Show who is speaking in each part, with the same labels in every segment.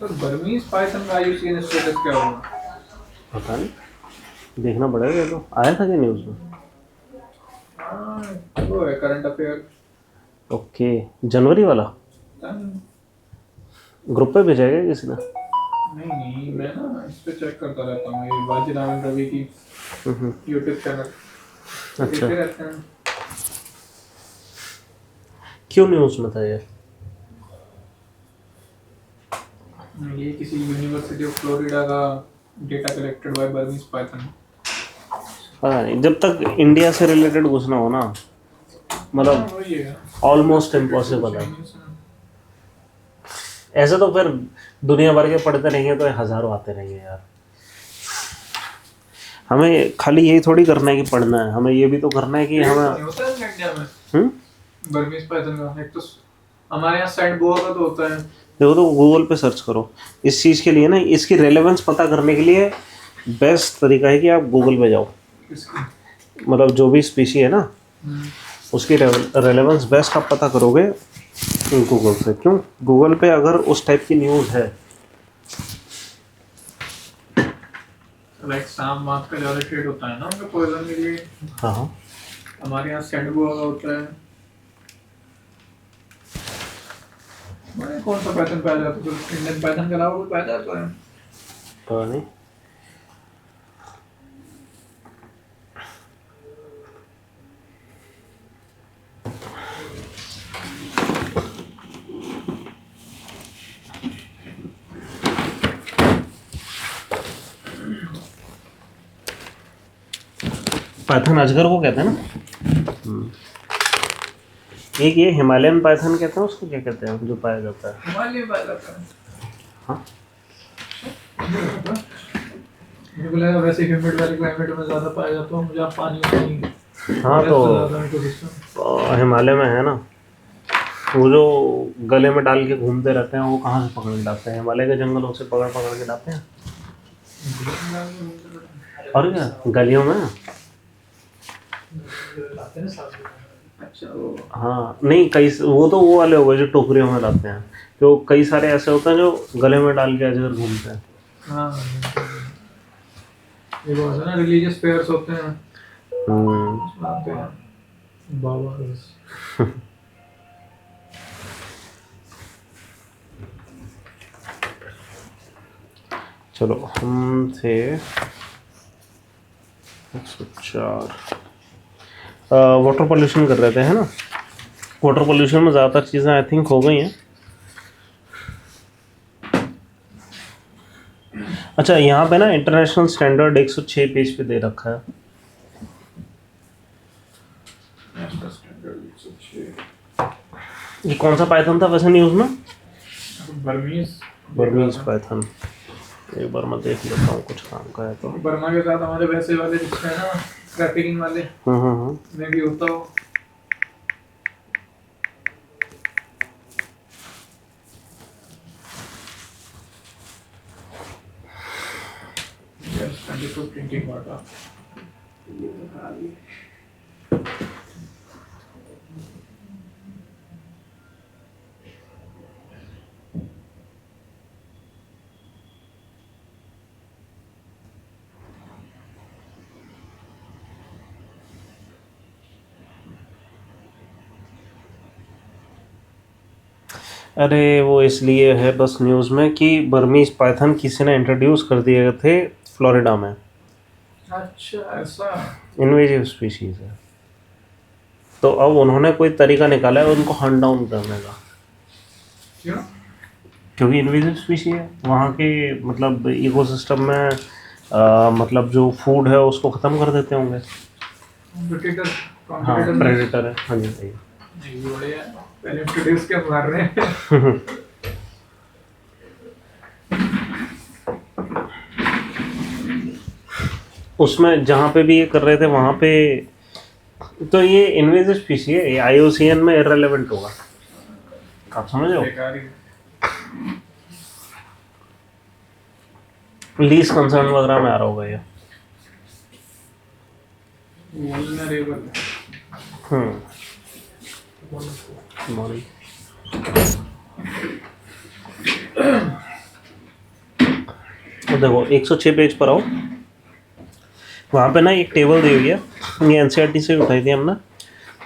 Speaker 1: Sir Burmese Python का IUCN status क्या होगा?
Speaker 2: पता नहीं, देखना पड़ेगा। ये तो आया था कि न्यूज़ में?
Speaker 1: हाँ, वो है करंट अफेयर।
Speaker 2: ओके, जनवरी वाला
Speaker 1: नहीं
Speaker 2: ग्रुप पे भेजा है क्या किसी ने?
Speaker 1: नहीं, मैं ना इस पे चेक करता रहता हूँ, ये बाजीराव रवि की यूट्यूब चैनल
Speaker 2: अच्छा,
Speaker 1: देखते रहते हैं।
Speaker 2: क्यों न्यूज़ में था ये?
Speaker 1: ये किसी यूनिवर्सिटी ऑफ फ्लोरिडा का data collected by Burmese Python.
Speaker 2: पता नहीं, जब तक इंडिया से रिलेटेड कुछ ना हो ना,
Speaker 1: हाँ
Speaker 2: मतलब
Speaker 1: वही है।
Speaker 2: ऑलमोस्ट इम्पॉसिबल है। ऐसे तो फिर दुनिया भर के पढ़ते रहेंगे तो हज़ारों आते रहेंगे यार। हमें खाली यही थोड़ी करना है कि पढ़ना है, हमें ये भी तो करना है कि हमें
Speaker 1: होता है इंडिया में
Speaker 2: हम्म
Speaker 1: बर्मीज पाइथन का। एक तो हमारे यहाँ साइड बोआ का तो होता है।
Speaker 2: देखो, तो गूगल पे सर्च करो इस चीज़ के लिए ना, इसकी रेलेवेंस पता करने के लिए बेस्ट तरीका है कि आप गूगल पे जाओ।
Speaker 1: इसकी
Speaker 2: मतलब जो भी स्पीशी है ना, उसकी रेलेवेंस बेस्ट आप पता करोगे गूगल से। क्यों? गूगल पे अगर उस टाइप की न्यूज़ है,
Speaker 1: लाइक सांप वाप का ज्यादा ट्रेड होता है ना उनका पॉइजन के लिए।
Speaker 2: हाँ हाँ,
Speaker 1: हमारे यहाँ सैंड बोआ का होता है। मैंने कौन सा पैटर्न पाया जाता है? तो इंडियन पैटर्न के अलावा कोई पाया जाता है?
Speaker 2: पता नहीं। पाइथन अजगर को कहते हैं ना। एक ये हिमालयन पाइथन कहते हैं, उसको क्या कहते हैं जो पाया जाता है?
Speaker 1: हिमालय में पाया जाता है।
Speaker 2: हाँ,
Speaker 1: मुझे लगा वैसे ह्यूमिड वाले क्लाइमेट में ज्यादा पाया जाता है, मुझे पानी पानी
Speaker 2: हाँ तो
Speaker 1: ज्यादा इकोसिस्टम।
Speaker 2: हिमालय में है ना, वो जो गले में डाल के घूमते रहते हैं, वो कहाँ से पकड़ के लाते हैं? हिमालय के जंगलों से पकड़ पकड़ के लाते हैं। और क्या, गलियों में।
Speaker 1: अच्छा वो
Speaker 2: हाँ नहीं, कई वो तो वो वाले हो गए जो टोकरियों में लाते हैं। तो कई सारे ऐसे होते हैं जो गले में डाल के अजगर घूमते हैं।
Speaker 1: हाँ, ये वो है ना रिलीजियस फेयर्स होते हैं, उसमें आते हैं बाबा।
Speaker 2: चलो, हम थे 104। वाटर पोल्यूशन कर रहे थे, है ना? वाटर पोल्यूशन में ज़्यादातर चीज़ें आई थिंक हो गई हैं। अच्छा, यहाँ पे ना इंटरनेशनल स्टैंडर्ड 106 पेज पे दे रखा है। ये कौन सा पाइथन था वैसे न्यूज़ में? Burmese Python. एक बार मैं देख लेता हूँ, कुछ काम का है तो।
Speaker 1: बर्मा के साथ हमारे वैसे वाले जिसमें ना ट्रैफिकिंग वाले में भी होता हो। प्रिंटिंग वाटर
Speaker 2: अरे वो इसलिए है बस न्यूज़ में कि बर्मीज पाइथन किसी ने इंट्रोड्यूस कर दिए थे फ्लोरिडा में।
Speaker 1: अच्छा ऐसा।
Speaker 2: इन्वेजिव स्पीशीज है, तो अब उन्होंने कोई तरीका निकाला है उनको हंट डाउन करने का।
Speaker 1: क्यों?
Speaker 2: क्योंकि इन्वेजिव स्पीशी है वहाँ के, मतलब इकोसिस्टम में मतलब जो फूड है उसको ख़त्म कर देते होंगे।
Speaker 1: प्रेडेटर
Speaker 2: हाँ, प्रेडेटर है। हाँ जी, सही।
Speaker 1: नहीं बढ़िया, पहले इंट्रोड्यूस क्या मार रहे हैं।
Speaker 2: उसमें जहाँ पे भी ये कर रहे थे वहाँ पे, तो ये इन्वेजिव स्पीशी है, ये आईयूसीएन में इररिलेवेंट होगा। आप समझ रहे हो? लीज कंसर्न वगैरह में आ रहा होगा ये। मॉर्निंग। देखो 106 पेज पर आओ, वहाँ पे ना एक टेबल दी हुई है, ये एनसीईआरटी से उठाई थी हमने,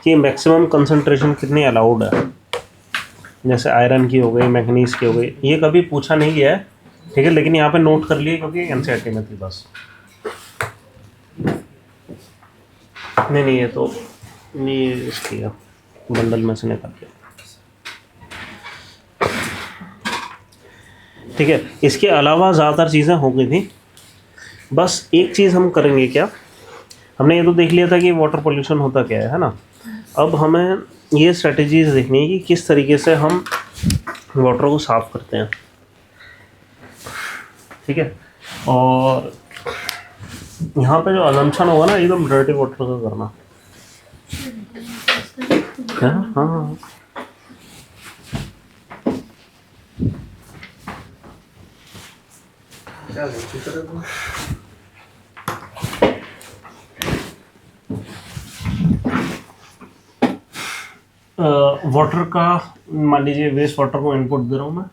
Speaker 2: कि मैक्सिमम कंसंट्रेशन कितनी अलाउड है, जैसे आयरन की हो गई, मैग्नीज की हो गई। ये कभी पूछा नहीं गया है, ठीक है, लेकिन यहाँ पे नोट कर लिए क्योंकि एनसीईआरटी में थी बस। नहीं ये तो ये इसकी है, बंडल में से निकाल के, ठीक है। इसके अलावा ज़्यादातर चीज़ें हो गई थी। बस एक चीज़ हम करेंगे, क्या हमने ये तो देख लिया था कि वाटर पोल्यूशन होता क्या है ना। अब हमें ये स्ट्रेटजीज देखनी है कि किस तरीके से हम वाटर को साफ करते हैं, ठीक है। और यहाँ पे जो असम्पशन होगा ना एकदम डर्टी वाटर का करना, क्या? हाँ
Speaker 1: क्या अच्छी तरह
Speaker 2: वाटर का, मान लीजिए वेस्ट वाटर को इनपुट दे रहा हूँ मैं,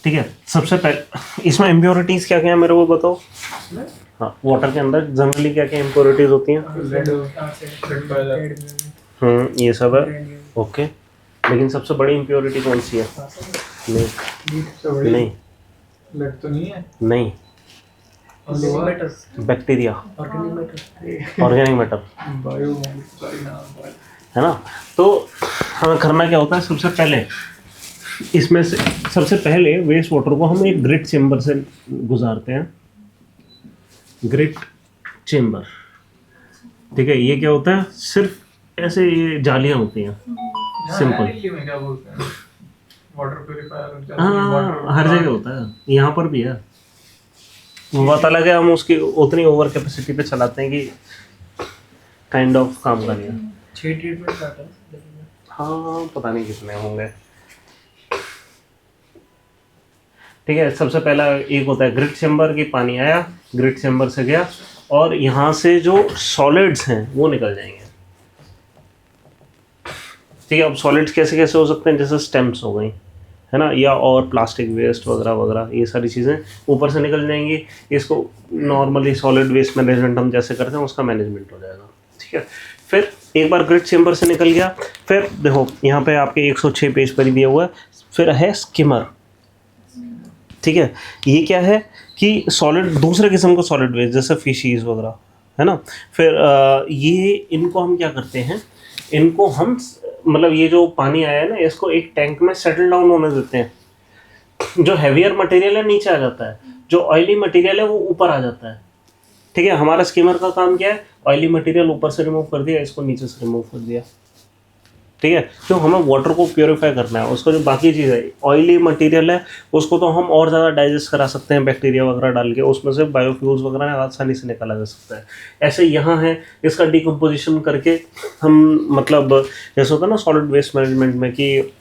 Speaker 2: ठीक है। सबसे पहले इसमें इम्प्योरिटीज़ क्या क्या है मेरे को बताओ। हाँ, वाटर के अंदर जनरली क्या क्या इम्प्योरिटीज़ होती हैं? ये सब है, ओके। लेकिन सबसे बड़ी इम्प्योरिटी कौन सी है? नहीं नहीं
Speaker 1: लेड तो नहीं है,
Speaker 2: नहीं, बैक्टीरिया, ऑर्गेनिक मैटर,
Speaker 1: बायो
Speaker 2: है ना। तो हमें करना क्या होता है, सबसे पहले इसमें से सबसे पहले वेस्ट वाटर को हम एक ग्रिट चेम्बर से गुजारते हैं, ग्रिट चेम्बर, ठीक है। ये क्या होता है, सिर्फ ऐसे ये जालियां होती हैं, सिंपल।
Speaker 1: में क्या बोलते हैं, वाटर प्यूरिफायर।
Speaker 2: हाँ, हर जगह होता है, यहाँ पर भी है। बात अलग है, हम उसकी उतनी ओवर कैपेसिटी पे चलाते हैं कि काइंड ऑफ काम करिए।
Speaker 1: 6 ट्रीटमेंट आता है,
Speaker 2: हाँ पता नहीं कितने होंगे, ठीक है। सबसे पहला एक होता है ग्रिट चेम्बर की, पानी आया, ग्रिट चेम्बर से गया, और यहाँ से जो सॉलिड्स हैं वो निकल जाएंगे, ठीक है। अब सॉलिड्स कैसे कैसे हो सकते हैं, जैसे स्टेम्स हो गई, है ना, या और प्लास्टिक वेस्ट वगैरह वगैरह, ये सारी चीज़ें ऊपर से निकल जाएंगी। इसको नॉर्मली सॉलिड वेस्ट मैनेजमेंट हम जैसे करते हैं उसका मैनेजमेंट हो जाएगा, ठीक है। फिर एक बार ग्रिट चेम्बर से निकल गया, फिर देखो यहाँ पे आपके 106 पेज पर ही दिया हुआ है, फिर है स्किमर, ठीक है। ये क्या है कि सॉलिड, दूसरे किस्म का सॉलिड वेस्ट जैसे फिशीज वगैरह, है ना। फिर ये इनको हम क्या करते हैं, इनको हम मतलब ये जो पानी आया है ना, इसको एक टैंक में सेटल डाउन होने देते हैं। जो हैवियर मटेरियल है नीचे आ जाता है, जो ऑयली मटेरियल है वो ऊपर आ जाता है, ठीक है। हमारा स्किमर का काम क्या है, ऑयली मटेरियल ऊपर से रिमूव कर दिया, इसको नीचे से रिमूव कर दिया, ठीक है। तो हमें वाटर को प्योरीफाई करना है, उसका जो बाकी चीज़ है, ऑयली मटेरियल है, उसको तो हम और ज़्यादा डाइजेस्ट करा सकते हैं बैक्टीरिया वगैरह डाल के, उसमें से बायोफ्यूल्स वगैरह आसानी से निकाला जा सकता है। ऐसे यहाँ है, इसका डिकम्पोजिशन करके हम, मतलब जैसे होता है ना सॉलिड वेस्ट मैनेजमेंट में, कि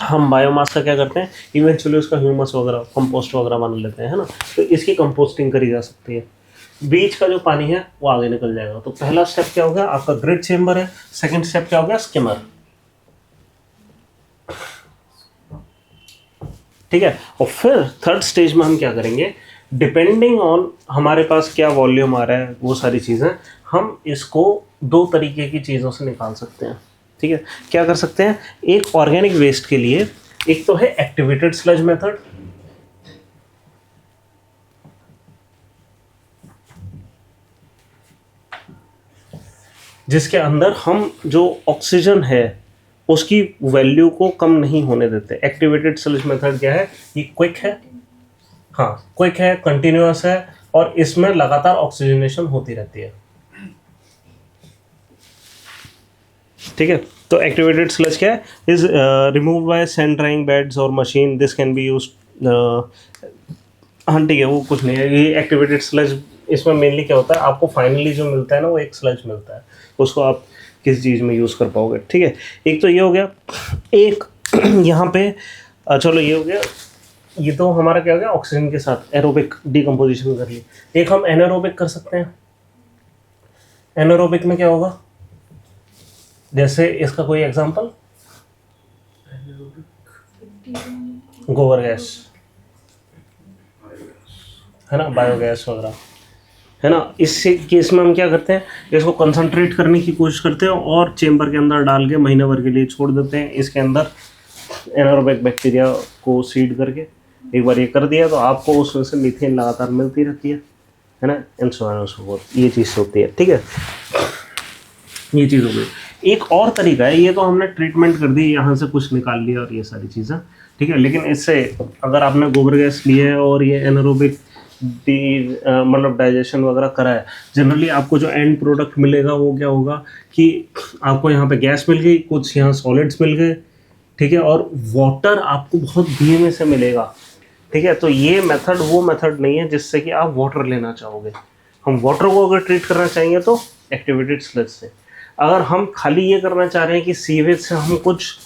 Speaker 2: हम बायोमास का क्या करते हैं, इवेंचुअली उसका ह्यूमस वगैरह कंपोस्ट वगैरह मान लेते हैं, है ना। तो इसकी कंपोस्टिंग करी जा सकती है। बीच का जो पानी है वो आगे निकल जाएगा। तो पहला स्टेप क्या हो गया, आपका ग्रिट चेम्बर है। सेकेंड स्टेप क्या हो गया, स्किमर, ठीक है। और फिर थर्ड स्टेज में हम क्या करेंगे, डिपेंडिंग ऑन हमारे पास क्या वॉल्यूम आ रहा है, वो सारी चीज़ें हम इसको 2 तरीके की चीज़ों से निकाल सकते हैं, ठीक है। क्या कर सकते हैं, एक ऑर्गेनिक वेस्ट के लिए एक तो है एक्टिवेटेड स्लज मेथड, जिसके अंदर हम जो ऑक्सीजन है उसकी वैल्यू को कम नहीं होने देते। एक्टिवेटेड स्लज मेथड क्या है, ये क्विक है, हाँ क्विक है, कंटिन्यूअस है, और इसमें लगातार ऑक्सीजनेशन होती रहती है, ठीक है। तो एक्टिवेटेड स्लज क्या है, is remove by sand drying beds और machine, this can be use, हाँ ठीक है, वो कुछ नहीं है। ये एक्टिवेटेड स्लज, इसमें मेनली क्या होता है, आपको फाइनली जो मिलता है ना वो एक स्लज मिलता है, उसको आप किस चीज़ में यूज़ कर पाओगे, ठीक है। एक तो ये हो गया, एक यहाँ पे चलो ये हो गया, ये तो हमारा क्या हो गया, ऑक्सीजन के साथ एरोबिक डिकम्पोजिशन कर ली। एक हम एनारोबिक कर सकते हैं। एनारोबिक में क्या होगा, जैसे इसका कोई एग्जांपल, गोबर गैस, है ना, बायोगैस वगैरह, है ना। इस केस में हम क्या करते हैं, इसको कंसंट्रेट करने की कोशिश करते हैं और चेम्बर के अंदर डाल के महीने भर के लिए छोड़ देते हैं। इसके अंदर एनारोबिक बैक्टीरिया को सीड करके एक बार ये कर दिया तो आपको उसमें से मीथेन लगातार मिलती रहती है ना, and so on and so fourth. ये चीज़ होती है, ठीक है, ये चीज़ हो गई। एक और तरीका है, ये तो हमने ट्रीटमेंट कर दी, यहाँ से कुछ निकाल लिया और ये सारी चीज़ें, ठीक है। लेकिन इससे अगर आपने गोबर गैस ली है और ये एनारोबिक मतलब डाइजेशन वगैरह करा है, जनरली आपको जो एंड प्रोडक्ट मिलेगा वो क्या होगा कि आपको यहाँ पे गैस मिल गई, कुछ यहाँ सॉलिड्स मिल गए, ठीक है, और वाटर आपको बहुत धीमे से मिलेगा, ठीक है। तो ये मेथड वो मेथड नहीं है जिससे कि आप वाटर लेना चाहोगे। हम वाटर को अगर ट्रीट करना चाहेंगे तो एक्टिवेटेड स्लज से, अगर हम खाली ये करना चाह रहे हैं कि सीवेज से हम कुछ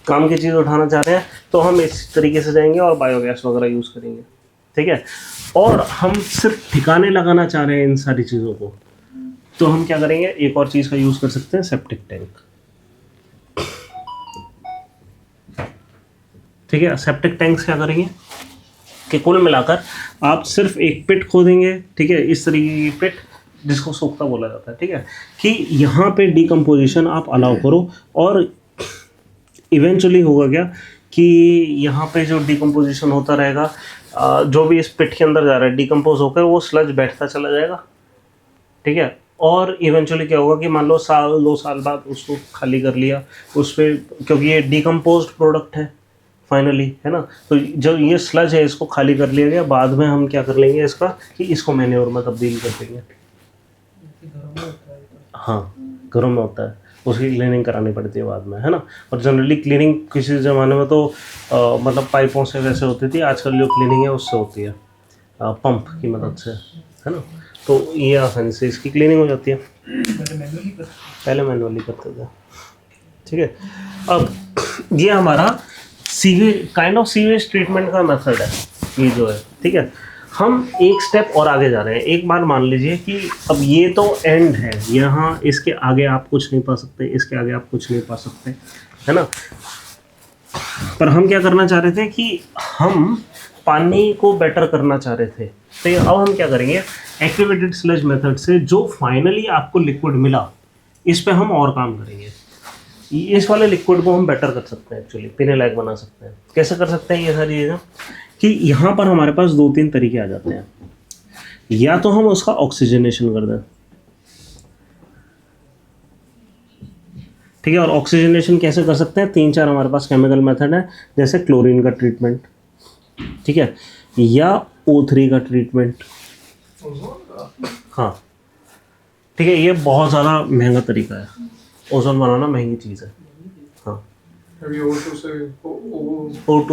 Speaker 2: काम की चीज़ उठाना चाह रहे हैं तो हम इस तरीके से जाएंगे और बायोगैस वगैरह यूज़ करेंगे, ठीक है। और हम सिर्फ ठिकाने लगाना चाह रहे हैं इन सारी चीज़ों को, तो हम क्या करेंगे, एक और चीज़ का यूज़ कर सकते हैं, सेप्टिक टैंक, ठीक है। सेप्टिक टैंक्स क्या करेंगे कि कुल मिलाकर आप सिर्फ एक पिट खोदेंगे, ठीक है, इस तरीके की पिट जिसको सोखता बोला जाता है, ठीक है, कि यहाँ पे डिकम्पोजिशन आप अलाउ करो और इवेंचुअली होगा क्या कि यहाँ पे जो डिकम्पोजिशन होता रहेगा, जो भी इस पिट के अंदर जा रहा है डिकम्पोज होकर वो स्लज बैठता चला जाएगा, ठीक है। और इवेंचुअली क्या होगा कि मान लो साल 2 साल बाद उसको खाली कर लिया उस पर, क्योंकि ये डिकम्पोज्ड प्रोडक्ट है फाइनली, है ना, तो जब ये स्लज है इसको खाली कर लिया गया, बाद में हम क्या कर लेंगे इसका कि इसको मैन्योर में तब्दील कर देंगे। हाँ, घरों में होता है, उसकी क्लीनिंग करानी पड़ती है बाद में, है ना। और जनरली क्लीनिंग किसी ज़माने में तो मतलब पाइपों से वैसे होती थी, आजकल जो क्लीनिंग है उससे होती है पंप की मदद से, है ना। तो ये आसानी से इसकी क्लीनिंग हो जाती है, पहले मैनुअली करते थे, ठीक है। अब ये हमारा काइंड ऑफ सीवेज ट्रीटमेंट का मेथड है ये जो है, ठीक है। हम एक स्टेप और आगे जा रहे हैं। एक बार मान लीजिए कि अब ये तो एंड है, यहाँ इसके आगे आप कुछ नहीं पा सकते, इसके आगे आप कुछ नहीं पा सकते, है ना। पर हम क्या करना चाह रहे थे कि हम पानी को बेटर करना चाह रहे थे, तो अब हम क्या करेंगे, एक्टिवेटेड स्लज मेथड से जो फाइनली आपको लिक्विड मिला इस पे हम और काम करेंगे। इस वाले लिक्विड को हम बेटर कर सकते हैं, एक्चुअली पीने लायक बना सकते हैं। कैसे कर सकते हैं ये सारी चीज़ें कि यहाँ पर हमारे पास 2-3 तरीके आ जाते हैं। या तो हम उसका ऑक्सीजनेशन कर दें, ठीक है, और ऑक्सीजनेशन कैसे कर सकते हैं, 3-4 हमारे पास केमिकल मेथड है, जैसे क्लोरीन का ट्रीटमेंट, ठीक है, या O3 का ट्रीटमेंट, हाँ, ठीक है। ये बहुत ज़्यादा महंगा तरीका है, ओजोन बनाना महंगी चीज़ है, हाँ।
Speaker 1: अभी O2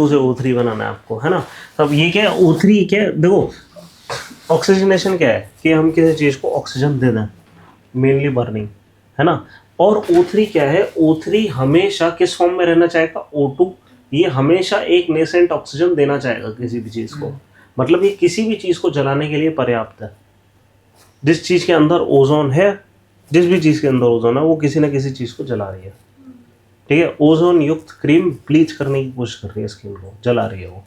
Speaker 2: से O3 बनाना है आपको, है ना। अब ये क्या है, O3 क्या है, देखो ऑक्सीजनेशन क्या है कि हम किसी चीज़ को ऑक्सीजन दे दें, मेनली बर्निंग, है ना। और O3 क्या है, O3 हमेशा किस फॉर्म में रहना चाहेगा, O2, ये हमेशा एक नेसेंट ऑक्सीजन देना चाहेगा किसी भी चीज़ को, मतलब ये किसी भी चीज़ को जलाने के लिए पर्याप्त है। जिस चीज़ के अंदर ओजोन है, जिस भी चीज़ के अंदर ओजोन है वो किसी ना किसी चीज़ को जला रही है, ठीक है। ओजोन युक्त क्रीम ब्लीच करने की कोशिश कर रही है स्किन को, जला रही है वो,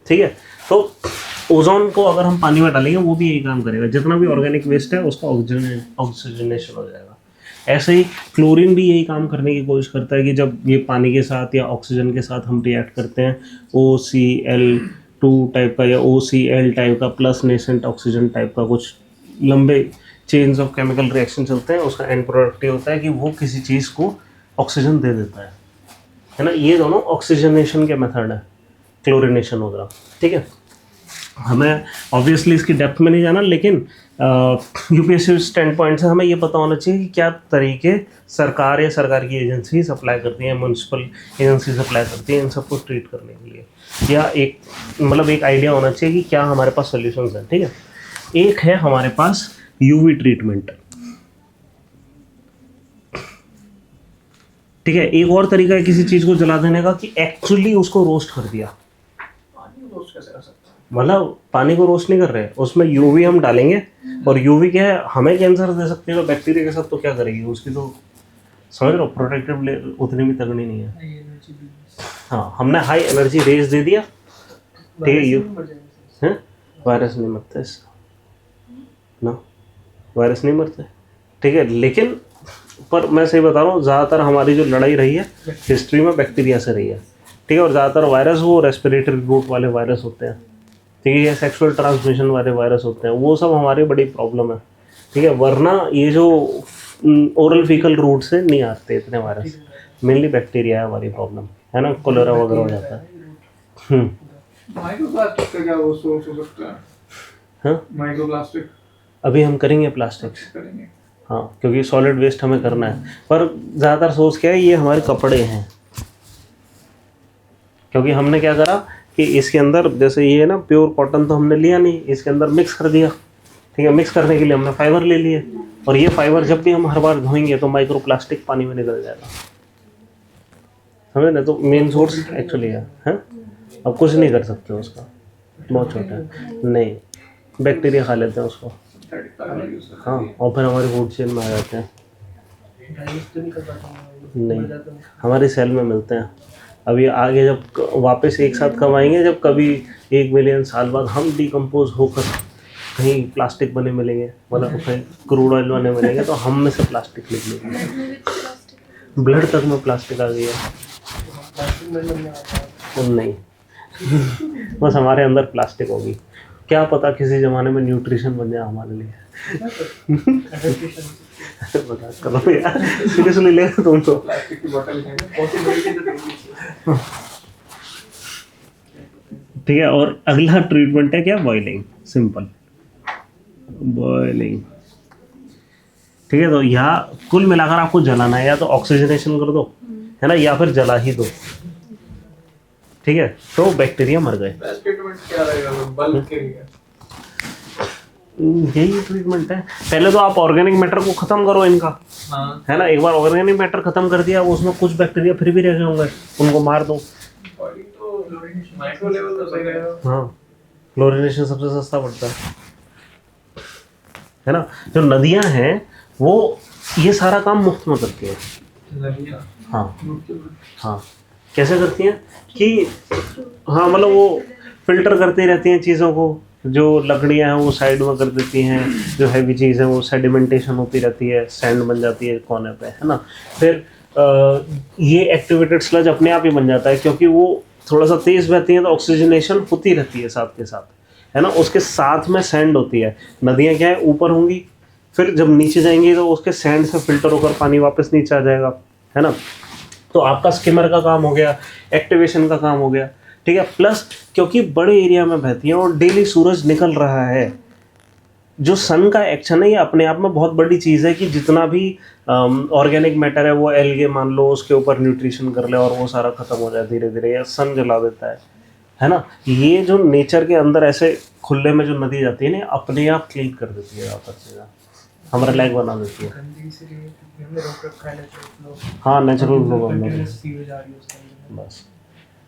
Speaker 2: ठीक है। तो ओजोन को अगर हम पानी में डालेंगे वो भी यही काम करेगा, जितना भी ऑर्गेनिक वेस्ट है उसका ऑक्सीजनेशन हो जाएगा। ऐसे ही क्लोरीन भी यही काम करने की कोशिश करता है कि जब ये पानी के साथ या ऑक्सीजन के साथ हम रिएक्ट करते हैं, OCl2 टाइप का या OCl टाइप का प्लस नेसेंट ऑक्सीजन टाइप का कुछ लंबे चेन्स ऑफ केमिकल रिएक्शन चलते हैं, उसका एंड प्रोडक्ट ये होता है कि वो किसी चीज़ को ऑक्सीजन दे देता है ना। ये दोनों ऑक्सीजनेशन के मेथड है, क्लोरिनेशन वगैरह, ठीक है। हमें ऑब्वियसली इसकी डेप्थ में नहीं जाना, लेकिन यूपीएससी स्टैंड पॉइंट से हमें ये पता होना चाहिए कि क्या तरीके सरकार या सरकार की एजेंसी अप्लाई करती हैं, म्यूनसिपल एजेंसीज अप्लाई करती हैं इन सबको ट्रीट करने के लिए, या एक मतलब एक आइडिया होना चाहिए कि क्या हमारे पास सोल्यूशंस हैं, ठीक है। एक है हमारे पास यूवी ट्रीटमेंट, ठीक है। एक और तरीका है किसी चीज़ को जला देने का कि एक्चुअली उसको रोस्ट कर दिया।
Speaker 1: पानी रोस्ट कैसे कर सकते हैं,
Speaker 2: मतलब पानी को रोस्ट नहीं कर रहे, उसमें यूवी हम डालेंगे, और यूवी क्या है, हमें कैंसर दे सकती है, तो बैक्टीरिया के साथ तो क्या करेगी उसकी, तो समझ रहे हो, प्रोटेक्टिव लेयर उतनी भी तगड़ी नहीं है, हाँ, हमने हाई एनर्जी रेज दे दिया, ठीक है, ये हैं, वायरस नहीं मरता इससे ना, वायरस नहीं मरते, ठीक है। लेकिन पर मैं सही बता रहा हूँ, ज़्यादातर हमारी जो लड़ाई रही है हिस्ट्री में बैक्टीरिया से रही है, ठीक है। और ज़्यादातर वायरस वो रेस्पिरेटरी रूट वाले वायरस होते हैं, ठीक है, या सेक्सुअल ट्रांसमिशन वाले वायरस होते हैं, वो सब हमारी बड़ी प्रॉब्लम है, ठीक है। वरना ये जो ओरल फीकल रूट से नहीं आते इतने वायरस, मेनली बैक्टीरिया है हमारी प्रॉब्लम, है ना, कोलेरा वगैरह हो जाता है।
Speaker 1: माइक्रोप्लास्टिक का क्या वो सोर्स हो सकता है?
Speaker 2: हाँ,
Speaker 1: माइक्रोप्लास्टिक
Speaker 2: अभी हम करेंगे प्लास्टिक्स,
Speaker 1: करेंगे।
Speaker 2: हाँ, क्योंकि सॉलिड वेस्ट हमें करना है। पर ज़्यादातर सोर्स क्या है, ये हमारे कपड़े हैं, क्योंकि हमने क्या करा कि इसके अंदर जैसे ये है ना, प्योर कॉटन तो हमने लिया नहीं, इसके अंदर मिक्स कर दिया, ठीक है। मिक्स करने के लिए हमने फाइबर ले लिए, और ये फाइबर जब भी हम हर बार धोएंगे तो माइक्रोप्लास्टिक पानी में निकल जाएगा, समझे ना। तो मेन सोर्स एक्चुअली है, अब कुछ नहीं कर सकते उसका, बहुत छोटा है, नहीं, बैक्टीरिया खा लेते हैं उसको, हाँ, और फिर हमारे फूड चेन में आ जाते हैं, नहीं, हमारे सेल में मिलते हैं। अभी आगे जब वापस एक साथ कब आएंगे, जब कभी 1 मिलियन साल बाद हम डिकम्पोज होकर कहीं प्लास्टिक बने मिलेंगे, मतलब कहीं क्रूड ऑयल बने मिलेंगे, तो हम में से प्लास्टिक निकलेगी, ब्लड तक में प्लास्टिक आ गई है, नहीं बस हमारे अंदर प्लास्टिक होगी, क्या पता किसी ज़माने में न्यूट्रिशन बन जाए हमारे लिए। बता करो यार, सीरियसली ले तुम तो।
Speaker 1: प्लास्टिक की बोतल है, पॉसिबिलिटी तो देखी।
Speaker 2: ठीक है, और अगला ट्रीटमेंट है क्या, बॉइलिंग, सिंपल बॉइलिंग, ठीक है। तो यहाँ कुल मिलाकर आपको जलाना है, या तो ऑक्सीजनेशन कर दो, है ना, या फिर जला ही दो, ठीक है, तो बैक्टीरिया मर गए।
Speaker 1: बेस्ट ट्रीटमेंट क्या रहेगा बल्ब के लिए?
Speaker 2: यही ट्रीटमेंट है, पहले तो आप ऑर्गेनिक मैटर को खत्म करो इनका,
Speaker 1: हाँ,
Speaker 2: है ना। एक बार ऑर्गेनिक मैटर खत्म कर दिया, उसमें कुछ बैक्टीरिया फिर भी रह गए होंगे, उनको मार दो,
Speaker 1: बॉडी तो माइक्रो लेवल तो सही रहेगा।
Speaker 2: हाँ, क्लोरिनेशन सबसे सस्ता पड़ता है ना। जो नदियां हैं वो ये सारा काम मुफ्त में करती है,
Speaker 1: नदियाँ
Speaker 2: हाँ हाँ, कैसे करती हैं कि हाँ, मतलब वो फिल्टर करती रहती हैं चीज़ों को, जो लकड़ियाँ हैं वो साइड में कर देती हैं, जो हैवी चीज़ है वो सेडिमेंटेशन होती रहती है, सैंड बन जाती है कोने पे, है ना। फिर ये एक्टिवेटेड स्लज अपने आप ही बन जाता है, क्योंकि वो थोड़ा सा तेज़ बहती है तो ऑक्सीजनेशन होती रहती है साथ के साथ, है ना। उसके साथ में सैंड होती है, नदियाँ क्या है ऊपर होंगी, फिर जब नीचे जाएंगी तो उसके सैंड से फिल्टर होकर पानी वापस नीचे आ जाएगा, है ना। तो आपका स्किमर का काम हो गया, एक्टिवेशन का काम हो गया, ठीक है। प्लस क्योंकि बड़े एरिया में बहती है और डेली सूरज निकल रहा है, जो सन का एक्शन है ये अपने आप में बहुत बड़ी चीज़ है, कि जितना भी ऑर्गेनिक मैटर है वो एल्गे मान लो उसके ऊपर न्यूट्रिशन कर ले और वो सारा खत्म हो जाए धीरे धीरे, या सन जला देता है ना। ये जो नेचर के अंदर ऐसे खुले में जो नदी जाती है ना, अपने आप क्लीन कर देती है ज़्यादातर चीज़ें, हमारा लाइक बना देती है, हाँ, नेचुरल फ्लो बस,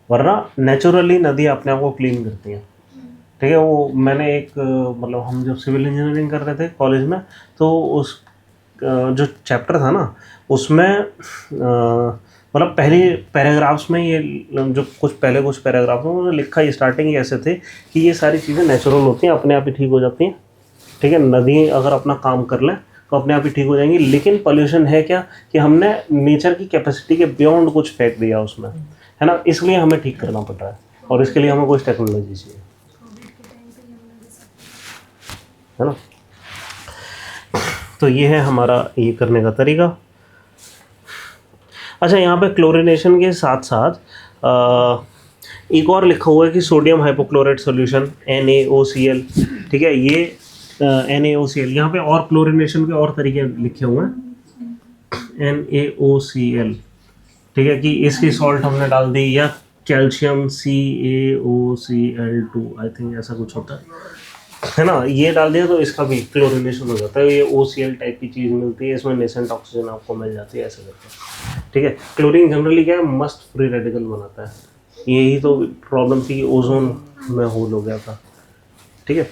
Speaker 2: वरना नेचुरली नदी अपने आप को क्लीन करती है, ठीक है। वो मैंने एक मतलब हम जब सिविल इंजीनियरिंग कर रहे थे कॉलेज में, तो उस जो चैप्टर था ना उसमें मतलब पहले पैराग्राफ्स में ये जो कुछ पैराग्राफ्स में उन्होंने लिखा, स्टार्टिंग ऐसे थे कि ये सारी चीज़ें नेचुरल होती हैं, अपने आप ही ठीक हो जाती हैं, ठीक है। नदी अगर अपना काम कर लें तो अपने आप ही ठीक हो जाएंगी। लेकिन पॉल्यूशन है क्या कि हमने नेचर की कैपेसिटी के बियॉन्ड कुछ फेंक दिया उसमें, है ना, इसलिए हमें ठीक करना पड़ रहा है, और इसके लिए हमें कुछ टेक्नोलॉजी चाहिए, है ना। तो ये है हमारा ये करने का तरीका। अच्छा, यहाँ पे क्लोरिनेशन के साथ साथ एक और लिखा हुआ है कि सोडियम हाइपोक्लोराइट सॉल्यूशन NaOCl, ठीक है। ये NaOCl, यहाँ पे और क्लोरिनेशन के और तरीके लिखे हुए हैं, NaOCl, ठीक है, कि इसकी सॉल्ट हमने डाल दी, या कैल्शियम CaOCl2 आई थिंक ऐसा कुछ होता है ना, ये डाल दिया तो इसका भी क्लोरिनेशन हो जाता है, ये OCl टाइप की चीज़ मिलती है, इसमें नेसेंट ऑक्सीजन आपको मिल जाती है, ऐसे करके, ठीक है। क्लोरीन जनरली क्या है, मस्त फ्री रेडिकल बनाता है, यही तो प्रॉब्लम थी कि ओजोन में होल हो गया था, ठीक है।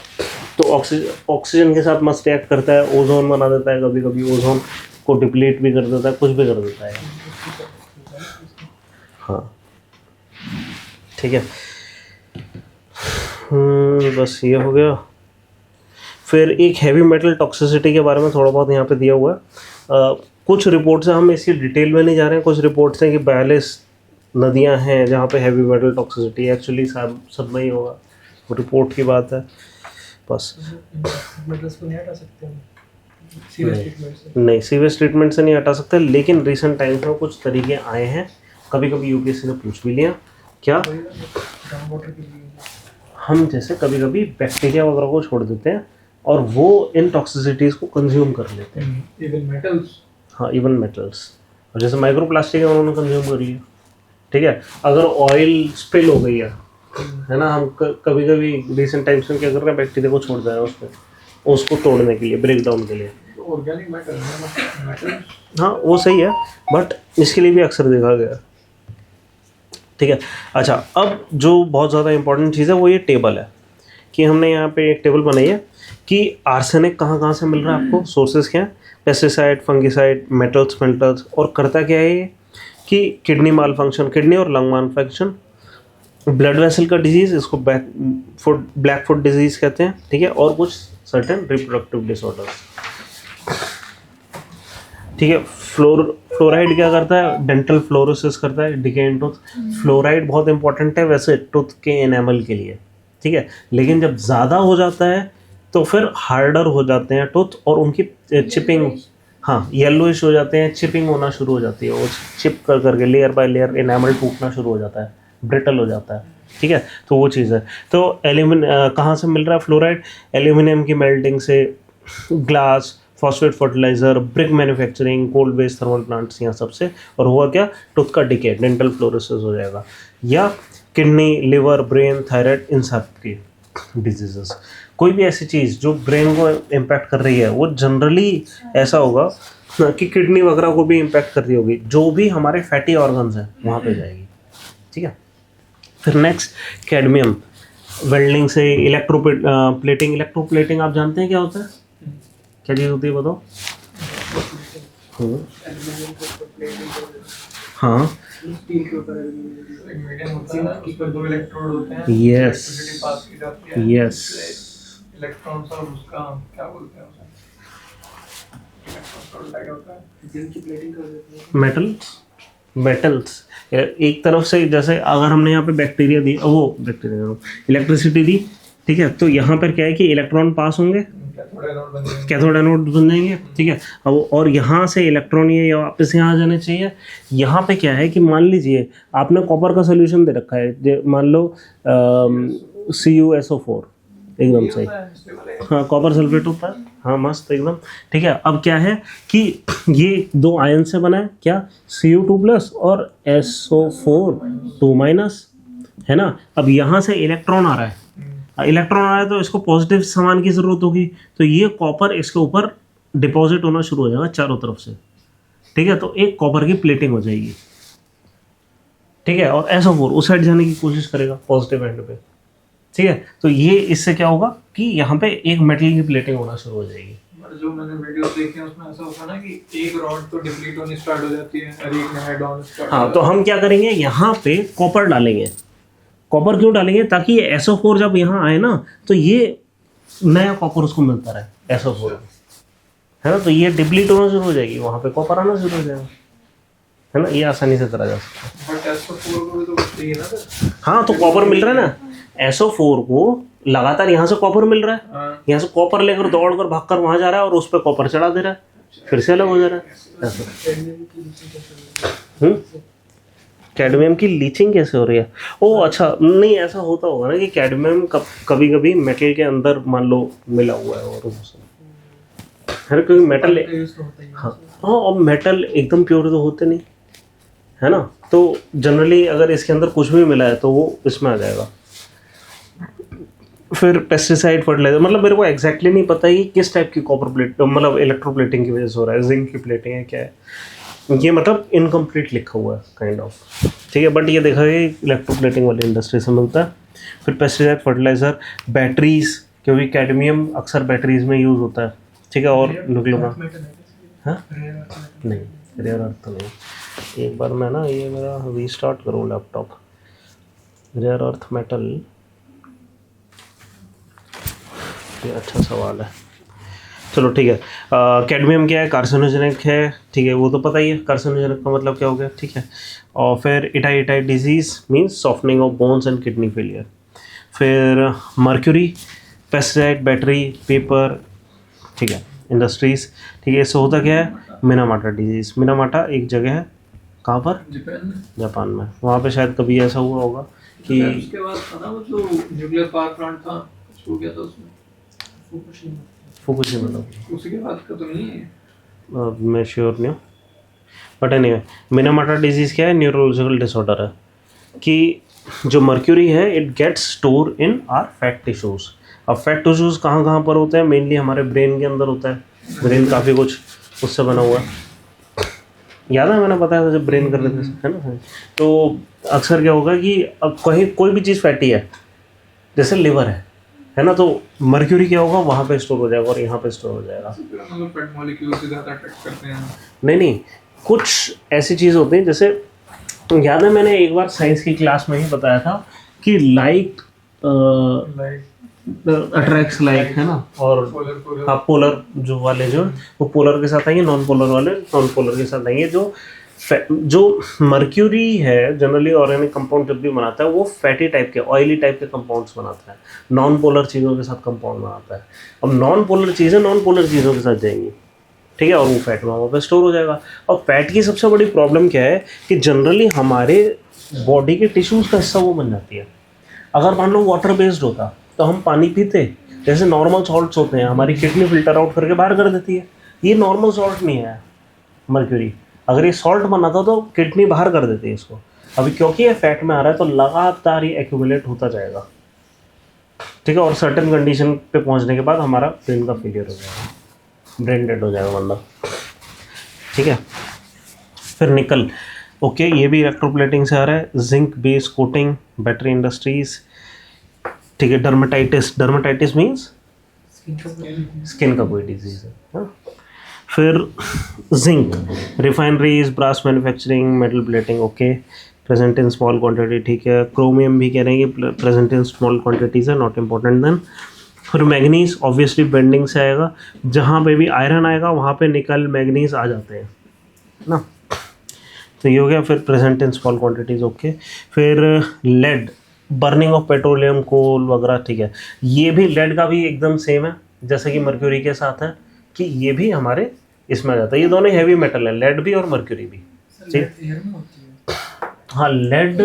Speaker 2: तो ऑक्सीजन के साथ मस्त रिएक्ट करता है, ओजोन बना देता है, कभी कभी ओजोन को डिप्लीट भी कर देता है, कुछ भी कर देता है, हाँ। ठीक है। बस ये हो गया। फिर एक हैवी मेटल टॉक्सिसिटी के बारे में थोड़ा बहुत यहाँ पे दिया हुआ है। कुछ रिपोर्ट्स हैं, हम इसकी डिटेल में नहीं जा रहे हैं, कुछ रिपोर्ट्स हैं कि 42 नदियाँ हैं जहाँ पे हैवी मेटल टॉक्सिसिटी, एक्चुअली सब में ही होगा, वो रिपोर्ट की बात है बस।
Speaker 3: मेटल्स को नहीं हटा सकते हम सीरियस ट्रीटमेंट से?
Speaker 2: नहीं, सीवियस ट्रीटमेंट से नहीं हटा सकते, लेकिन रिसेंट टाइम्स में कुछ तरीके आए हैं, कभी कभी यूपीएससी ने पूछ भी लिया। क्या?
Speaker 3: ग्राउंड वाटर के लिए
Speaker 2: हम जैसे कभी कभी बैक्टीरिया वगैरह को छोड़ देते हैं और वो इन टॉक्सिसिटीज़ को कंज्यूम कर लेते हैं।
Speaker 1: Even metals?
Speaker 2: हाँ, इवन मेटल्स। और जैसे माइक्रोप्लास्टिक है उन्होंने कंज्यूम कर लिया, ठीक है। अगर ऑयल स्पिल हो गई है ना, हम कभी कभी रिसेंट टाइम्स में क्या कर रहे हैं, बैक्टीरिया को छोड़ दे रहे हैं उसको, उसको तोड़ने के लिए, ब्रेक डाउन के लिए।
Speaker 1: ऑर्गेनिक मैटर है मेटल्स?
Speaker 2: हाँ, वो सही है, बट इसके लिए भी अक्सर देखा गया, ठीक है। अच्छा, अब जो बहुत ज़्यादा इंपॉर्टेंट चीज़ है वो ये टेबल है, कि हमने यहाँ पे एक टेबल बनाई है कि आर्सेनिक कहाँ कहाँ से मिल रहा है आपको, सोर्सेज क्या है, पेस्टिसाइड, फंगिसाइड, मेटल्स, मेटल्स, और करता क्या है ये कि किडनी माल फंक्शन, किडनी और लंग माल फंक्शन, ब्लड वेसल का डिजीज़, इसको ब्लैक फुट डिजीज़ कहते हैं, ठीक है, और कुछ सर्टेन रिप्रोडक्टिव डिसऑर्डर्स, ठीक है। फ्लोराइड क्या करता है, डेंटल फ्लोरोसिस करता है, डिके इन टूथ। फ्लोराइड बहुत इंपॉर्टेंट है वैसे टूथ के एनामल के लिए, ठीक है, लेकिन जब ज़्यादा हो जाता है तो फिर हार्डर हो जाते हैं टूथ और उनकी चिपिंग, हाँ, येलोइश हो जाते हैं, चिपिंग होना शुरू हो जाती है, वो चिप कर करके लेयर बाय लेयर एनामल टूटना शुरू हो जाता है, ब्रिटल हो जाता है, ठीक है। तो वो चीज़ है। तो कहाँ से मिल रहा है फ्लोराइड? एल्यूमिनियम की मेल्टिंग से, glass, phosphate fertilizer, brick manufacturing, coal based thermal plants, यहाँ सबसे। और हुआ क्या, टूथ का डिके, डेंटल फ्लोरोसिस हो जाएगा, या किडनी, लिवर, ब्रेन, थायराइड, इन सब की डिजीजेस। कोई भी ऐसी चीज़ जो ब्रेन को इम्पैक्ट कर रही है वो जनरली ऐसा होगा कि किडनी वगैरह को भी इम्पैक्ट कर रही होगी, जो भी हमारे फैटी ऑर्गन्स हैं वहाँ पे जाएगी, ठीक है। फिर नेक्स्ट, कैडमियम, वेल्डिंग से, इलेक्ट्रोप्लेटिंग। इलेक्ट्रोप्लेटिंग आप जानते हैं क्या होता है, क्या चीज़ होती है बताओ? हाँ,
Speaker 3: स्टील के ऊपर मीडियम होता है, उस पर 2 इलेक्ट्रोड होते हैं,
Speaker 2: यस,
Speaker 3: इलेक्ट्रिसिटी पास की जाती है,
Speaker 2: यस,
Speaker 3: इलेक्ट्रॉन्स और उसका क्या बोलते हैं उसे, इलेक्ट्रॉन लगा होता है जिनकी प्लेटिंग कर देते हैं।
Speaker 2: मेटल्स एक तरफ से, जैसे अगर हमने यहाँ पे बैक्टीरिया दी, वो बैक्टीरिया इलेक्ट्रिसिटी दी, ठीक है, तो यहाँ पर क्या है कि इलेक्ट्रॉन पास होंगे, कैथोड एनोड बन जाएंगे, ठीक है। अब और यहाँ से इलेक्ट्रॉन ये वापस यहाँ आ जाने चाहिए। यहाँ पे क्या है कि मान लीजिए आपने कॉपर का सोल्यूशन दे रखा है, मान लो CuSO4, एकदम सही, हाँ, कॉपर सल्फेट होता है, हाँ, मस्त एकदम, ठीक है। अब क्या है कि ये 2 आयन से बना है, क्या, Cu2+ और SO4 2-, है ना। अब यहाँ से इलेक्ट्रॉन आ रहा है, इलेक्ट्रॉन आ रहा है तो इसको पॉजिटिव सामान की ज़रूरत होगी, तो ये कॉपर इसके ऊपर डिपॉजिट होना शुरू हो जाएगा चारों तरफ से, ठीक है। तो एक कॉपर की प्लेटिंग हो जाएगी, ठीक है, और SO4 उस साइड जाने की कोशिश करेगा पॉजिटिव एंड पे, ठीक है। तो ये इससे क्या होगा कि यहाँ पे एक मेटल की प्लेटिंग होना शुरू हो जाएगी।
Speaker 1: जो मैंने वीडियो देखे हैं उसमें ऐसा होता है ना कि एक रॉड तो डिप्लीट होनी स्टार्ट हो जाती है और एक में हेड ऑन स्टार्ट।
Speaker 2: हाँ, तो हम क्या करेंगे, यहाँ पे कॉपर डालेंगे। कॉपर क्यों डालेंगे? ताकि ये SO4 जब यहाँ आए ना तो ये नया कॉपर उसको मिलता रहे, SO4, है ना। तो ये डिप्लीट होना शुरू हो जाएगी, वहाँ पे कॉपर आना शुरू हो जाएगा, है ना। ये आसानी से करा जा सकता है।
Speaker 1: बट SO4 को भी तो कुछ चाहिए ना सर।
Speaker 2: हाँ, तो कॉपर मिल रहा है ना, SO4 को लगातार यहाँ से कॉपर मिल रहा है, यहाँ से कॉपर लेकर दौड़ कर भाग कर वहाँ जा रहा है और उस पर कॉपर चढ़ा दे रहा है, फिर से अलग हो जा रहा है ऐसा। कैडमियम की लीचिंग कैसे हो रही है? ओह अच्छा, नहीं ऐसा होता होगा ना कि कैडमियम कभी कभी मेटल के अंदर मान लो मिला हुआ है और हर कोई मेटल, हाँ हाँ, और मेटल एकदम प्योर तो होते नहीं, है ना। तो जनरली अगर इसके अंदर कुछ भी मिला है तो वो इसमें आ जाएगा। फिर पेस्टिसाइड, फर्टिलाइजर, मतलब मेरे को एग्जैक्टली नहीं पता कि किस टाइप की कॉपर प्लेट, मतलब इलेक्ट्रोप्लेटिंग की वजह से हो रहा है, जिंक की प्लेटिंग है, क्या है ये, मतलब इनकम्प्लीट लिखा हुआ है काइंड ऑफ, ठीक है। बट ये देखा गया इलेक्ट्रोप्लेटिंग वाली इंडस्ट्री से मिलता है। फिर पेस्टिसाइड, फर्टिलाइजर, बैटरीज, क्योंकि कैडमियम अक्सर बैटरीज में यूज़ होता है, ठीक है। और न्यूक्लियर, हाँ नहीं, रेयर अर्थ तो नहीं। एक बार मैं ना ये मेरा रीस्टार्ट करूँ लैपटॉप, रेयर अर्थ मेटल, ये अच्छा सवाल है। चलो ठीक है। कैडमियम क्या है? कार्सिनोजेनिक है, ठीक है, वो तो पता ही है कार्सिनोजेनिक का मतलब क्या हो गया, ठीक है। और फिर itai disease means softening of bones and kidney failure. फिर मर्क्यूरी, पेस्टिसाइड, बैटरी, पेपर, ठीक है, इंडस्ट्रीज़, ठीक है। इससे होता क्या है? Minamata disease. मिनामाटा एक जगह है, कहाँ पर? जापान में। वहाँ पे शायद कभी ऐसा हुआ होगा कि
Speaker 1: उसके बाद था ना वो जो न्यूक्लियर पावर प्लांट था, कुछ हो गया था उसमें,
Speaker 2: फुकुशिमा में।
Speaker 1: उसके बाद का तो नहीं है।
Speaker 2: मैं श्योर नहीं हूँ, बट एनीवे मिनामाटा डिजीज़ क्या है? न्यूरोलॉजिकल डिसऑर्डर है कि जो मर्क्यूरी है it gets store in our fat tissues. अब फैट टिश्यूज़ कहाँ कहाँ पर होते हैं? मेनली हमारे ब्रेन के अंदर होता है। ब्रेन काफ़ी कुछ उससे बना हुआ है, याद है मैंने बताया था जब ब्रेन कर रहे थे, है ना। तो अक्सर क्या होगा कि अब कहीं कोई भी चीज़ फैटी है, जैसे लिवर है ना, तो मर्क्यूरी क्या होगा? वहाँ पे स्टोर हो जाएगा और यहाँ पे स्टोर हो जाएगा।
Speaker 1: मतलब फैट मॉलिक्यूल से ज़्यादा अट्रैक्ट करते हैं।
Speaker 2: नहीं, कुछ ऐसी चीज़ होती है, जैसे याद है मैंने एक बार साइंस की क्लास में ही बताया था कि लाइक अट्रैक्ट्स लाइक, है ना, और हाँ पोलर जो वाले जो वो पोलर के साथ आएंगे, नॉन पोलर वाले नॉन पोलर के साथ आएंगे। जो मर्क्यूरी है जनरली ऑर्गेनिक कंपाउंड जब भी बनाता है वो फैटी टाइप के, ऑयली टाइप के कंपाउंड्स बनाता है, नॉन पोलर चीज़ों के साथ कंपाउंड बनाता है। अब नॉन पोलर चीज़ें नॉन पोलर चीज़ों के साथ जाएंगी, ठीक है, और वो फैट वहाँ पर स्टोर हो जाएगा। और फैट की सबसे बड़ी प्रॉब्लम क्या है कि जनरली हमारे बॉडी के टिश्यूज़ का हिस्सा वो बन जाती है। अगर मान लो वाटर बेस्ड होता तो हम पानी पीते, जैसे नॉर्मल सॉल्ट्स होते हैं, हमारी किडनी फिल्टर आउट करके बाहर कर देती है। ये नॉर्मल सॉल्ट नहीं है मर्क्यूरी, अगर ये सॉल्ट बनाता तो किडनी बाहर कर देती है इसको। अभी क्योंकि ये फैट में आ रहा है तो लगातार ये एक्यूमुलेट होता जाएगा, ठीक है, और सर्टेन कंडीशन पे पहुंचने के बाद हमारा ब्रेन का फेलियर हो जाएगा, ब्रेन डेड हो जाएगा बंदा, ठीक है। फिर निकल, ओके, ये भी इलेक्ट्रोप्लेटिंग से आ रहा है। Zinc base coating, battery industries, ठीक है। डर्मेटाइटिस मीन्स स्किन का कोई डिजीज है, हाँ? फिर zinc, refineries, brass manufacturing, metal plating, okay, present in small quantity, ठीक है। क्रोमियम भी कह रहे हैं कि प्रेजेंट इन स्मॉल क्वांटिटीज है, नॉट इम्पोर्टेंट देन। फिर मैग्नीज ऑब्वियसली बेंडिंग से आएगा, जहाँ पे भी आयरन आएगा वहाँ पे निकल मैग्नीज आ जाते हैं ना, तो ये हो गया। फिर present in small quantities, okay. फिर लेड, बर्निंग ऑफ पेट्रोलियम, कोल वगैरह, ठीक है। ये भी लेड का भी एकदम सेम है जैसे कि मर्क्यूरी के साथ है कि ये भी हमारे इसमें आ जाता है। ये दोनों हैवी मेटल है, लेड भी और मर्क्यूरी भी, ठीक। हाँ लेड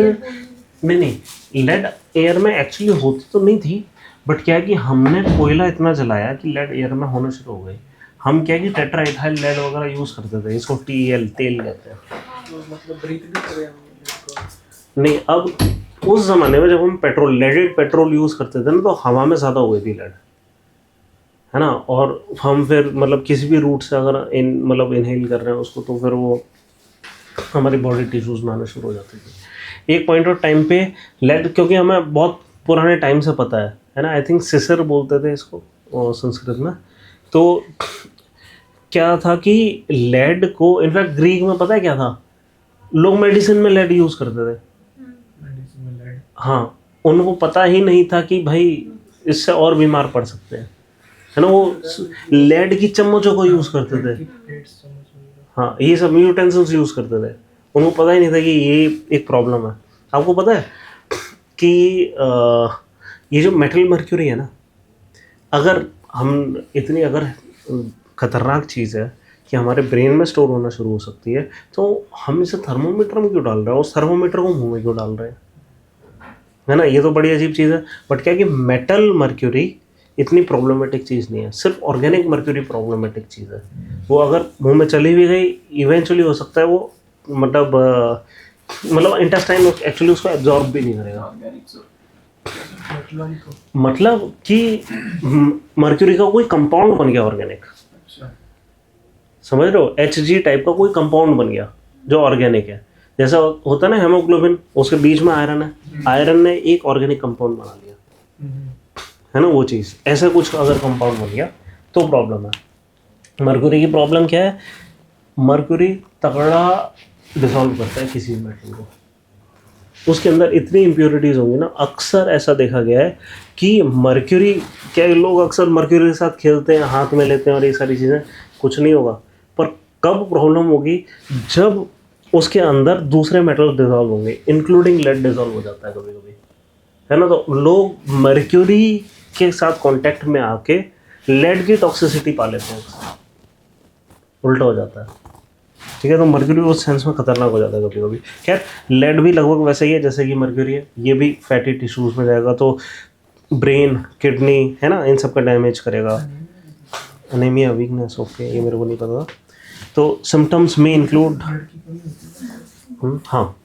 Speaker 2: नहीं, लेड एयर में एक्चुअली होती तो नहीं थी, बट क्या है कि हमने कोयला इतना जलाया कि लेड एयर में होना शुरू हो गई। हम क्या है कि टेट्राइथाइल लेड वगैरह यूज़ करते थे, इसको टीएल तेल कहते हैं।
Speaker 3: मतलब ब्रीथ भी करें
Speaker 2: नहीं, अब उस ज़माने में जब हम लेडेड पेट्रोल यूज़ करते थे ना तो हवा में ज़्यादा हो गई थी लेड, है ना, और हम फिर मतलब किसी भी रूट से अगर इनहेल कर रहे हैं उसको तो फिर वो हमारी बॉडी टिश्यूज़ में आना शुरू हो जाती थी। एक पॉइंट ऑफ टाइम पे लेड, क्योंकि हमें बहुत पुराने टाइम से पता है ना, आई थिंक सिसर बोलते थे इसको संस्कृत में, तो क्या था कि लेड को इनफैक्ट ग्रीक में पता है क्या था, लोग मेडिसिन में लेड यूज़ करते थे। हाँ, उनको पता ही नहीं था कि भाई इससे और बीमार पड़ सकते हैं, है ना, वो लेड की चम्मचों को यूज़ करते थे। हाँ, ये सब यूटेंसिल्स यूज़ करते थे, उनको पता ही नहीं था कि ये एक प्रॉब्लम है। आपको पता है कि ये जो मेटल मर्क्यूरी है ना, अगर हम इतनी अगर ख़तरनाक चीज़ है कि हमारे ब्रेन में स्टोर होना शुरू हो सकती है, तो हम इसे थर्मोमीटर में क्यों डाल रहे हैं, उस थर्मोमीटर को मुंह में क्यों डाल रहे हैं, है ना, ये तो बड़ी अजीब चीज़ है। बट क्या है कि मेटल मर्क्यूरी इतनी प्रॉब्लमेटिक चीज़ नहीं है, सिर्फ ऑर्गेनिक मर्क्यूरी प्रॉब्लमेटिक चीज़ है। वो अगर मुंह में चली भी गई इवेंचुअली हो सकता है वो मतलब इंटेस्टाइन एक्चुअली उसको एब्जॉर्ब भी नहीं करेगा। मतलब कि मर्क्यूरी का कोई कंपाउंड बन गया ऑर्गेनिक, समझ रहे हो, Hg टाइप का कोई कंपाउंड बन गया जो ऑर्गेनिक है। जैसा होता है ना हेमोग्लोबिन, उसके बीच में आयरन है, आयरन ने एक ऑर्गेनिक कंपाउंड बना लिया, है ना, वो चीज़ ऐसा कुछ अगर कंपाउंड बन गया तो प्रॉब्लम है। मर्क्यूरी की प्रॉब्लम क्या है, मर्क्यूरी तगड़ा डिसॉल्व करता है किसी मेटल को, उसके अंदर इतनी इम्प्योरिटीज़ होंगी ना, अक्सर ऐसा देखा गया है कि मर्क्यूरी, क्या लोग अक्सर मर्क्यूरी के साथ खेलते हैं, हाथ में लेते हैं और ये सारी चीज़ें, कुछ नहीं होगा। पर कब प्रॉब्लम होगी, जब उसके अंदर दूसरे मेटल्स डिजॉल्व होंगे, इंक्लूडिंग लेड डिजॉल्व हो जाता है कभी कभी, है ना। तो लोग मर्क्यूरी के साथ कांटेक्ट में आके लेड की टॉक्सिसिटी पा लेते हैं, उल्टा हो जाता है, ठीक है। तो मर्क्यूरी उस सेंस में खतरनाक हो जाता है कभी कभी। खैर लेड भी लगभग वैसा ही है जैसे कि मर्क्यूरी है, ये भी फैटी टिश्यूज में जाएगा तो ब्रेन, किडनी, है ना, इन सब का डैमेज करेगा। एनीमिया, वीकनेस, ओके, ये मेरे को नहीं पता। तो सिम्टम्स में इंक्लूड, हाँ,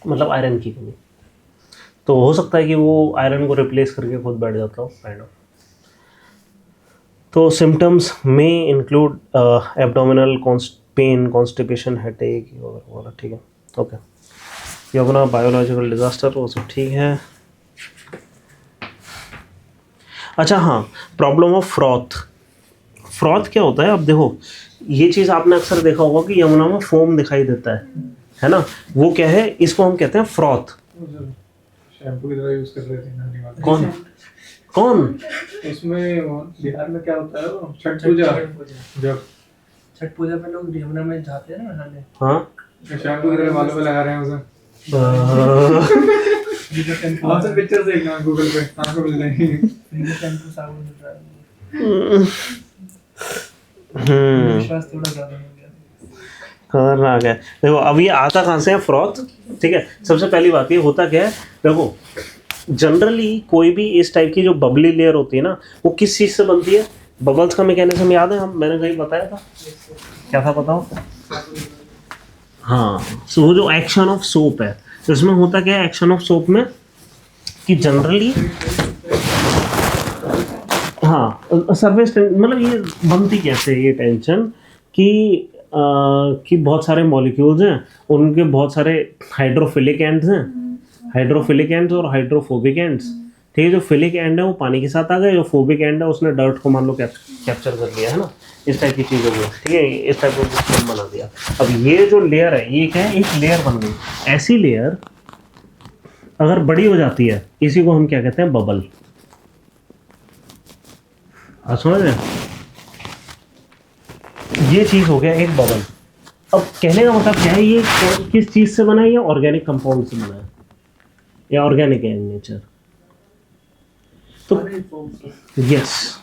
Speaker 2: मतलब आयरन की कमी, तो हो सकता है कि वो आयरन को रिप्लेस करके खुद बैठ जाता हो, काइंड ऑफ। तो सिम्टम्स में include abdominal pain, constipation, headache वगैरह, ठीक है, ओके। ये अपना बायोलॉजिकल डिजास्टर, वो सब ठीक है। अच्छा हाँ, प्रॉब्लम ऑफ फ्रॉथ। फ्रॉथ क्या होता है, अब देखो ये चीज़ आपने अक्सर देखा होगा कि यमुना में फोम दिखाई देता है ना, वो क्या है, इसको हम कहते हैं फ्रॉथ।
Speaker 1: शैम्पू की तरह यूज कर रहे थे नानी वाले।
Speaker 2: कौन
Speaker 1: उसमें बिहार में क्या होता है, वो छठ पूजा, जब
Speaker 3: छठ पूजा में लोग यमुना में जाते हैं ना नहाने।
Speaker 2: हाँ,
Speaker 1: शैम्पू की तरह बालों पे लगा रहे हैं उसे। आप तो पिक्चर देखना गूगल पे, आपको मिल जाएगी।
Speaker 3: शैम्पू साबुन मिल रहा है। विश्वास थोड़ा ज्यादा हो गया,
Speaker 2: खतरनाक है। देखो अब ये आता कहाँ से है, फ्रॉथ, ठीक है। सबसे पहली बात ये होता क्या है, देखो जनरली कोई भी इस टाइप की जो बबली लेयर होती है ना, वो किस चीज़ से बनती है, बबल्स का मैकेनिज्म याद है, हम मैंने कहीं बताया था, क्या था बताओ। हाँ, सो वो जो एक्शन ऑफ सोप है, तो इसमें होता क्या है एक्शन ऑफ सोप में, कि जनरली हाँ सरफेस, मतलब ये बनती कैसे है ये टेंशन, कि बहुत सारे मॉलिक्यूल्स हैं, उनके बहुत सारे हाइड्रोफिलिक एंड्स हैं, हाइड्रोफिलिक एंड्स और हाइड्रोफोबिक एंड्स, ठीक है। जो फिलिक एंड है वो पानी के साथ आ गए, जो फोबिक एंड है उसने डर्ट को मान लो कैप्चर कर लिया, है ना, इस टाइप की चीज़ हो गई, ठीक है, इस टाइप का सिस्टम बना दिया। अब ये जो लेयर है, ये क्या है, एक लेयर बन गई। ऐसी लेयर अगर बड़ी हो जाती है, इसी को हम क्या कहते हैं, बबल। समझ रहे हैं, ये चीज़ हो गया एक बबल। अब कहने का मतलब क्या है, ये किस चीज़ से बना है, ये ऑर्गेनिक कंपाउंड से बना है, या ऑर्गेनिक है इन नेचर। तो यस,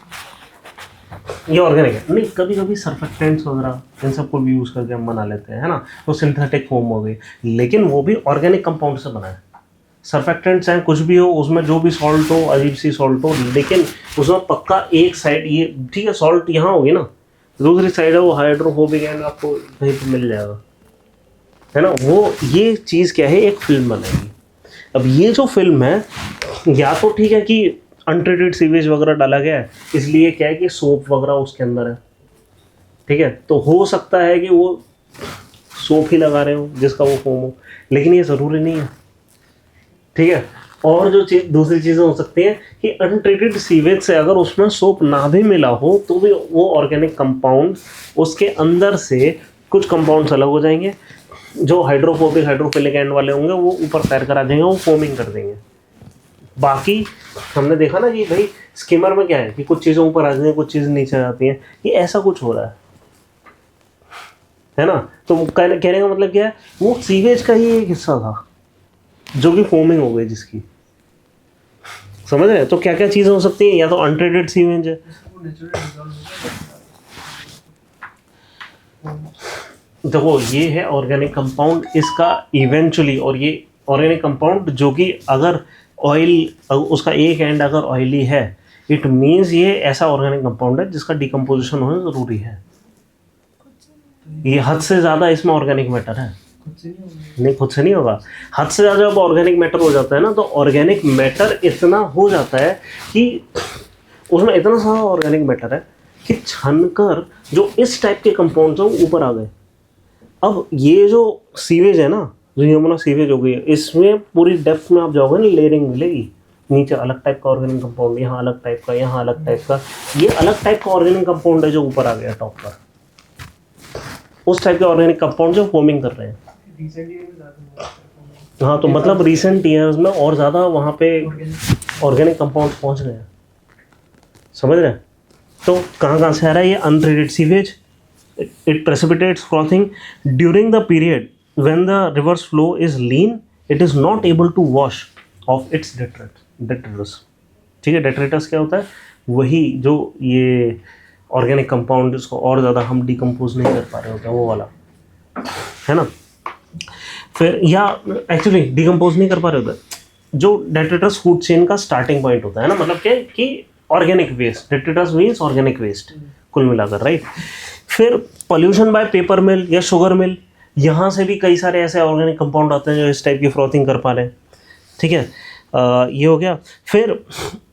Speaker 2: ये ऑर्गेनिक है। नहीं, कभी कभी सर्फेक्टेंट्स वगैरह इन सबको भी यूज़ करके हम बना लेते हैं, है ना, वो सिंथेटिक फॉर्म हो गई, लेकिन वो भी ऑर्गेनिक कंपाउंड से बना है। सर्फेक्टेंट्स हैं, कुछ भी हो उसमें, जो भी सॉल्ट हो, अजीब सी सॉल्ट हो, लेकिन उसमें पक्का एक साइड ये, ठीक है, सॉल्ट यहाँ होगी ना, दूसरी साइड है वो हाइड्रोफोबिक एंड आपको कहीं पर मिल जाएगा, है ना। वो ये चीज़ क्या है, एक फिल्म बनाएगी। अब ये जो फिल्म है, या तो ठीक है कि अनट्रीटेड सीवेज वगैरह डाला गया है, इसलिए क्या है कि सोप वगैरह उसके अंदर है, ठीक है, तो हो सकता है कि वो सोप ही लगा रहे हो जिसका वो फोम हो, लेकिन ये ज़रूरी नहीं है, ठीक है। और जो दूसरी चीज़ें हो सकती हैं कि अनट्रीटेड सीवेज से अगर उसमें सोप ना भी मिला हो, तो भी वो ऑर्गेनिक कंपाउंड, उसके अंदर से कुछ कंपाउंड्स अलग हो जाएंगे, जो हाइड्रोफोबिक, हाइड्रोफिलिक एंड वाले होंगे वो ऊपर तैर कर आ जाएंगे, वो फोमिंग कर देंगे। बाकी हमने देखा ना कि भाई स्किमर में क्या है कि कुछ चीज़ें ऊपर आ जाती हैं, कुछ चीज़ें नीचे आ जाती हैं, ये ऐसा कुछ हो रहा है ना। तो कहने का मतलब क्या है, वो सीवेज का ही एक हिस्सा था जो कि फोमिंग हो गई जिसकी, समझ रहे हैं। तो क्या क्या चीज़ें हो सकती हैं, या तो अनट्रीटेड सीवेज है, देखो ये है ऑर्गेनिक कंपाउंड, इसका इवेंचुअली, और ये ऑर्गेनिक कंपाउंड जो कि अगर ऑयल, उसका एक एंड अगर ऑयली है, इट मीन्स ये ऐसा ऑर्गेनिक कंपाउंड है जिसका डिकम्पोजिशन होना ज़रूरी है। ये हद से ज़्यादा इसमें ऑर्गेनिक मैटर है, नहीं खुद से नहीं होगा, हद से ज़्यादा जब ऑर्गेनिक मैटर हो जाता है ना, तो ऑर्गेनिक मैटर इतना हो जाता है कि उसमें इतना सारा ऑर्गेनिक मैटर है कि छनकर जो इस टाइप के कंपाउंड्स हैं ऊपर आ गए। अब ये जो सीवेज है ना, जो यमुना सीवेज हो गई है, इसमें पूरी डेप्थ में आप जाओगे ना, लेयरिंग मिलेगी, नीचे अलग टाइप का ऑर्गेनिक कंपाउंड, यहाँ अलग टाइप का, यहाँ अलग टाइप का, ये अलग टाइप का ऑर्गेनिक कंपाउंड है जो ऊपर आ गया टॉप पर, उस टाइप के ऑर्गेनिक कंपाउंड जो फॉर्मिंग कर रहे हैं। हाँ, तो मतलब रिसेंट ईयर्स में और ज़्यादा वहाँ पे ऑर्गेनिक कंपाउंड पहुँच गए हैं, समझ रहे हैं? तो कहाँ से आ रहा है ये untreated sewage? It precipitates frothing during the period when the rivers flow is lean, it is not able to wash off its detritus. ठीक है, डेट्रेटस क्या होता है? वही जो ये ऑर्गेनिक कंपाउंड जिसको और ज़्यादा हम डिकम्पोज नहीं कर पा रहे होते हैं, वो वाला, है ना? फिर या एक्चुअली डिकम्पोज नहीं कर पा रहे होते, जो डेट्रेटस फूड चेन का स्टार्टिंग पॉइंट होता है ना, मतलब क्या कि organic waste, detritus means organic waste कुल मिलाकर, राइट? फिर पोल्यूशन बाय पेपर मिल या शुगर मिल, यहाँ से भी कई सारे ऐसे ऑर्गेनिक कंपाउंड आते हैं जो इस टाइप की फ्रॉथिंग कर पा रहे हैं। ठीक है, ये हो गया। फिर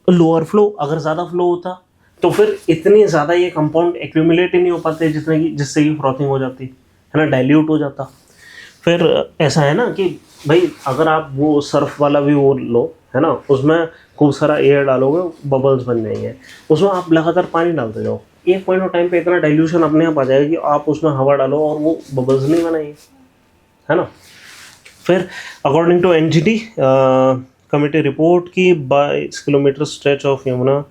Speaker 2: लोअर फ्लो, अगर ज़्यादा फ्लो होता तो फिर इतनी ज़्यादा ये कंपाउंड एक्यूमुलेट ही नहीं हो पाते जितने की, जिससे कि फ्रॉथिंग हो जाती है ना, डाइल्यूट हो जाता। फिर ऐसा है ना कि भाई अगर आप वो सर्फ वाला भी वो लो, है ना, उसमें खूब सारा एयर डालोगे, बबल्स बन जाएंगे, उसमें आप लगातार पानी डालते जाओ, एक पॉइंट ऑफ टाइम पे इतना डाइल्यूशन अपने आप आ जाएगा कि आप उसमें हवा डालो और वो बबल्स नहीं बनाएंगे, है ना। फिर according to NGT committee report की 22 किलोमीटर स्ट्रेच ऑफ यमुना,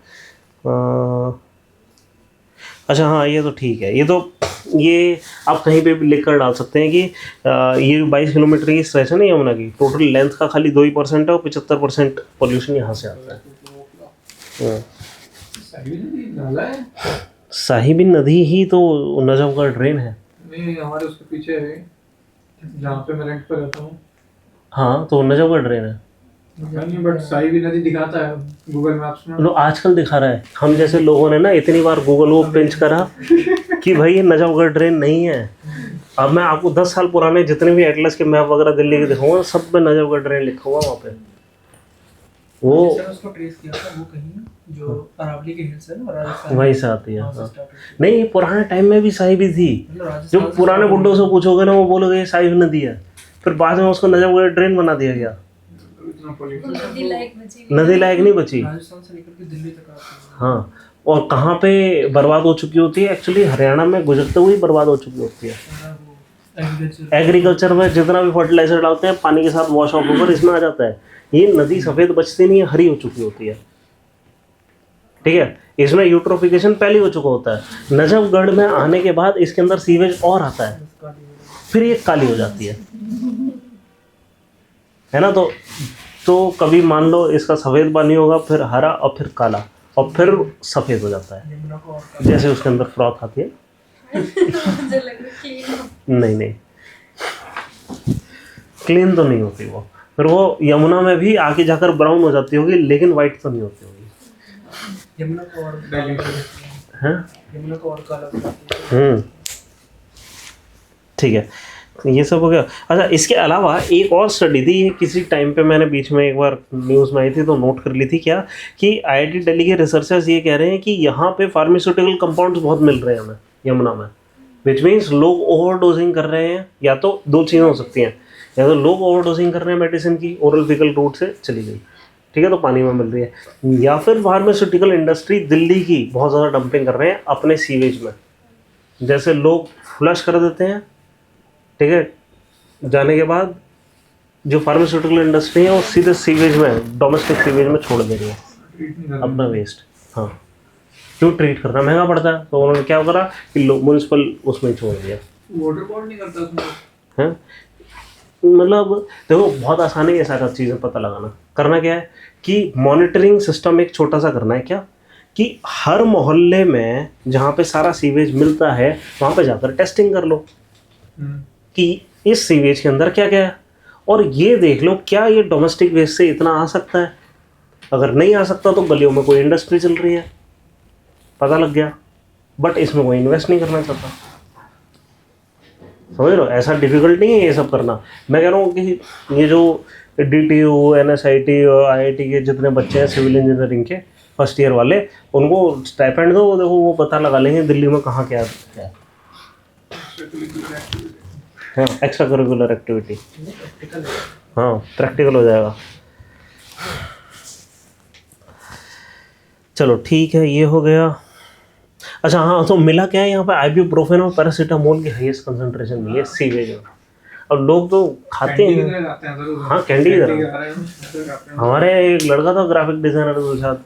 Speaker 2: अच्छा हाँ ये तो ठीक है, ये आप कहीं पे भी लिख कर डाल सकते हैं कि ये 22 किलोमीटर की स्ट्रेच है ना यमुना की, टोटल लेंथ का खाली 2% है और 75% पॉल्यूशन यहाँ से आता है। साहिबी नदी ही तो नजफ का ड्रेन है।
Speaker 1: नहीं, हमारे उसके पीछे है जहाँ पे मैं रेंट पर रहता हूँ।
Speaker 2: हाँ तो नजफ का ड्रेन है
Speaker 1: नहीं, बट साहिबी नदी दिखाता है गूगल मैप्स में।
Speaker 2: लो आजकल दिखा रहा है, हम जैसे लोगों ने ना इतनी बार गूगल वो पिंच करा कि भाई ये नजफगढ़ ड्रेन नहीं है। अब मैं आपको 10 साल पुराने जितने भी एटलस के मैप वगैरह दिल्ली के दिखाऊंगा, सब में नजफगढ़ ड्रेन लिखा हुआ वहाँ पे। वो
Speaker 3: उसको ट्रेस किया था, वो कहीं जो अरावली के हिल्स है ना राजस्थान,
Speaker 2: वहीं से आती है। हाँ। नहीं, पुराने टाइम में भी साहिबी थी, जो पुराने बुड्ढों से पूछोगे ना वो बोलोगे ये साहिबी नदी है, फिर बाद में उसको नजफगढ़ ड्रेन बना दिया गया। नदी लायक नहीं बची,
Speaker 3: राजस्थान से निकल के दिल्ली तक आती है।
Speaker 2: हाँ, और कहाँ पे बर्बाद हो चुकी होती है, एक्चुअली हरियाणा में गुजरते हुए बर्बाद हो चुकी होती है। एग्रीकल्चर में जितना भी फर्टिलाइजर डालते हैं पानी के साथ वॉश ऑफ होकर इसमें आ जाता है। ये नदी सफेद बचती नहीं है, हरी हो चुकी होती है। ठीक है, इसमें यूट्रोफिकेशन पहले हो चुका होता है। नजफगढ़ में आने के बाद इसके अंदर सीवेज और आता है, फिर ये काली हो जाती है ना। तो कभी मान लो इसका सफ़ेद पानी होगा, फिर हरा और फिर काला और फिर सफ़ेद हो जाता है, जैसे उसके अंदर फ्रॉथ आती है। नहीं, क्लीन तो नहीं होती वो, फिर वो यमुना में भी आगे जाकर ब्राउन हो जाती होगी, लेकिन वाइट तो नहीं होती होगी।
Speaker 3: यमुना को और काला बनाती है।
Speaker 2: ठीक है, ये सब हो गया। अच्छा, इसके अलावा एक और स्टडी थी, ये किसी टाइम पे मैंने बीच में एक बार न्यूज़ में आई थी तो नोट कर ली थी, क्या कि आईआईटी दिल्ली के रिसर्चर्स ये कह रहे हैं कि यहाँ पे फार्मास्यूटिकल कंपाउंड्स बहुत मिल रहे हैं हमें यमुना में, विच मीन्स लोग ओवरडोजिंग कर रहे हैं। या तो दो चीज़ें हो सकती हैं, या तो लोग ओवरडोजिंग कर रहे हैं मेडिसिन की, ओरल फीकल रूट से चली गई, ठीक है, तो पानी में मिल रही है, या फिर फार्मास्यूटिकल इंडस्ट्री दिल्ली की बहुत ज़्यादा डंपिंग कर रहे हैं अपने सीवेज में। जैसे लोग फ्लश कर देते हैं, ठीक है, जाने के बाद जो फार्मास्यूटिकल इंडस्ट्री है वो सीधे सीवेज में, डोमेस्टिक सीवेज में छोड़ दे रही है अपना वेस्ट। हाँ, क्यों ट्रीट करना, महंगा पड़ता है, तो उन्होंने क्या करा कि म्यूनिसिपल उसमें छोड़ दिया।
Speaker 1: वाटर बोर्ड नहीं करता उसमें,
Speaker 2: हैं, मतलब देखो बहुत आसानी है सारा चीज़ें पता लगाना। करना क्या है कि मॉनिटरिंग सिस्टम एक छोटा सा करना है, क्या कि हर मोहल्ले में जहाँ पे सारा सीवेज मिलता है वहाँ पे जाकर टेस्टिंग कर लो कि इस सीवेज के अंदर क्या क्या है, और ये देख लो क्या ये डोमेस्टिक वेस्ट से इतना आ सकता है। अगर नहीं आ सकता तो गलियों में कोई इंडस्ट्री चल रही है, पता लग गया, बट इसमें कोई इन्वेस्ट नहीं करना चाहता। समझ लो, ऐसा डिफिकल्ट नहीं है ये सब करना। मैं कह रहा हूँ कि ये जो DTU, NSIT और IIT के जितने बच्चे हैं सिविल इंजीनियरिंग के फर्स्ट ईयर वाले, उनको स्टाइपेंड दो, देखो वो पता लगा लेंगे दिल्ली में कहाँ क्या है। हाँ, एक्स्ट्रा करिकुलर एक्टिविटी, हाँ प्रैक्टिकल हो जाएगा। चलो ठीक है, ये हो गया। अच्छा हाँ, तो मिला क्या है यहाँ पे, आइब्यूप्रोफेन और पैरासीटामोल की हाईएस्ट कंसंट्रेशन मिली है सीवेज में। अब लोग तो खाते
Speaker 1: कैंडी की
Speaker 2: हैं।
Speaker 1: तरह जाते हैं जरूर।
Speaker 2: हाँ, कैंडी की तरह।
Speaker 1: खा रहे हैं, ऐसे खाते हैं।
Speaker 2: हमारे एक लड़का था ग्राफिक डिजाइनर के साथ,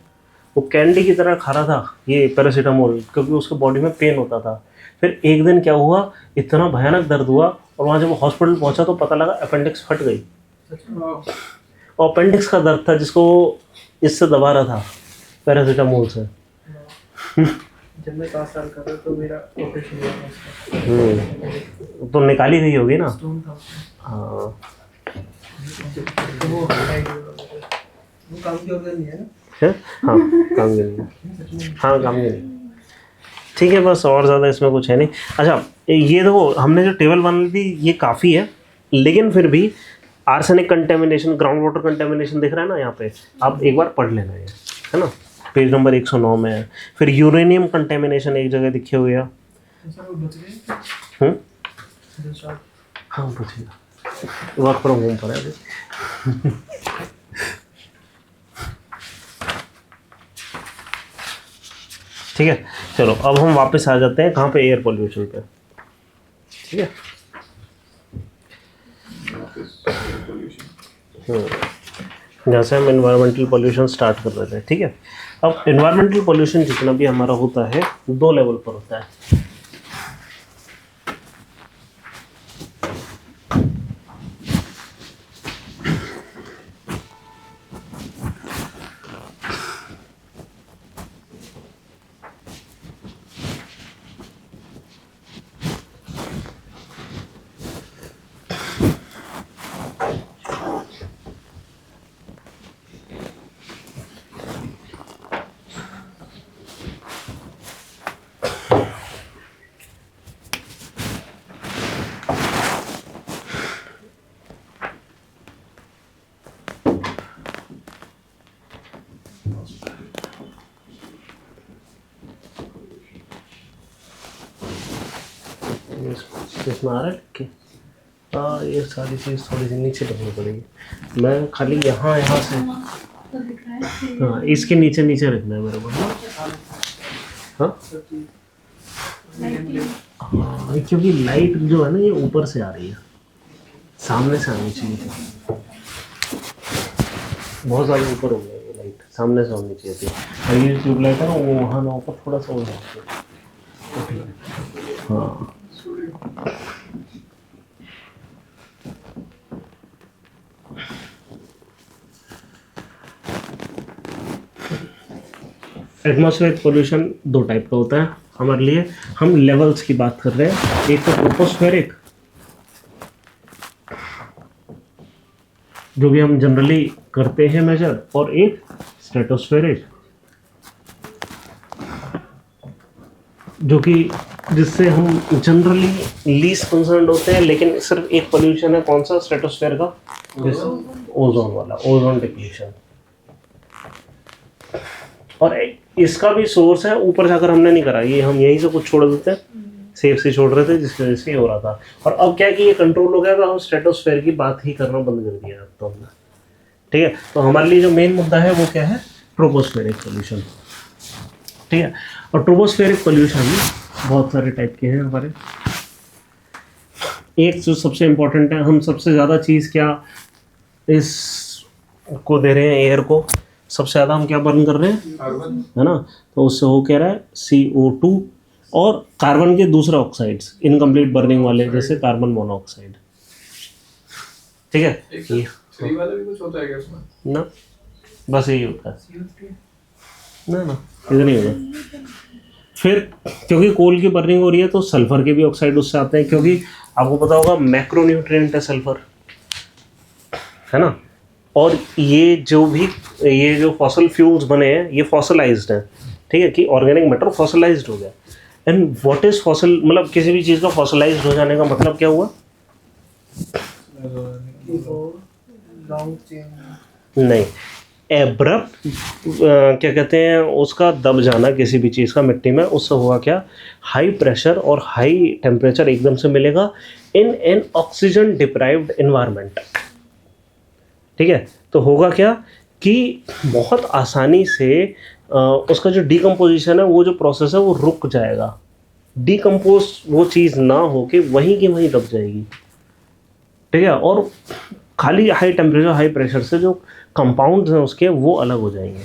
Speaker 2: वो कैंडी की तरह खा रहा था ये पैरासीटामोल, क्योंकि उसके बॉडी में पेन होता था। फिर एक दिन क्या हुआ, इतना भयानक दर्द हुआ, और वहाँ जब वो हॉस्पिटल पहुंचा तो पता लगा अपेंडिक्स फट गई।
Speaker 1: वाह।
Speaker 2: और अपेंडिक्स का दर्द था जिसको इससे दबा रहा था, पैरासीटामोल से।
Speaker 3: जब मैं 7 साल का था तो मेरा ऑपरेशन हुआ था उसका।
Speaker 2: तो निकाली गई होगी ना।
Speaker 3: स्टोन था
Speaker 2: हाँ
Speaker 3: तो वो हाइलाइट हुआ था। वो काम की ऑर्गन नहीं है ना?
Speaker 2: है? हाँ काम के लिए, हाँ काम के लिए। ठीक है, बस और ज़्यादा इसमें कुछ है नहीं। अच्छा, ये देखो हमने जो टेबल बना ली थी ये काफ़ी है, लेकिन फिर भी arsenic contamination, ground water contamination दिख रहा है ना यहाँ पे, आप एक बार पढ़ लेना है ना, पेज नंबर 109 में है। फिर यूरेनियम कंटेमिनेशन एक जगह दिखे हुए है।
Speaker 3: सर वो बच गए जो शॉट।
Speaker 2: हाँ बचेगा, वर्क फ्रॉम होम पर है अभी। ठीक है, चलो अब हम वापस आ जाते हैं कहाँ पे, एयर पोल्यूशन पे। ठीक है, जहाँ से हम इन्वायरमेंटल पोल्यूशन स्टार्ट कर रहे थे। ठीक है, अब इन्वायरमेंटल पोल्यूशन जितना भी हमारा होता है 2 लेवल पर होता है। इसमें आ रहा है लिख के? हाँ, ये सारी चीज़ थोड़ी सी नीचे रखनी पड़ेगी। मैं खाली यहाँ से, हाँ इसके नीचे रखना है मेरे को। हाँ हाँ, क्योंकि लाइट जो है ना ये ऊपर से आ रही है, सामने से आनी चाहिए थी। बहुत ज़्यादा ऊपर हो गया ये लाइट, सामने से होनी चाहिए थी। और ये ट्यूबलाइट है ना वो वहाँ ना ऊपर थोड़ा सा हो जाए। हाँ एटमॉस्फेयर पोल्यूशन 2 टाइप का होता है हमारे लिए। हम लेवल्स की बात कर रहे हैं, एक तो ट्रोपोस्फेरिक, जो भी हम जनरली करते हैं मेजर, और एक स्ट्रेटोस्फेरिक, जो कि जिससे हम जनरली लीस्ट कंसर्न होते हैं, लेकिन सिर्फ एक पोल्यूशन है, कौन सा, स्ट्रेटोस्फेयर का, ओजोन वाला, ओजोन डिप्लीशन। और इसका भी सोर्स है, ऊपर जाकर हमने नहीं करा, ये हम यहीं से कुछ छोड़ देते हैं, सेफ से छोड़ रहे थे जिसकी वजह से हो रहा था। और अब क्या कि ये कंट्रोल हो गया, तो हम स्ट्रेटोस्फेयर की बात ही करना बंद कर दिया अब तो हमने। ठीक है, तो हमारे लिए जो मेन मुद्दा है वो क्या है, ट्रोपोस्फेरिक पोल्यूशन। ठीक है, और ट्रोपोस्फेरिक पोल्यूशन बहुत सारे टाइप के हैं हमारे। एक जो सबसे इम्पोर्टेंट है, हम सबसे ज़्यादा चीज़ क्या इस को दे रहे हैं, एयर को सबसे ज़्यादा हम क्या बर्न कर रहे हैं,
Speaker 1: कार्बन,
Speaker 2: है ना। तो उससे हो कह रहा है CO2 और कार्बन के दूसरे ऑक्साइड्स, इनकम्प्लीट बर्निंग वाले, जैसे कार्बन मोनोऑक्साइड। ठीक है, ये
Speaker 1: 3 वाला भी कुछ होता है क्या उसमें?
Speaker 2: ना, बस यही होता है ना, इधर नहीं होता। फिर क्योंकि कोल की बर्निंग हो रही है तो सल्फर के भी ऑक्साइड उससे आते हैं, क्योंकि आपको पता होगा मैक्रोन्यूट्रिएंट है सल्फर, है ना। और ये जो फॉसल फ्यूल्स बने हैं ये फॉसलाइज्ड हैं। ठीक है, कि ऑर्गेनिक मैटर फॉसलाइज्ड हो गया। एंड व्हाट इज फॉसल, मतलब किसी भी चीज़ का फॉसलाइज्ड हो जाने का मतलब क्या हुआ,
Speaker 3: लॉन्ग चेन
Speaker 2: नहीं, एब्रप्ट क्या कहते हैं उसका दब जाना किसी भी चीज़ का मिट्टी में, उससे हुआ क्या, हाई प्रेशर और हाई टेम्परेचर एकदम से मिलेगा in an oxygen deprived environment. ठीक है, तो होगा क्या कि बहुत आसानी से उसका जो डिकम्पोजिशन है, वो जो प्रोसेस है वो रुक जाएगा, डिकम्पोज वो चीज़ ना हो के वहीं की वहीं दब जाएगी। ठीक है, और खाली हाई टेम्परेचर हाई प्रेशर से जो कंपाउंड्स हैं उसके वो अलग हो जाएंगे,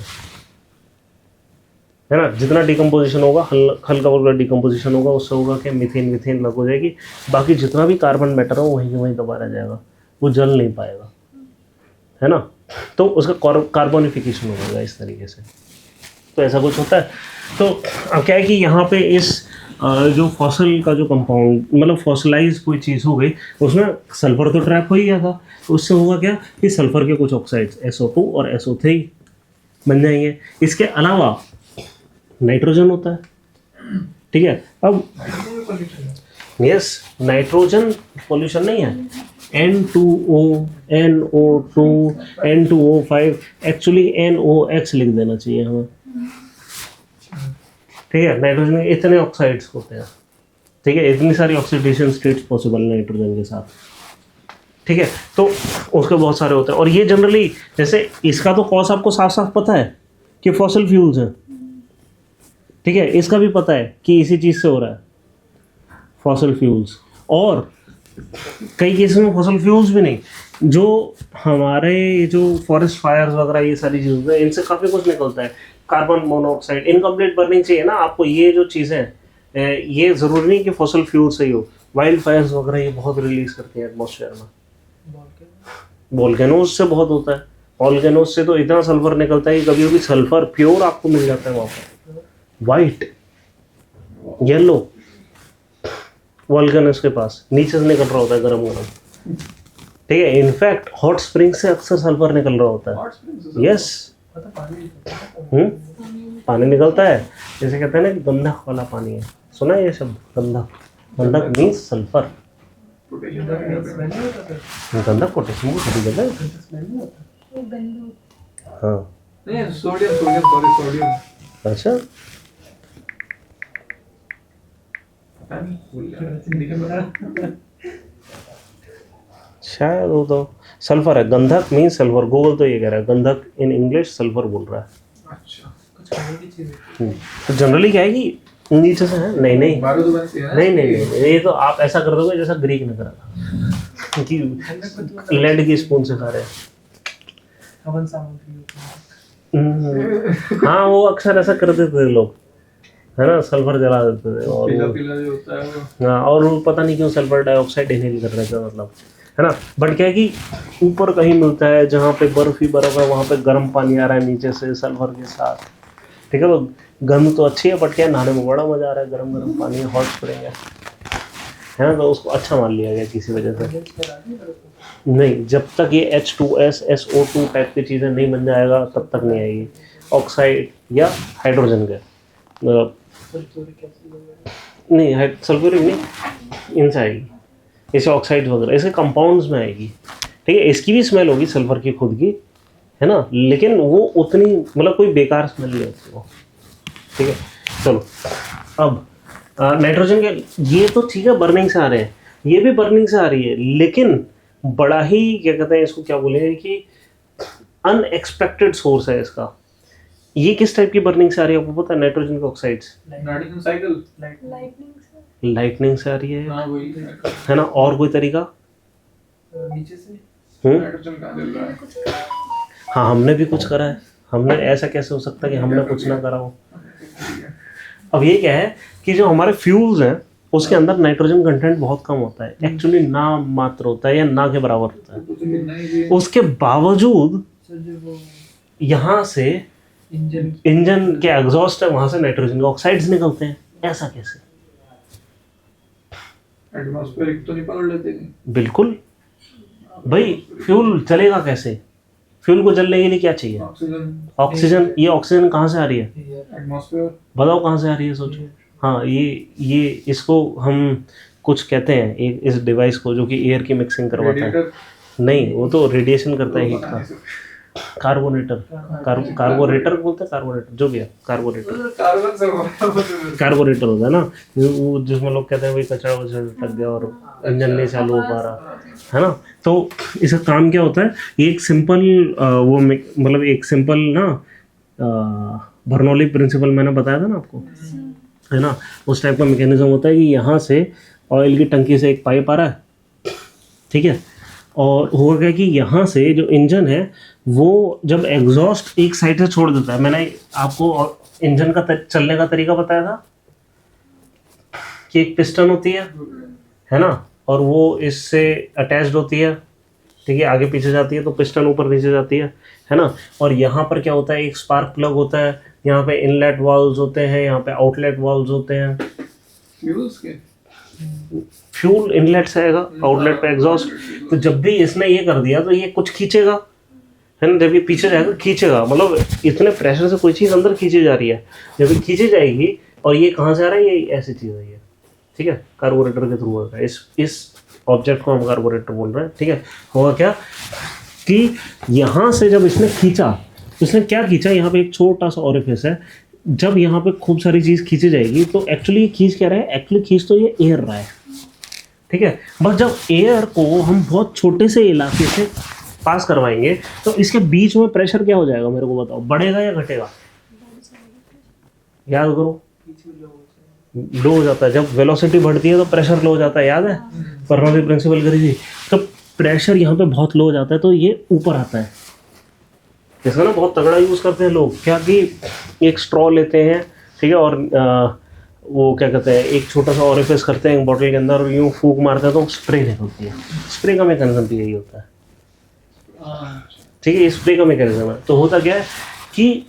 Speaker 2: है ना। जितना डिकम्पोजिशन होगा हल्का फुल्का डिकम्पोजिशन होगा, उससे होगा कि मीथेन मीथेन अलग हो जाएगी, बाकी जितना भी कार्बन मैटर हो वहीं वहीं दबा रह जाएगा, वो जल नहीं पाएगा, है ना। तो उसका कार्बोनिफिकेशन हो जाएगा इस तरीके से। तो ऐसा कुछ होता है। तो अब क्या है कि यहाँ पे इस जो फॉसिल का जो कंपाउंड मतलब फॉसिलाइज कोई चीज़ हो गई, उसमें सल्फर तो ट्रैप हो ही गया था, तो उससे होगा क्या कि सल्फर के कुछ ऑक्साइड्स SO2 और SO3 बन जाएंगे। इसके अलावा नाइट्रोजन होता है, ठीक है। अब यस, नाइट्रोजन पॉल्यूशन नहीं है, N2O, NO2, N2O5, actually NOx लिख देना चाहिए हमें, ठीक है। नाइट्रोजन में इतने ऑक्साइड्स होते हैं, ठीक है, इतनी सारी ऑक्सीडेशन स्टेट्स पॉसिबल नाइट्रोजन के साथ, ठीक है। तो उसके बहुत सारे होते हैं, और ये जनरली जैसे इसका तो कॉज आपको साफ साफ पता है कि फॉसिल फ्यूल्स हैं, ठीक है, इसका भी पता है कि इसी चीज़ से हो रहा है फॉसिल फ्यूल्स, और कई केसेस में फॉसिल फ्यूल्स भी नहीं, जो हमारे जो फॉरेस्ट फायर्स वगैरह ये सारी चीज़ें हैं, इनसे काफ़ी कुछ निकलता है, कार्बन मोनोऑक्साइड, इनकम्प्लीट बर्निंग चाहिए ना आपको। ये जो चीज़ें ये ज़रूरी नहीं कि फॉसिल फ्यूल से ही हो, वाइल्ड फायर्स वगैरह ये बहुत रिलीज करते हैं एटमॉस्फेयर में। वोल्केनोज से बहुत होता है, वोल्केनोज से तो इतना सल्फर निकलता है कि कभी कभी सल्फर प्योर आपको मिल जाता है वहाँ पर, वाइट येलो वोल्केनोज के पास नीचे से निकल रहा होता है गरम गरम, ठीक है। इनफैक्ट हॉट स्प्रिंग से अक्सर सल्फर निकल रहा होता है, यस। पानी निकलता है, जैसे कहते हैं ना कि गंधक वाला पानी है, सुना है ये शब्द गंधक? गंधक मीन्स सल्फर, गंधक पोटेशियम को खरीद लेते हैं, हाँ
Speaker 1: नहीं सोडियम
Speaker 2: अच्छा शायद वो तो सल्फर है, गंधक मीन्स सल्फर, गूगल तो ये कह रहा है गंधक इन इंग्लिश सल्फर बोल रहा है।
Speaker 1: अच्छा,
Speaker 2: तो जनरली क्या है कि नीचे से है, नहीं नहीं नहीं, ये तो आप ऐसा कर दोगे जैसा ग्रीक ने करा था कि लैंड की स्पून से खा रहे हैं। हाँ वो अक्सर ऐसा कर देते थे लोग, है ना, सल्फर जला देते थे, और
Speaker 1: पीला जो होता है वो,
Speaker 2: हाँ, और वो पता नहीं क्यों सल्फर डाइऑक्साइड इनहेल कर रहे थे, मतलब, है ना। बट क्या है कि ऊपर कहीं मिलता है जहाँ पे बर्फ ही बर्फ है, वहाँ पे गर्म पानी आ रहा है नीचे से सल्फर के साथ, ठीक है। तो गंध तो अच्छी है, बट क्या नहाने में बड़ा मजा आ रहा है, गर्म गर्म पानी हॉट स्प्रिंग है ना, तो उसको अच्छा मान लिया गया किसी वजह से। नहीं, जब तक ये H2S SO2 टाइप की चीज़ें नहीं बन जाएगा तब तक नहीं आएगी, ऑक्साइड या हाइड्रोजन के मतलब नहीं, सल्फ्यूरिक नहीं, इनसे आएगी, ऐसे ऑक्साइड वगैरह ऐसे कंपाउंड्स में आएगी, ठीक है। इसकी भी स्मेल होगी सल्फर की खुद की, है ना, लेकिन वो उतनी मतलब कोई बेकार स्मेल नहीं होती वो, ठीक है। चलो अब नाइट्रोजन के ये तो ठीक है बर्निंग से आ रहे हैं, ये भी बर्निंग से आ रही है, लेकिन बड़ा ही क्या कहते हैं इसको, क्या बोलेंगे कि अनएक्सपेक्टेड सोर्स है इसका। ये किस टाइप की बर्निंग से आ रही है आपको पता है? नाइट्रोजन के ऑक्साइड्स
Speaker 1: नाइट्रोजन साइकिल
Speaker 2: लाइटनिंग से आ रही है,
Speaker 1: हाँ वही
Speaker 2: है ना। और कोई तरीका?
Speaker 3: नीचे से
Speaker 1: नाइट्रोजन कहाँ जल रहा है?
Speaker 2: हाँ हमने भी कुछ करा है, हमने ऐसा कैसे हो सकता है कि हमने कुछ ना करा हो। अब ये क्या है कि जो हमारे फ्यूल्स हैं उसके अंदर नाइट्रोजन कंटेंट बहुत कम होता है, एक्चुअली ना मात्र होता है या ना के बराबर होता है। उसके बावजूद यहाँ से इंजन के एग्जॉस्ट है, वहां से नाइट्रोजन के ऑक्साइड्स निकलते हैं, ऐसा कैसे?
Speaker 1: एटमॉस्फेरिक तो नहीं पकड़ लेते?
Speaker 2: बिल्कुल भाई, फ्यूल चलेगा कैसे? फ्यूल को जलने के लिए क्या चाहिए? ऑक्सीजन। ये ऑक्सीजन कहाँ से आ रही है?
Speaker 1: एटमॉस्फेयर।
Speaker 2: बताओ कहाँ से आ रही है, सोचो। हाँ ये इसको हम कुछ कहते हैं, एक इस डिवाइस को जो कि एयर की मिक्सिंग करवाता है। नहीं, वो तो रेडिएशन करता है हीट का। कार्बोनेटर, कार्बोरेटर बोलते हैं, कार्बोनेटर जो भी है, कार्बोरेटर कार्बोरेटर होता है ना, वो जिसमें लोग कहते हैं भाई कचरा वचरा लग गया और इंजन नहीं चालू हो पा रहा है ना। तो इसका काम क्या होता है? ये एक सिंपल वो मतलब एक सिंपल ना बर्नौली प्रिंसिपल मैंने बताया था ना आपको, है ना, उस टाइप का मैकेनिज्म होता है कि यहाँ से ऑयल की टंकी से एक पाइप आ रहा है, ठीक है, और होगा क्या कि यहाँ से जो इंजन है वो जब एग्जॉस्ट एक साइड से छोड़ देता है, मैंने आपको इंजन का चलने का तरीका बताया था कि एक पिस्टन होती है ना, और वो इससे अटैच्ड होती है, ठीक है, आगे पीछे जाती है तो पिस्टन ऊपर नीचे जाती है ना। और यहाँ पर क्या होता है, एक स्पार्क प्लग होता है, यहाँ पे इनलेट वाल्व्स होते हैं, यहाँ पे आउटलेट वाल्व्स होते हैं।
Speaker 1: फ्यूल्स के
Speaker 2: फ्यूल इनलेट से आएगा, आउटलेट पे एग्जॉस्ट। तो जब भी इसने ये कर दिया तो ये कुछ खींचेगा, है ना, जब ये पीछे जाएगा खींचेगा, मतलब इतने प्रेशर से कोई चीज़ अंदर खींची जा रही है, जब ये खींची जाएगी और ये कहाँ से आ रहा है, ये ऐसी चीज़ है ये, ठीक है, कार्बोरेटर के थ्रू होगा। इस ऑब्जेक्ट को हम कार्बोरेटर बोल रहे हैं, ठीक है। होगा क्या कि यहाँ से जब इसने खींचा, इसने क्या खींचा, यहाँ पे एक छोटा सा ओरिफिस है, जब यहाँ पे खूब सारी चीज़ खींची जाएगी तो एक्चुअली खींच क्या रहा है, एक्चुअली खींच तो ये एयर रहा है, ठीक है। बस जब एयर को हम बहुत छोटे से इलाके से पास करवाएंगे तो इसके बीच में प्रेशर क्या हो जाएगा, मेरे को बताओ, बढ़ेगा या घटेगा? याद करो, लो हो जाता है। जब वेलोसिटी बढ़ती है तो प्रेशर लो हो जाता है, याद है, बर्नौली प्रिंसिपल करी थी। तो प्रेशर यहाँ पे बहुत लो हो जाता है तो ये ऊपर आता है। इसका ना बहुत तगड़ा यूज़ करते हैं लोग, क्या कि एक स्ट्रॉ लेते हैं, ठीक है, और वो क्या कहते हैं, एक छोटा सा ओरिफिस करते हैं बॉटल के अंदर और यूँ फूंक मारते हैं तो स्प्रे निकलती है। स्प्रे का मैकेनिज्म भी यही होता है, ठीक है, ये स्प्रे का मैकेनिज्म है। तो होता क्या है कि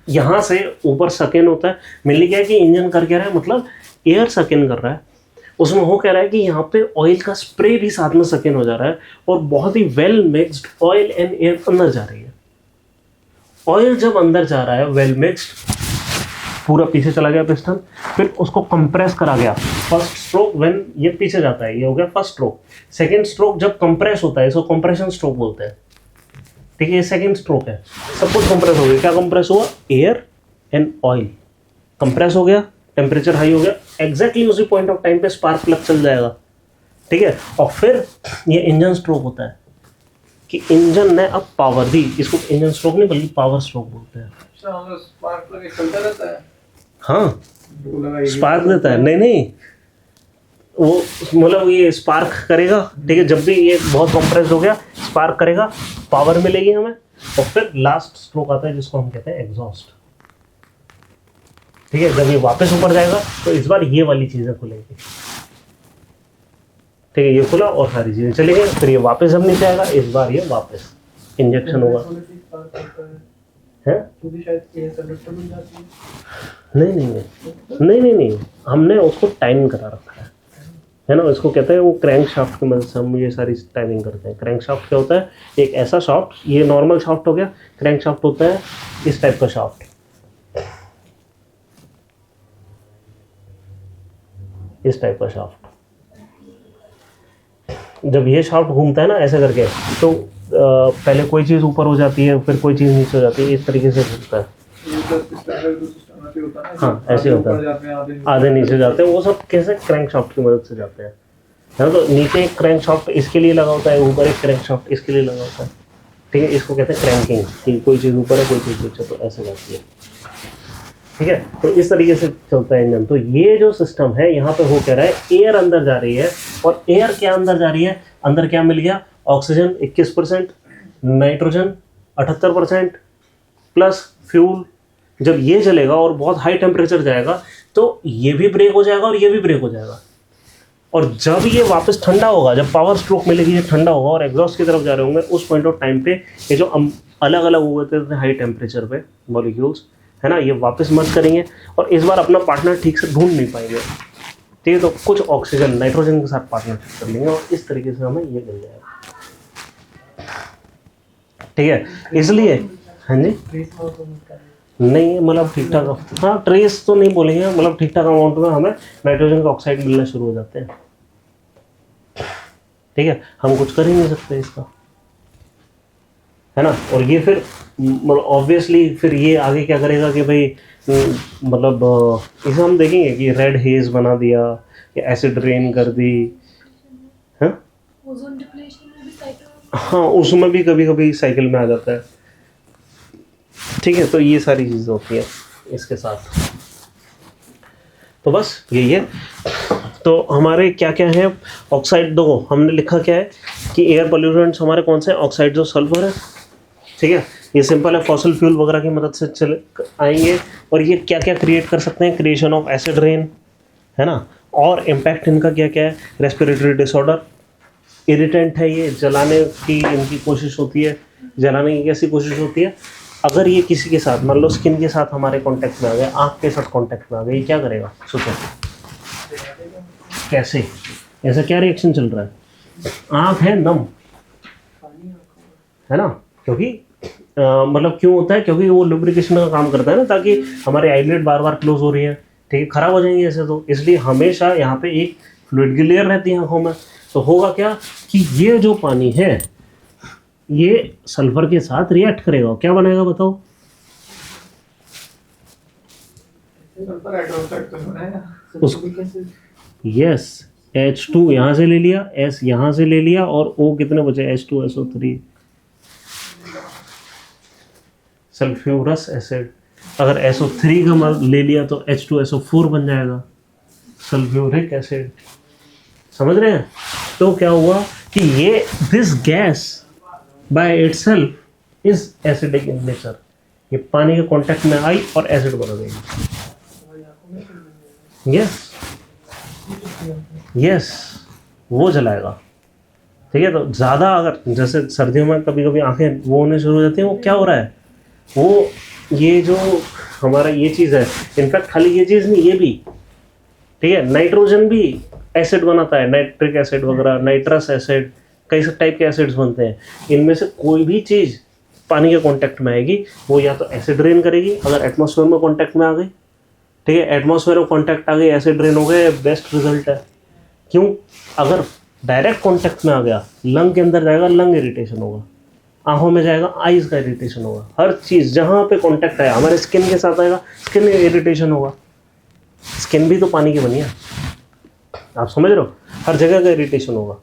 Speaker 2: यहाँ से ऊपर सकिन होता है, मिलने क्या है कि इंजन कर क्या रहा है, मतलब एयर सकिन कर रहा है, उसमें हो कह रहा है कि यहाँ पे ऑयल का स्प्रे भी साथ में सकिन हो जा रहा है और बहुत ही well mixed oil and air अंदर जा रही है। ऑयल जब अंदर जा रहा है वेल मिक्स्ड, पूरा पीछे चला गया पिस्टन, फिर उसको कंप्रेस करा गया। फर्स्ट स्ट्रोक व्हेन ये पीछे जाता है, ये हो गया फर्स्ट स्ट्रोक। सेकेंड स्ट्रोक जब कंप्रेस होता है, इसको कंप्रेशन स्ट्रोक बोलते हैं, ठीक है, ये सेकेंड स्ट्रोक है। सब कुछ कंप्रेस हो गया। क्या कंप्रेस हुआ? एयर एंड ऑयल कंप्रेस हो गया, टेम्परेचर हाई हो गया, एग्जैक्टली उसी पॉइंट ऑफ टाइम पे स्पार्क प्लग चल जाएगा, ठीक है। और फिर ये इंजन स्ट्रोक होता है कि इंजन ने अब पावर दी, इसको इंजन स्ट्रोक नहीं बल्कि पावर स्ट्रोक बोलते हैं।
Speaker 1: स्पार्क प्लग चलता रहता है,
Speaker 2: हाँ, स्पार्क देता है, नहीं वो मतलब ये स्पार्क करेगा, ठीक है, जब भी ये बहुत कंप्रेस हो गया स्पार्क करेगा, पावर मिलेगी हमें, और फिर लास्ट स्ट्रोक आता है जिसको हम कहते हैं एग्जॉस्ट, ठीक है। जब ये वापस ऊपर जाएगा तो इस बार ये वाली चीजें खुलेंगी, ठीक है, ये खुला और सारी चीजें चली गई, फिर ये वापस अब नीचे आएगा, इस बार ये वापस इंजेक्शन होगा, है? नहीं, हमने उसको टाइम करा रखा है ना, इसको कहते हैं वो क्रैंक शाफ्ट की मदद से हम ये सारी टाइमिंग करते हैं। क्रैंक शाफ्ट क्या होता है? एक ऐसा शाफ्ट, ये नॉर्मल शाफ्ट हो गया, क्रैंक शाफ्ट होता है इस टाइप का शाफ्ट, इस टाइप का शाफ्ट। जब ये शाफ्ट घूमता है ना ऐसे करके, तो पहले कोई चीज़ ऊपर हो जाती है, फिर कोई चीज़ नीचे हो जाती है, इस तरीके से घूमता है। हाँ, ऐसे होता है, आधे नीचे जाते हैं, वो सब कैसे? क्रैंक शाफ्ट की मदद से जाते हैं, है ना। तो नीचे एक क्रैंक शाफ्ट इसके लिए लगा होता है, ऊपर एक क्रैंक शाफ्ट इसके लिए लगा होता है, ठीक है। इसको कहते हैं क्रैंकिंग, कि कोई चीज़ ऊपर है कोई चीज़ नीचे, तो ऐसे जाती है, ठीक है। तो इस तरीके से चलता है इंजन। तो ये जो सिस्टम है यहाँ पे हो कह रहा है, एयर अंदर जा रही है, और एयर क्या अंदर जा रही है, अंदर क्या मिल गया? Oxygen 21%, nitrogen 78% plus fuel. जब ये चलेगा और बहुत हाई टेम्परेचर जाएगा तो ये भी ब्रेक हो जाएगा और ये भी ब्रेक हो जाएगा, और जब ये वापस ठंडा होगा, जब पावर स्ट्रोक मिलेगी, ये ठंडा होगा और एग्जॉस्ट की तरफ जा रहे होंगे, उस पॉइंट ऑफ टाइम पे ये जो अलग अलग हुए थे हाई टेम्परेचर पे मॉलिक्यूल्स, है ना, ये वापस मर्ज करेंगे और इस बार अपना पार्टनर ठीक से ढूंढ नहीं पाएंगे, ठीक है। तो कुछ ऑक्सीजन नाइट्रोजन के साथ पार्टनरशिप कर लेंगे और इस तरीके से हमें ये मिल जाएगा, ठीक है। इसलिए हाँ जी, नहीं मतलब ठीक ठाक, हाँ ट्रेस तो नहीं बोलेंगे, मतलब ठीक ठाक अमाउंट में हमें नाइट्रोजन का ऑक्साइड मिलना शुरू हो जाते हैं, ठीक है। हम कुछ कर ही नहीं सकते इसका, है ना। और ये फिर मतलब ऑब्वियसली फिर ये आगे क्या करेगा कि भाई मतलब इसे हम देखेंगे कि रेड हेज बना दिया या एसिड रेन कर दी, है?
Speaker 4: ओजोन डिप्लेशन में भी साइकिल,
Speaker 2: हाँ उसमें भी कभी कभी साइकिल में आ जाता है, ठीक है। तो ये सारी चीज़ें होती हैं इसके साथ। तो बस यही है। तो हमारे क्या क्या है ऑक्साइड, दो हमने लिखा क्या है कि एयर पोल्यूटेंट्स हमारे कौन से हैं, ऑक्साइड और सल्फर है, ठीक है। ये सिंपल है, फॉसल फ्यूल वगैरह की मदद से चले आएंगे। और ये क्या क्या क्रिएट कर सकते हैं, क्रिएशन ऑफ एसिड रेन, है ना। और इम्पैक्ट इनका क्या क्या है, रेस्पिरेटरी डिसऑर्डर, इरिटेंट है, ये जलाने की इनकी कोशिश होती है, जलाने की कैसी कोशिश होती है, अगर ये किसी के साथ मान लो स्किन के साथ हमारे कांटेक्ट में आ गए, आँख के साथ कांटेक्ट में आ गए, ये क्या करेगा सोचो, कैसे, ऐसा क्या रिएक्शन चल रहा है, आँख है नम, है ना, क्योंकि मतलब क्यों होता है, क्योंकि वो लुब्रिकेशन का काम करता है ना, ताकि हमारे आईलिड बार बार क्लोज हो रही है, ठीक है, खराब हो जाएंगे ऐसे, तो इसलिए हमेशा यहाँ पे एक फ्लूइड की लेयर रहती है आँखों में। तो होगा क्या कि ये जो पानी है ये सल्फर के साथ रिएक्ट करेगा, क्या बनेगा बताओ,
Speaker 1: सल्फर हाइड्रोक्साइड तो बनाएगा।
Speaker 2: उसको यस H2 यहाँ से ले लिया, S यहाँ से ले लिया, और O कितने बचे, H2SO3 सल्फ्यूरस एसिड। अगर SO3 का ले लिया तो H2SO4 बन जाएगा, सल्फ्यूरिक एसिड। समझ रहे हैं? तो क्या हुआ कि ये this gas by itself is acidic in nature, ये पानी के कांटेक्ट में आई और एसिड बना देगी। यस यस, वो जलाएगा, ठीक है। तो ज़्यादा अगर जैसे सर्दियों में कभी कभी आंखें वो होने शुरू हो जाती हैं, वो क्या हो रहा है, वो ये जो हमारा ये चीज़ है, इनफैक्ट खाली ये चीज़ नहीं, ये भी, ठीक है, नाइट्रोजन भी एसिड बनाता है, नाइट्रिक एसिड वगैरह, नाइट्रस एसिड, कई सब टाइप के एसिड्स बनते हैं। इनमें से कोई भी चीज़ पानी के कांटेक्ट में आएगी वो या तो एसिड रेन करेगी, अगर एटमॉस्फेयर में कांटेक्ट में आ गई, ठीक है, एटमॉस्फेयर में कांटेक्ट आ गई, एसिड रेन हो गए, बेस्ट रिजल्ट है। क्यों? अगर डायरेक्ट कांटेक्ट में आ गया, लंग के अंदर जाएगा, लंग इरिटेशन होगा, आंखों में जाएगा, आईज का इरिटेशन होगा, हर चीज़ जहाँ पे कांटेक्ट आया, हमारे स्किन के साथ आएगा, स्किन में इरिटेशन होगा। स्किन भी तो पानी की बनी है, आप समझ रहे हो, हर जगह का इरिटेशन होगा।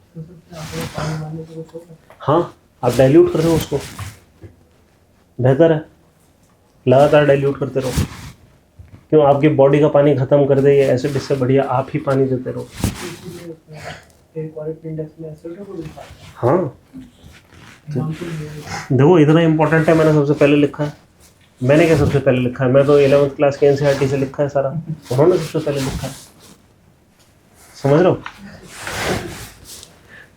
Speaker 2: हाँ, आप डाइल्यूट कर रहे हो उसको, बेहतर है, लगातार डाइल्यूट करते रहो। क्यों? आपकी बॉडी का पानी खत्म कर दे ये एसिड, इससे बढ़िया आप ही पानी देते रहो। हाँ देखो, इतना इंपॉर्टेंट है, मैंने सबसे पहले लिखा है। मैंने क्या सबसे पहले लिखा है, मैं तो 11th क्लास के NCERT से लिखा है सारा, उन्होंने सबसे पहले लिखा है, समझ रहे हो।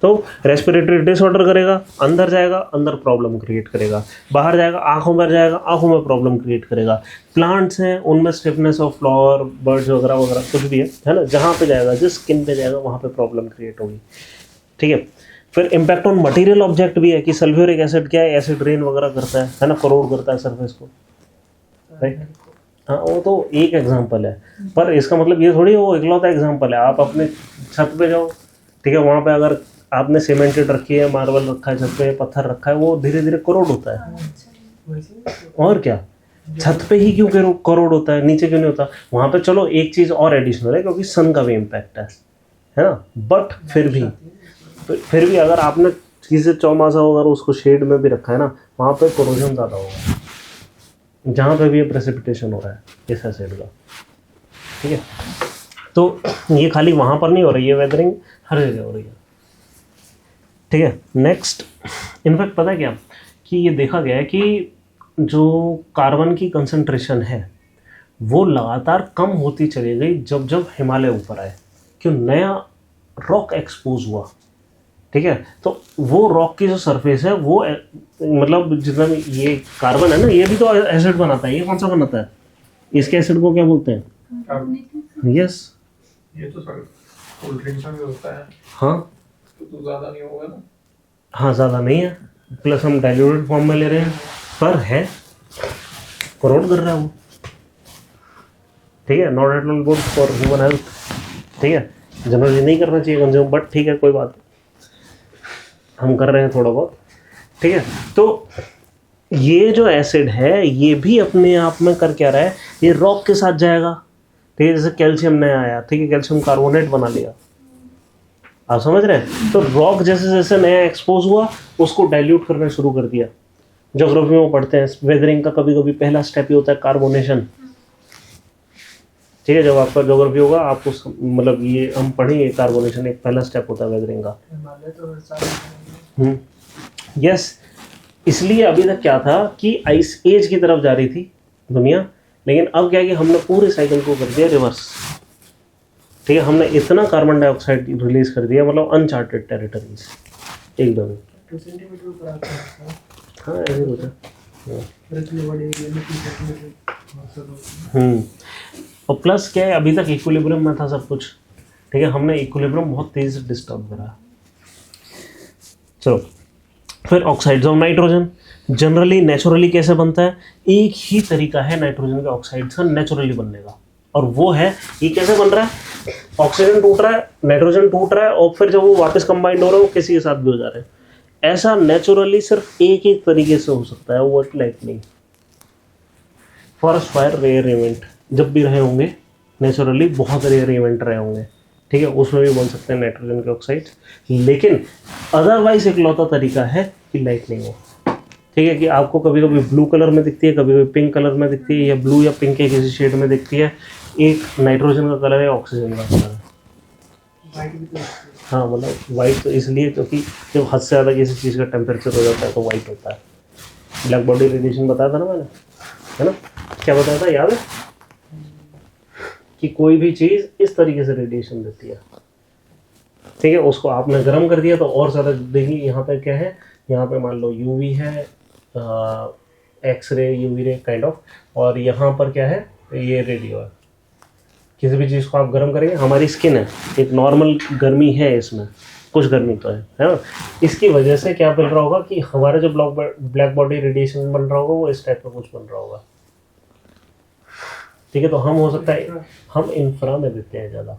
Speaker 2: तो रेस्पिरेटरी डिसऑर्डर करेगा, अंदर जाएगा, अंदर प्रॉब्लम क्रिएट करेगा, बाहर जाएगा, आंखों में जाएगा, आंखों में प्रॉब्लम क्रिएट करेगा। प्लांट्स हैं, उनमें स्टिफनेस ऑफ फ्लावर, बर्ड्स वगैरह वगैरह कुछ भी है ना, जहाँ पे जाएगा, जिस स्किन पे जाएगा वहाँ पे प्रॉब्लम क्रिएट होगी, ठीक है। फिर इम्पैक्ट ऑन मटेरियल ऑब्जेक्ट भी है कि सल्फ्यूरिक एसिड क्या है, एसिड रेन वगैरह करता है ना, करोड करता है सरफेस को, राइट। हाँ, वो तो एक एग्जांपल है, पर इसका मतलब ये थोड़ी वो इकलौता एग्जांपल है। आप अपने छत पे जाओ, ठीक है, वहाँ पे अगर आपने सीमेंटेड रखी है, मार्बल रखा है, छत पे पत्थर रखा है, वो धीरे धीरे करोड़ होता है। और क्या, छत पे ही क्यों करोड़ होता है, नीचे क्यों नहीं होता? वहाँ पे चलो एक चीज़ और एडिशनल है, क्योंकि सन का भी इम्पैक्ट है ना। बट फिर भी अगर आपने किसी चौमासा अगर उसको शेड में भी रखा है ना, वहाँ पे कोरोजन ज़्यादा होगा, जहाँ पे भी ये प्रेसिपिटेशन हो रहा है इस एसिड का, ठीक है। तो ये खाली वहाँ पर नहीं हो रही है, वेदरिंग हर जगह हो रही है, ठीक है। नेक्स्ट, इनफैक्ट पता है क्या कि ये देखा गया है कि जो कार्बन की कंसंट्रेशन है वो लगातार कम होती चली गई जब जब हिमालय ऊपर आए, क्यों, नया रॉक एक्सपोज हुआ, ठीक है। तो वो रॉक की जो सरफेस है वो मतलब जितना ये कार्बन है ना, ये भी तो एसिड बनाता है। ये कौन सा बनाता है, इसके एसिड को क्या बोलते हैं? यस,
Speaker 1: ये तो सर कोल्ड ड्रिंक्स में भी होता है।
Speaker 2: हाँ
Speaker 1: तो ज़्यादा नहीं होगा ना?
Speaker 2: हाँ, ज़्यादा नहीं है, प्लस हम डाइल्यूटेड फॉर्म में ले रहे हैं, पर है, करोड़ कर रहा है वो, ठीक है। Not at all good for human health, ठीक है। जनरली नहीं करना चाहिए कंज्यूम, बट ठीक है, कोई बात नहीं, हम कर रहे हैं थोड़ा बहुत, ठीक है। तो ये जो एसिड है ये भी अपने आप में कर क्या रहा है, ये रॉक के साथ जाएगा, ठीक है। जैसे कैल्शियम नया आया, ठीक है, कैल्शियम कार्बोनेट बना लिया, आप समझ रहे हैं। तो रॉक जैसे जैसे नया एक्सपोज हुआ उसको डाइल्यूट करना शुरू कर दिया। ज्योग्राफी में पढ़ते हैं, वेदरिंग का कभी कभी पहला स्टेप ही होता है कार्बोनेशन, ठीक है, जब आपका ज्योग्राफी होगा आपको मतलब ये हम पढ़ेंगे कार्बोनेशन एक पहला स्टेप होता है वेदरिंग का।
Speaker 3: हिमालय तो हर साल बनाएंगे।
Speaker 2: यस, इसलिए अभी तक क्या था कि आइस एज की तरफ जा रही थी दुनिया, लेकिन अब क्या है कि हमने पूरे साइकिल को कर दिया रिवर्स। ठीक है, हमने इतना कार्बन डाइऑक्साइड रिलीज कर दिया, मतलब अनचार्टेड टेरिटरीज एकदम।
Speaker 3: 2 सेंटीमीटर ऊपर आता है।
Speaker 2: हाँ ऐसे होता है।
Speaker 3: इतने बड़े एरिया में 2 सेंटीमीटर बहुत सारा होता है।
Speaker 2: और प्लस क्या है, अभी तक इक्विलिब्रियम में था सब कुछ। ठीक है, हमने इक्विलिब्रियम बहुत तेजी से डिस्टर्ब करा। चलो फिर oxides of nitrogen generally naturally कैसे बनता है? एक ही तरीका है नाइट्रोजन के ऑक्साइड्स का नेचुरली बनने का, और वो है ये कैसे बन रहा है, ऑक्सीजन टूट रहा है, नाइट्रोजन टूट रहा है, और फिर जब वो वापस कंबाइंड हो रहा है वो किसी के साथ भी हो जा रहे हैं। ऐसा नेचुरली सिर्फ एक ही तरीके से हो सकता है, वो lightning, forest fire rare event जब भी रहे होंगे, नेचुरली बहुत रेयर इवेंट रहे होंगे। ठीक है, उसमें भी बन सकते हैं नाइट्रोजन के ऑक्साइड्स, लेकिन अदरवाइज एक लौता तरीका है कि लाइटनिंग हो। ठीक है, कि आपको कभी कभी ब्लू कलर में दिखती है, कभी कभी पिंक कलर में दिखती है, या ब्लू या पिंक के किसी शेड में दिखती है। एक नाइट्रोजन का कलर है, ऑक्सीजन का कलर है।
Speaker 3: वाइट भी तो
Speaker 2: हाँ, मतलब वाइट तो इसलिए क्योंकि जब हद से ज़्यादा किसी चीज़ का टेम्परेचर हो जाता है तो वाइट होता है। ब्लैक बॉडी रेडिएशन बताया था ना मैंने, है ना? क्या बताया था, याद है? कि कोई भी चीज़ इस तरीके से रेडिएशन देती है। ठीक है, उसको आपने गर्म कर दिया तो और ज़्यादा देगी। यहाँ पे क्या है, यहाँ पे मान लो यूवी है, x ray, UV ray kind of, और यहाँ पर क्या है, ये रेडियो है। किसी भी चीज़ को आप गर्म करेंगे, हमारी स्किन है, एक नॉर्मल गर्मी है इसमें, कुछ गर्मी तो है ना? इसकी वजह से क्या मिल रहा होगा कि हमारा जो ब्लैक बॉडी रेडिएशन बन रहा होगा वो इस टाइप का कुछ बन रहा होगा। ठीक है, तो हम हो सकता है हम इंफ्रा में देते हैं ज़्यादा।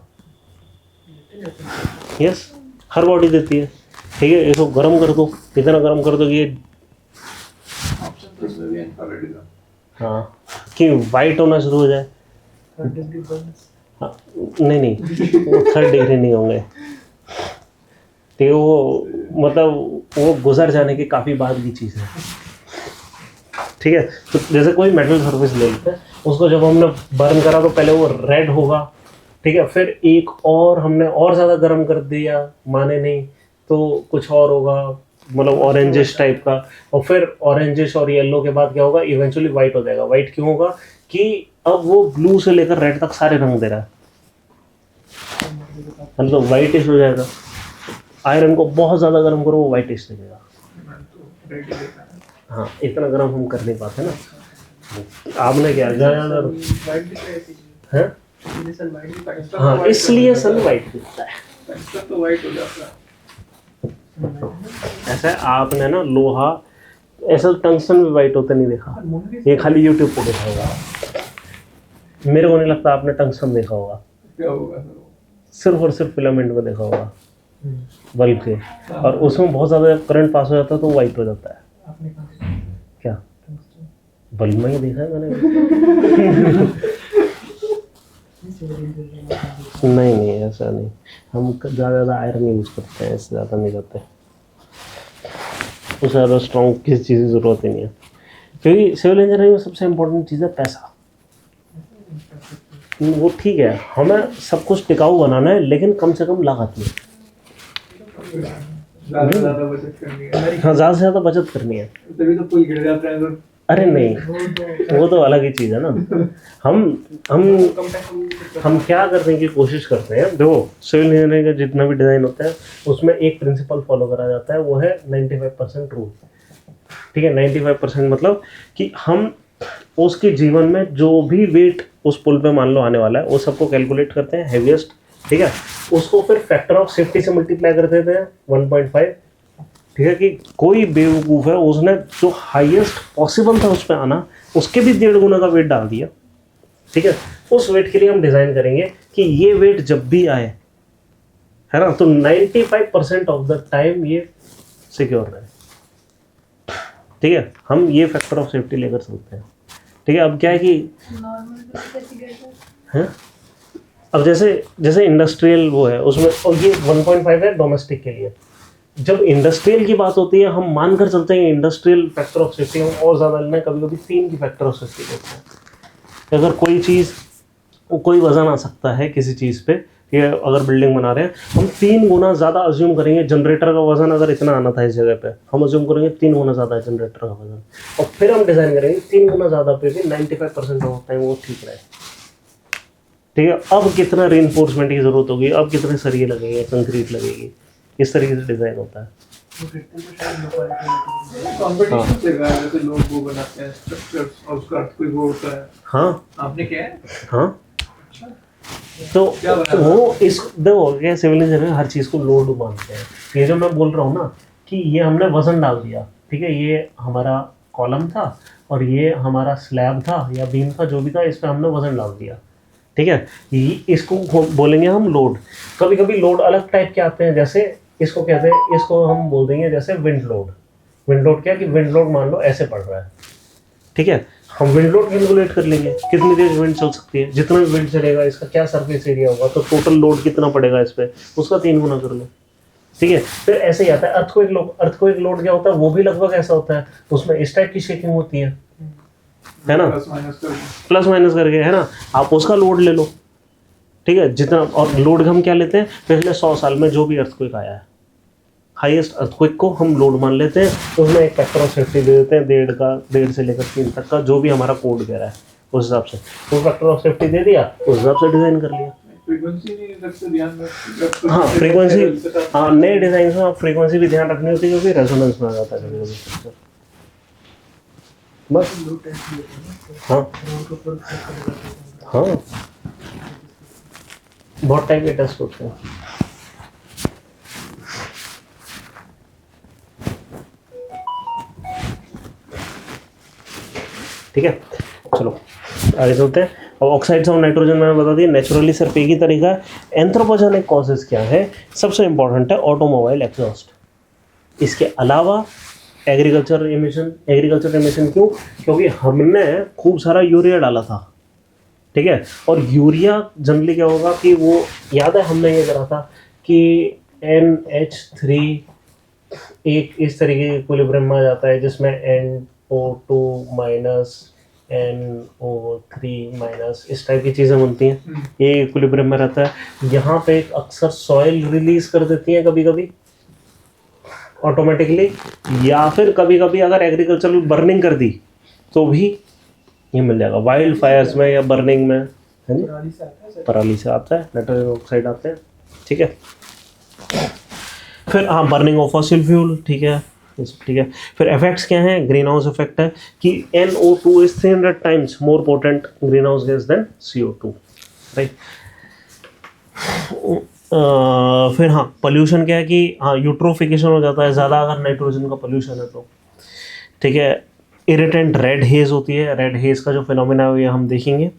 Speaker 2: यस, हर बॉडी देती है। ठीक है, इसको गर्म कर दो, इतना गर्म कर दो कि ये
Speaker 1: ऑप्शन तो इसमें भी इंफ्रारेड का।
Speaker 2: हाँ, कि वाइट होना शुरू हो जाए।
Speaker 3: 3rd degree Burns.
Speaker 2: हाँ, नहीं वो 3rd डिग्री नहीं होंगे। तो वो मतलब वो गुजर जाने के काफ़ी बाद की चीज़ है। ठीक है, तो जैसे कोई मेटल सर्फेस ले लेते हैं, उसको जब हमने बर्न करा तो पहले वो रेड होगा। ठीक है, फिर एक और हमने और ज़्यादा गर्म कर दिया, माने नहीं, तो कुछ और होगा, मतलब ऑरेंजिश टाइप का, और फिर ऑरेंजिश और येलो के बाद क्या होगा, इवेंचुअली वाइट हो जाएगा। वाइट क्यों होगा कि अब वो ब्लू से लेकर रेड तक सारे रंग दे रहा है, मतलब वाइटिश हो जाएगा। आयरन को बहुत ज़्यादा गर्म करो वो वाइटिश लगेगा। हाँ, इतना गर्म हम कर नहीं पाते ना। आपने क्या ज़्यादा
Speaker 3: वाइट भी तो ऐसी चीज़
Speaker 2: है?
Speaker 3: है। सन वाइट भी पाकिस्तान
Speaker 2: हाँ, इसलिए सन वाइट दिखता है।
Speaker 1: तो वाइट हो जाता है।
Speaker 2: ऐसा है, आपने ना लोहा, ऐसा टंगस्टन भी वाइट होता नहीं देखा, ये खाली यूट्यूब पे देखा होगा। मेरे को नहीं लगता आपने टंगस्टन देखा होगा,
Speaker 1: क्या होगा सर?
Speaker 2: सिर्फ और सिर्फ फिलामेंट में देखा होगा, बल्ब के, और उसमें बहुत ज़्यादा करंट पास हो जाता है तो वाइट हो जाता है।
Speaker 3: आपने कहा
Speaker 2: क्या बल्ब में ही देखा है मैंने? नहीं ऐसा नहीं, हम ज़्यादा आयरन यूज़ करते हैं, इससे ज़्यादा नहीं करते। उससे ज़्यादा स्ट्रॉन्ग किसी चीज़ की ज़रूरत ही नहीं है, क्योंकि सिविल इंजीनियरिंग में सबसे इम्पोर्टेंट चीज़ है पैसा। वो ठीक है, हमें सब कुछ टिकाऊ बनाना है, लेकिन कम से कम लागत में।
Speaker 1: ज़्यादा बचत करनी है।
Speaker 2: हाँ, ज़्यादा से ज़्यादा बचत करनी है,
Speaker 1: तभी तो कोई गिर जाता है तो।
Speaker 2: अरे नहीं, वो तो अलग ही चीज़ है ना। हम क्या करने की कोशिश करते हैं, देखो सिविल इंजीनियरिंग का जितना भी डिज़ाइन होता है उसमें एक प्रिंसिपल फॉलो करा जाता है, वो है 95% रूल। ठीक है, 95% मतलब कि हम उसके जीवन में जो भी वेट उस पुल पे मान लो आने वाला है वो सबको कैलकुलेट करते हैं, हैवीएस्ट। ठीक है, उसको फिर फैक्टर ऑफ सेफ्टी से मल्टीप्लाई कर देते हैं 1.5। ठीक है, कि कोई बेवकूफ़ है उसने जो हाईएस्ट पॉसिबल था उस पर आना, उसके भी 1.5 गुना का वेट डाल दिया। ठीक है, उस वेट के लिए हम डिज़ाइन करेंगे कि ये वेट जब भी आए, है ना, तो 95% ऑफ द टाइम ये सिक्योर रहे। ठीक है, हम ये फैक्टर ऑफ सेफ्टी लेकर चलते हैं। ठीक है, अब क्या है कि
Speaker 4: नॉर्मल कैसे गिरता है?
Speaker 2: हैं, अब जैसे इंडस्ट्रियल वो है उसमें, और ये 1.5 है डोमेस्टिक के लिए। जब इंडस्ट्रियल की बात होती है हम मानकर चलते हैं इंडस्ट्रियल फैक्टर ऑफ सेफ्टी हम और ज़्यादा लेना है, कभी कभी 3 की फैक्टर ऑफ सेफ्टी लेते हैं। अगर कोई चीज़ कोई वजन आ सकता है किसी चीज़ पे, ये अगर बिल्डिंग बना रहे हैं हम 3 गुना ज़्यादा अज्यूम करेंगे। जनरेटर का वजन अगर इतना आना था इस जगह पे, हम अज्यूम करेंगे 3 गुना ज़्यादा है जनरेटर का वजन, और फिर हम डिज़ाइन करेंगे 3 गुना ज़्यादा पे भी 95% ऑफ टाइम वो ठीक रहे। ठीक है, अब कितना रीइंफोर्समेंट की ज़रूरत होगी, अब कितने सरिये लगेंगे, कंक्रीट लगेगी, इस तरीके से डिज़ाइन होता है।
Speaker 1: कंपटीशन चल रहा है, जैसे लोग वो बनाते हैं स्ट्रक्चर्स और उसका कोई वो होता है।
Speaker 2: हाँ
Speaker 1: आपने क्या है?
Speaker 2: हाँ, तो
Speaker 1: क्या बनाया?
Speaker 2: वो इस देखो क्या सिविल इंजीनियर हर चीज़ को लोड मानते हैं। ये जो मैं बोल रहा हूँ ना कि ये हमने वजन डाल दिया, ठीक है, ये हमारा कॉलम था और ये हमारा स्लैब था या बीम था, जो भी था, इस पर हमने वजन डाल दिया। ठीक है, इसको बोलेंगे हम लोड। कभी कभी लोड अलग टाइप के आते हैं, जैसे इसको कहते हैं, इसको हम बोल देंगे जैसे विंड लोड। विंड लोड क्या कि विंड लोड मान लो ऐसे पड़ रहा है, ठीक है, हम विंड लोड कैलकुलेट कर लेंगे कितनी देर विंड चल सकती है, जितना भी विंड चलेगा इसका क्या सरफेस एरिया होगा, तो टोटल लोड कितना पड़ेगा इस पर, उसका 3 गुना कर लो। ठीक है, फिर ऐसे ही आता है अर्थक्वेक लोड। अर्थक्वेक लोड क्या होता है, वो भी लगभग ऐसा होता है, उसमें इस टाइप की शेकिंग होती है ना, प्लस माइनस करके, है ना, आप उसका लोड ले लो। ठीक है, जितना, और लोड हम क्या लेते हैं, पिछले 100 साल में जो भी अर्थक्वेक आया है, हाईएस्ट अर्थक्वेक को हम लोड मान लेते हैं, तो उसमें एक फैक्टर ऑफ सेफ्टी दे देते हैं 1.5 से लेकर 3 तक का, जो भी हमारा कोड कह रहा है उस हिसाब से, वो फैक्टर ऑफ सेफ्टी दे दिया, उस हिसाब से डिज़ाइन कर लिया।
Speaker 1: फ्रीक्वेंसी नहीं रखते ध्यान रखते।
Speaker 2: हाँ फ्रीक्वेंसी, हाँ नए डिज़ाइन में आप फ्रीक्वेंसी भी ध्यान रखनी होती है, क्योंकि रेजोनेंस में आ जाता है कभी कभी स्ट्रक्चर। बस हाँ हाँ, बहुत टाइप के टेस्ट होते हैं। ठीक है, चलो आगे चलते हैं। अब ऑक्साइड्स ऑफ नाइट्रोजन मैंने बता दिया, नेचुरली सिर्फ एक ही तरीका है। एंथ्रोपोजेनिक कॉजेज क्या है, सबसे इंपॉर्टेंट है ऑटोमोबाइल एग्जॉस्ट। इसके अलावा एग्रीकल्चर एमिशन। एग्रीकल्चर एमिशन क्यों, क्योंकि हमने खूब सारा यूरिया डाला था, ठीक है, और यूरिया जनरली क्या होगा कि वो, याद है हमने ये करा था कि NH3 एक इस तरीके के इक्विलिब्रियम में आ जाता है, जिसमें NO2 माइनस NO3 माइनस इस टाइप की चीज़ें बनती हैं, ये इक्विलिब्रियम में रहता है। यहाँ पे अक्सर सॉइल रिलीज कर देती है कभी कभी ऑटोमेटिकली, या फिर कभी कभी अगर एग्रीकल्चरल बर्निंग कर दी तो भी ये मिल जाएगा, वाइल्ड फायर्स में या बर्निंग में, है ना, पराली से आता है, नाइट्रोजन ऑक्साइड आते हैं। ठीक है, फिर हाँ बर्निंग ऑफ फॉसिल फ्यूल, ठीक है, ठीक है। फिर इफेक्ट्स क्या हैं, ग्रीन हाउस इफेक्ट है कि NO2 is 300 times more potent green house gas than CO2, right. फिर हाँ पोल्यूशन क्या है कि हाँ यूट्रोफिकेशन हो जाता है ज़्यादा अगर नाइट्रोजन का पोल्यूशन है तो, ठीक है। इरिटेंट रेड हेज होती है, रेड हेज का जो फिनोमेना है ये हम देखेंगे,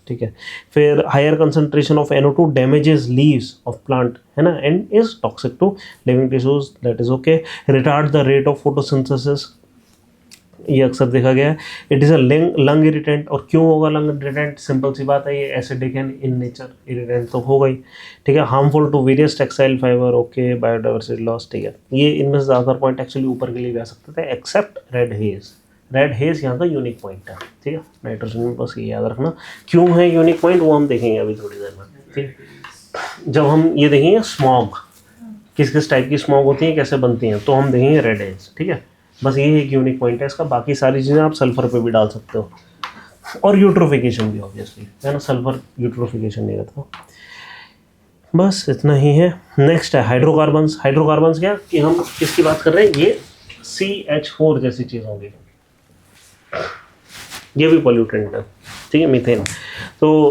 Speaker 2: ठीक है। फिर higher concentration of NO2 damages leaves of plant, है ना, and is toxic to living tissues, that is okay. Retard the rate of photosynthesis, ये अक्सर देखा गया है। It is a lung irritant, और क्यों होगा लंग इरिटेंट, सिंपल सी बात है, ये acidic and in nature irritant तो होगा ही, ठीक है। Harmful to various textile fibre, okay. Biodiversity loss, ठीक है। ये इनमें से ज़्यादातर पॉइंट एक्चुअली ऊपर के लिए भी आ सकते थे, except red haze. Red haze यहाँ का यूनिक पॉइंट है, ठीक है। नाइट्रोजन में बस ये याद रखना, क्यों है यूनिक पॉइंट वो हम देखेंगे अभी थोड़ी देर में, ठीक। जब हम ये देखेंगे स्मॉग, किस किस टाइप की स्मॉग होती है, कैसे बनती हैं, तो हम देखेंगे रेड हेज, ठीक है। बस ये एक यूनिक पॉइंट है इसका, बाकी सारी चीज़ें आप सल्फर पे भी डाल सकते हो, और यूट्रोफिकेशन भी ऑब्वियसली, है ना, सल्फर यूट्रोफिकेशन नहीं रहता। बस इतना ही है। नेक्स्ट है हाइड्रोकार्बन्स। हाइड्रोकार्बन्स क्या कि हम किसकी बात कर रहे हैं, ये CH4 जैसी चीज़ होगी, ये भी पोल्यूटेंट है, ठीक है, मीथेन। तो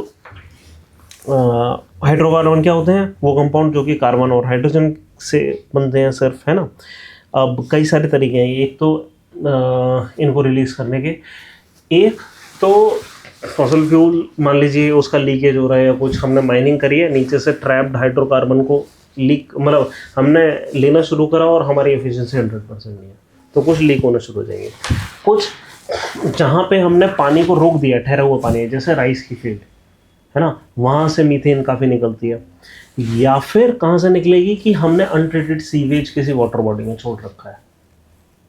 Speaker 2: हाइड्रोकार्बन क्या होते हैं, वो कंपाउंड जो कि कार्बन और हाइड्रोजन से बनते हैं सिर्फ, है ना। अब कई सारे तरीके हैं, एक तो इनको रिलीज करने के, एक तो फॉसिल फ्यूल मान लीजिए उसका लीकेज हो रहा है या कुछ, हमने माइनिंग करी है, नीचे से ट्रैप्ड हाइड्रोकार्बन को लीक, मतलब हमने लेना शुरू करा और हमारी एफिशिएंसी 100% नहीं है, तो कुछ लीक होना शुरू हो जाएंगे। कुछ जहाँ पे हमने पानी को रोक दिया, ठहरा हुआ पानी है, जैसे राइस की फील्ड, है ना, वहाँ से मीथेन काफ़ी निकलती है। या फिर कहाँ से निकलेगी कि हमने अनट्रीटेड सीवेज किसी वाटर बॉडी में छोड़ रखा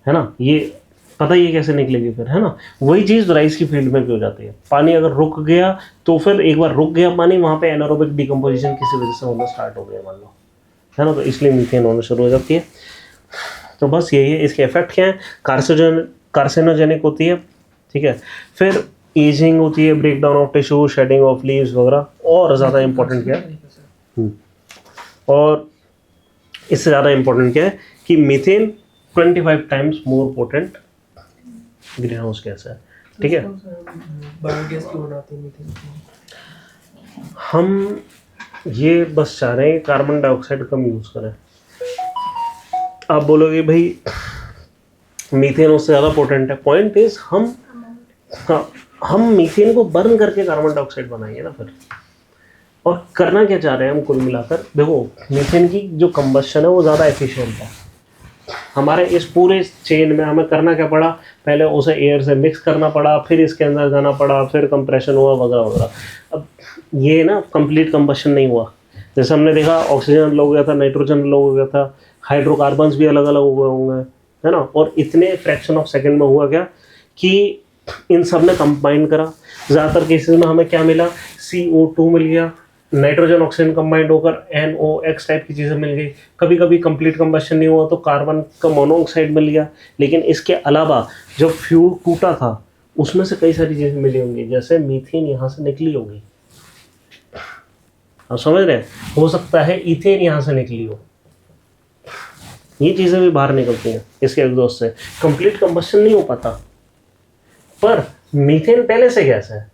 Speaker 2: है ना, ये पता ही है कैसे निकलेगी फिर, है ना। वही चीज़ राइस की फील्ड में भी हो जाती है। पानी अगर रुक गया तो फिर एक बार रुक गया पानी, वहाँ पे एनारोबिक डिकम्पोजिशन किसी वजह से होना स्टार्ट हो गया मान लो, है ना, तो इसलिए मीथेन होना शुरू हो जाती है। तो बस यही है, इसके इफेक्ट क्या है, कार्सिनोजेनिक होती है, ठीक है। फिर एजिंग होती है, break down of tissue, shedding of leaves वगैरह, और ज़्यादा इंपॉर्टेंट क्या है, और इससे ज़्यादा इंपॉर्टेंट क्या है कि methane 25 times more potent green house gas है, ठीक है।
Speaker 3: बायोगैस क्यों बनाते हैं मीथेन?
Speaker 2: हम ये बस चाह रहे हैं कार्बन डाइऑक्साइड कम यूज़ करें। आप बोलोगे भाई मीथेन उससे ज़्यादा पोटेंट है, पॉइंट इज हम मीथेन को बर्न करके कार्बन डाइऑक्साइड बनाएंगे ना फिर। और करना क्या चाह रहे हैं हम कुल मिलाकर, देखो मीथेन की जो कंबस्शन है वो ज़्यादा एफिशिएंट है। हमारे इस पूरे चेन में हमें करना क्या पड़ा, पहले उसे एयर से मिक्स करना पड़ा, फिर इसके अंदर जाना पड़ा, फिर कंप्रेशन हुआ वगैरह वगैरह। अब ये ना कंप्लीट कंबस्शन नहीं हुआ। जैसे हमने देखा ऑक्सीजन लो गया था, नाइट्रोजन लो हो गया था, हाइड्रोकार्बन्स भी अलग अलग हुए होंगे, है ना। और इतने फ्रैक्शन ऑफ सेकेंड में हुआ क्या कि इन सब ने कंबाइन करा। ज़्यादातर केसेस में हमें क्या मिला, CO2 मिल गया, नाइट्रोजन ऑक्सीजन कंबाइंड होकर NOx टाइप की चीज़ें मिल गई। कभी कभी कंप्लीट कंबस्शन नहीं हुआ तो कार्बन का मोनोऑक्साइड मिल गया। लेकिन इसके अलावा जब फ्यूल टूटा था उसमें से कई सारी चीज़ें मिली होंगी, जैसे मीथेन यहाँ से निकली होगी, आप समझ रहे हैं, हो सकता है इथेन यहाँ से निकली हो, ये चीज़ें भी बाहर निकलती हैं इसके एग्जॉस्ट से। कंप्लीट कंबस्शन नहीं हो पाता, पर मीथेन पहले से गैस है,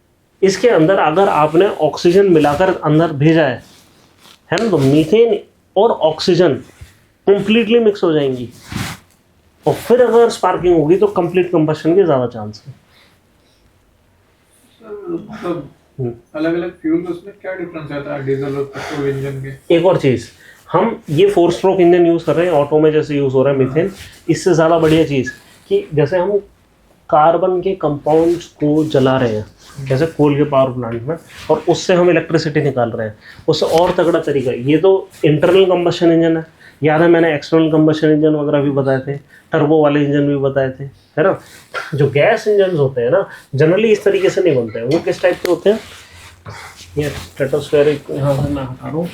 Speaker 2: इसके अंदर अगर आपने ऑक्सीजन मिलाकर अंदर भेजा है ना, तो मीथेन और ऑक्सीजन कंप्लीटली मिक्स हो जाएंगी, और फिर अगर स्पार्किंग होगी तो कंप्लीट कंबस्शन के ज़्यादा चांस है।
Speaker 1: मतलब अलग अलग फ्यूल उसमें क्या डिफरेंस आता है डीजल और पेट्रोल इंजन के?
Speaker 2: एक और चीज़, हम ये 4 स्ट्रोक इंजन यूज़ कर रहे हैं, ऑटो में जैसे यूज़ हो रहा है मीथेन, इससे ज़्यादा बढ़िया चीज़ कि जैसे हम कार्बन के कंपाउंड्स को जला रहे हैं, जैसे कोल के पावर प्लांट में, और उससे हम इलेक्ट्रिसिटी निकाल रहे हैं, उससे और तगड़ा तरीका है। ये तो इंटरनल कंबशन इंजन है, याद है मैंने एक्सटर्नल कंबशन इंजन वगैरह भी बताए थे, टर्बो वाले इंजन भी बताए थे, है ना। जो गैस इंजन होते हैं ना, जनरली इस तरीके से नहीं बनते हैं। वो किस टाइप के होते हैं, ये स्ट्रेटोस्फेरिक, यहाँ से मैं हटा रहा हूँ,